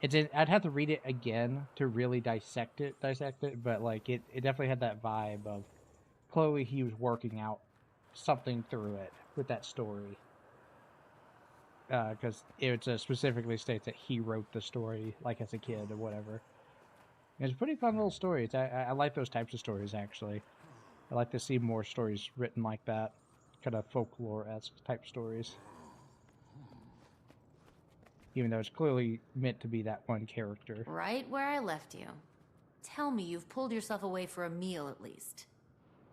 I'd have to read it again to really dissect it, but like it definitely had that vibe of Chloe. He was working out something through it with that story, because it specifically states that he wrote the story like as a kid or whatever. It's a pretty fun little story. I like those types of stories actually. I like to see more stories written like that, kind of folklore-esque type stories. Even though it's clearly meant to be that one character. Right where I left you. Tell me you've pulled yourself away for a meal at least.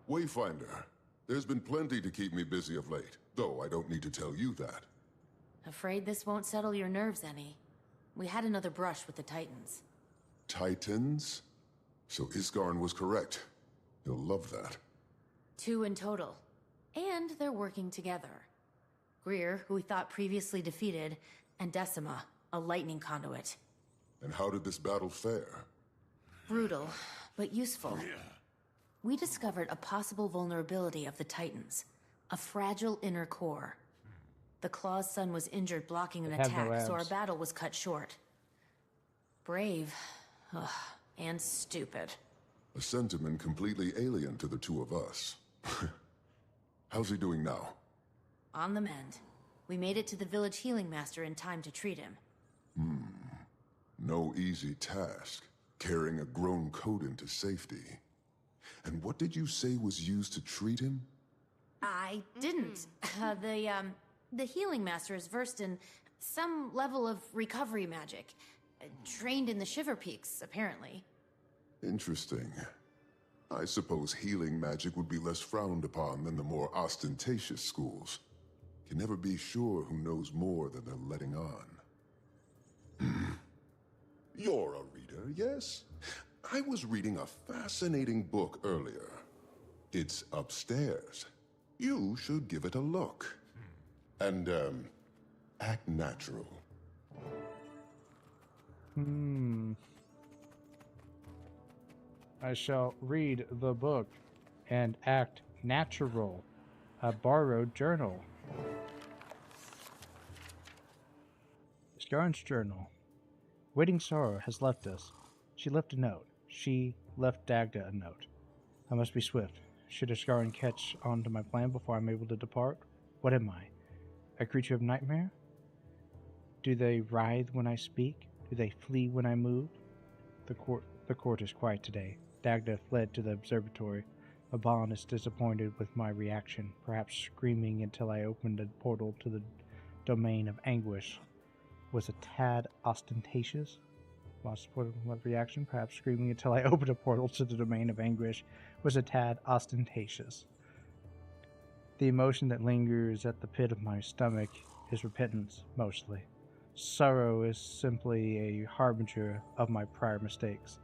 Wayfinder, there's been plenty to keep me busy of late, though I don't need to tell you that. Afraid this won't settle your nerves any. We had another brush with the Titans. Titans? So Isgarn was correct. You'll love that. 2 in total. And they're working together. Greer, who we thought previously defeated, and Decima, a lightning conduit. And how did this battle fare? Brutal, but useful. We discovered a possible vulnerability of the Titans. A fragile inner core. The Claw's son was injured blocking an attack, so our battle was cut short. Brave. Ugh, and stupid. A sentiment completely alien to the two of us. How's he doing now? On the mend. We made it to the village healing master in time to treat him. No easy task, carrying a grown Coden to safety. And what did you say was used to treat him? I didn't. The healing master is versed in some level of recovery magic. Trained in the Shiver Peaks, apparently. Interesting. I suppose healing magic would be less frowned upon than the more ostentatious schools. Can never be sure who knows more than they're letting on. You're a reader, yes? I was reading a fascinating book earlier. It's upstairs. You should give it a look. And, act natural. I shall read the book and act natural. A borrowed journal. Scarn's journal. Waiting sorrow has left us. She left a note. She left Dagda a note. I must be swift. Should Scarn catch on to my plan before I'm able to depart? What am I? A creature of nightmare? Do they writhe when I speak? Do they flee when I move? The court is quiet today. Dagda fled to the observatory. Aban is disappointed with my reaction, perhaps screaming until I opened a portal to the domain of anguish. Was a tad ostentatious? Lost my reaction, perhaps screaming until I opened a portal to the domain of anguish. was a tad ostentatious. The emotion that lingers at the pit of my stomach is repentance, mostly. Sorrow is simply a harbinger of my prior mistakes,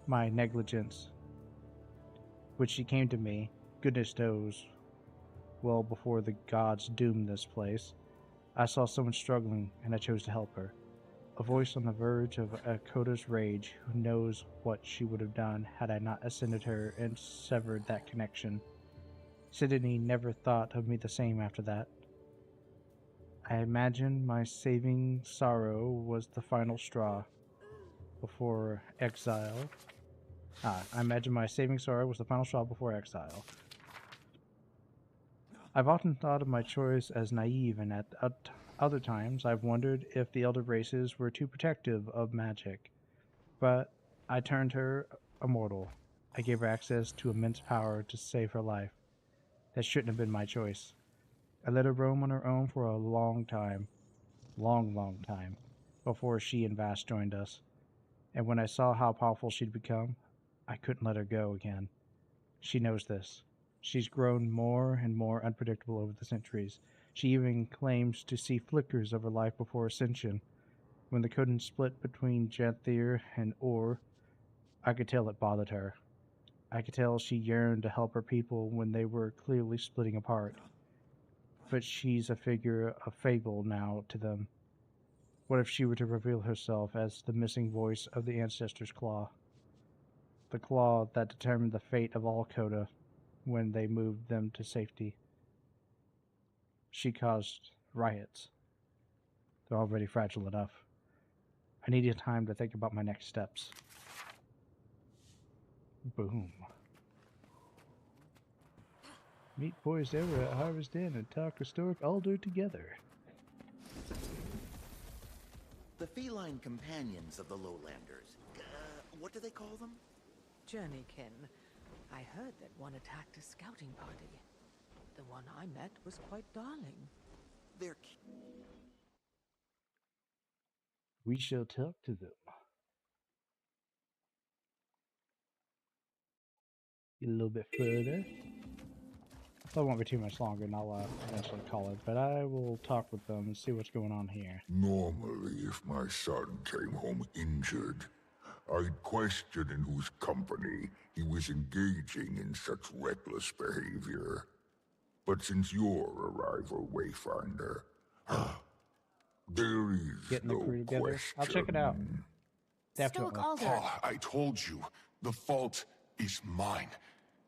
my negligence, which she came to me, goodness knows, well before the gods doomed this place. I saw someone struggling, and I chose to help her. A voice on the verge of a Koda's rage, who knows what she would have done had I not ascended her and severed that connection. Sydney never thought of me the same after that. I imagine my saving sorrow was the final straw before exile. I imagine my saving sorrow was the final straw before exile. I've often thought of my choice as naive, and at other times I've wondered if the elder races were too protective of magic. But I turned her immortal. I gave her access to immense power to save her life. That shouldn't have been my choice. I let her roam on her own for a long time. Long time. Before she and Vass joined us. And when I saw how powerful she'd become, I couldn't let her go again. She knows this. She's grown more and more unpredictable over the centuries. She even claims to see flickers of her life before ascension. When the Coden split between Janthir and Or, I could tell it bothered her. I could tell she yearned to help her people when they were clearly splitting apart. But she's a figure of fable now to them. What if she were to reveal herself as the missing voice of the Ancestors' Claw? The claw that determined the fate of all Coda when they moved them to safety. She caused riots. They're already fragile enough. I needed time to think about my next steps. Boom. Meet boys ever at Harvest Inn and talk historic Alder together. The feline companions of the Lowlanders. What do they call them? Journeykin. I heard that one attacked a scouting party. The one I met was quite darling. They're... We shall talk to them. Get a little bit further. That won't be too much longer, and I'll eventually call it, but I will talk with them and see what's going on here. Normally, if my son came home injured, I'd question in whose company he was engaging in such reckless behavior. But since your arrival, Wayfinder, there is Getting the no crew together. question. I'll check it out. Definitely. Pa, I told you, the fault is mine.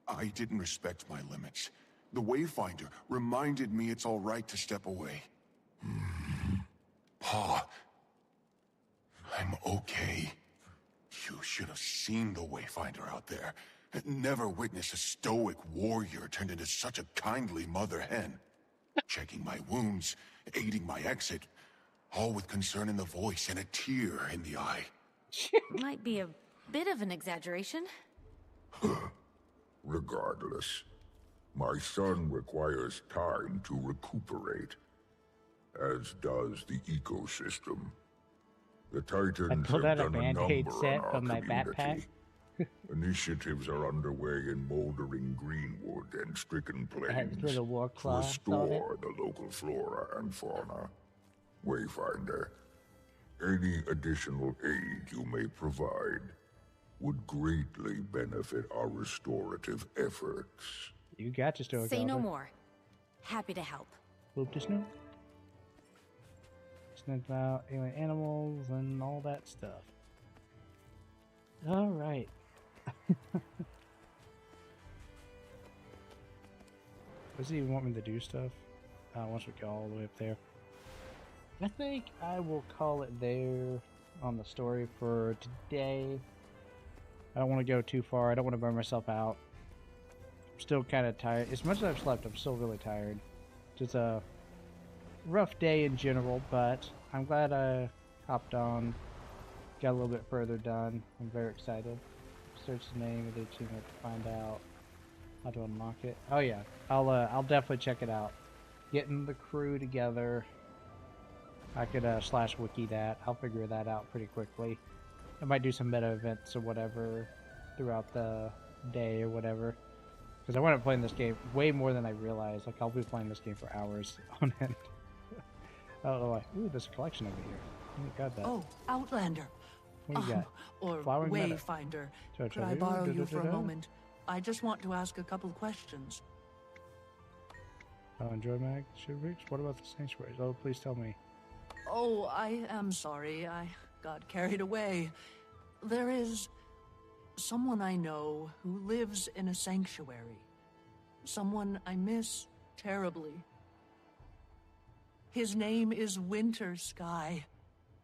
I didn't respect my limits. The Wayfinder reminded me it's all right to step away. Pa, I'm okay. You should have seen the Wayfinder out there. Never witnessed a stoic warrior turned into such a kindly mother hen. Checking my wounds, aiding my exit, all with concern in the voice and a tear in the eye. Might be a bit of an exaggeration. Regardless, my son requires time to recuperate, as does the ecosystem. The Titans have done a number on our community. Initiatives are underway in Moldering Greenwood and Stricken Plains to restore the local flora and fauna. Wayfinder, any additional aid you may provide would greatly benefit our restorative efforts. You got your story. Say no more. Happy to help. Loop to snoop. Snoop about alien animals and all that stuff. All right. Does he even want me to do stuff? Once we go all the way up there. I think I will call it there on the story for today. I don't want to go too far. I don't want to burn myself out. I'm still kind of tired. As much as I've slept, I'm still really tired. Just a rough day in general, but I'm glad I hopped on. Got a little bit further done. I'm very excited. Search the name of the achievement to find out how to unlock it. Oh yeah, I'll definitely check it out. Getting the crew together. I could /wiki that. I'll figure that out pretty quickly. I might do some meta events or whatever throughout the day or whatever. Because I want to play this game way more than I realize. Like, I'll be playing this game for hours on end. I don't know why. Ooh, there's a collection over here. Oh, got that. Oh, Outlander. What do you got? Or Flowering meadow. Wayfinder. Could Could I borrow you for a moment? I just want to ask a couple questions. Oh, enjoy mag. What about the sanctuaries? Oh, please tell me. Oh, I am sorry. I got carried away. There is someone I know who lives in a sanctuary. Someone I miss terribly. His name is Winter Sky.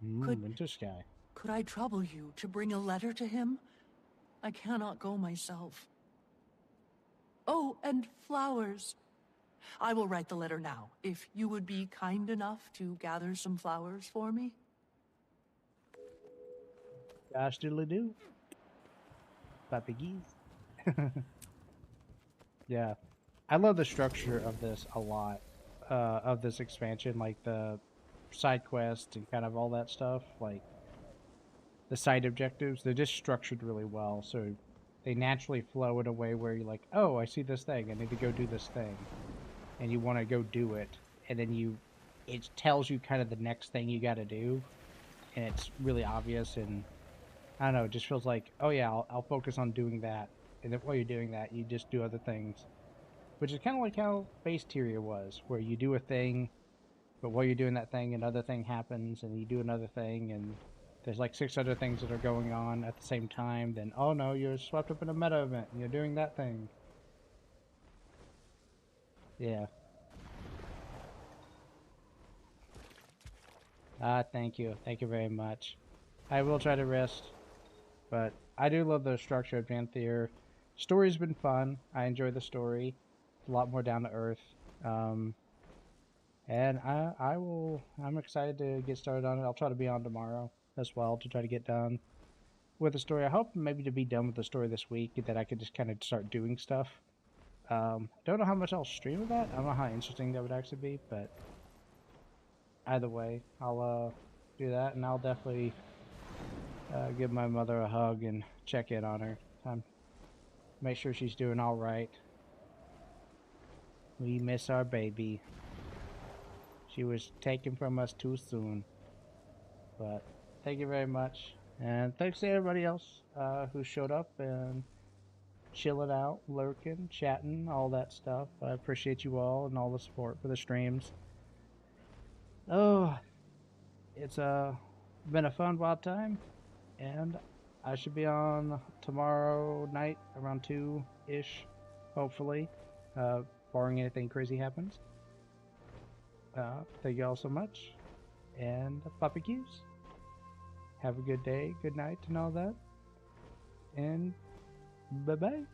Winter Sky. Could I trouble you to bring a letter to him? I cannot go myself. Oh, and flowers. I will write the letter now, if you would be kind enough to gather some flowers for me. Gosh diddly do. Pappy geese. Yeah. I love the structure of this a lot. Of this expansion, like the side quests and kind of all that stuff, like the side objectives, they're just structured really well, so they naturally flow in a way where you're like, oh, I see this thing, I need to go do this thing, and you want to go do it, and then it tells you kind of the next thing you got to do, and it's really obvious, and I don't know, it just feels like, oh yeah, I'll focus on doing that, and then while you're doing that, you just do other things. Which is kind of like how Base Tyria was, where you do a thing, but while you're doing that thing, another thing happens, and you do another thing, and there's like 6 other things that are going on at the same time, then, oh no, you're swept up in a meta event, and you're doing that thing. Yeah. Thank you. Thank you very much. I will try to rest, but I do love the structure of Janthir. Story's been fun. I enjoy the story. A lot more down to earth, and I'm excited to get started on it. I'll try to be on tomorrow as well to try to get done with the story. I hope maybe to be done with the story this week, that I could just kind of start doing stuff. Don't know how much I'll stream of that. I don't know how interesting that would actually be, but either way, I'll do that, and I'll definitely give my mother a hug and check in on her. Make sure she's doing all right. We miss our baby. She was taken from us too soon. But thank you very much. And thanks to everybody else who showed up and chilling out, lurking, chatting, all that stuff. I appreciate you all and all the support for the streams. Oh, it's been a fun wild time. And I should be on tomorrow night around 2-ish, hopefully. Barring anything crazy happens. Thank you all so much. And Papa Q's. Have a good day, good night, and all that. And bye-bye.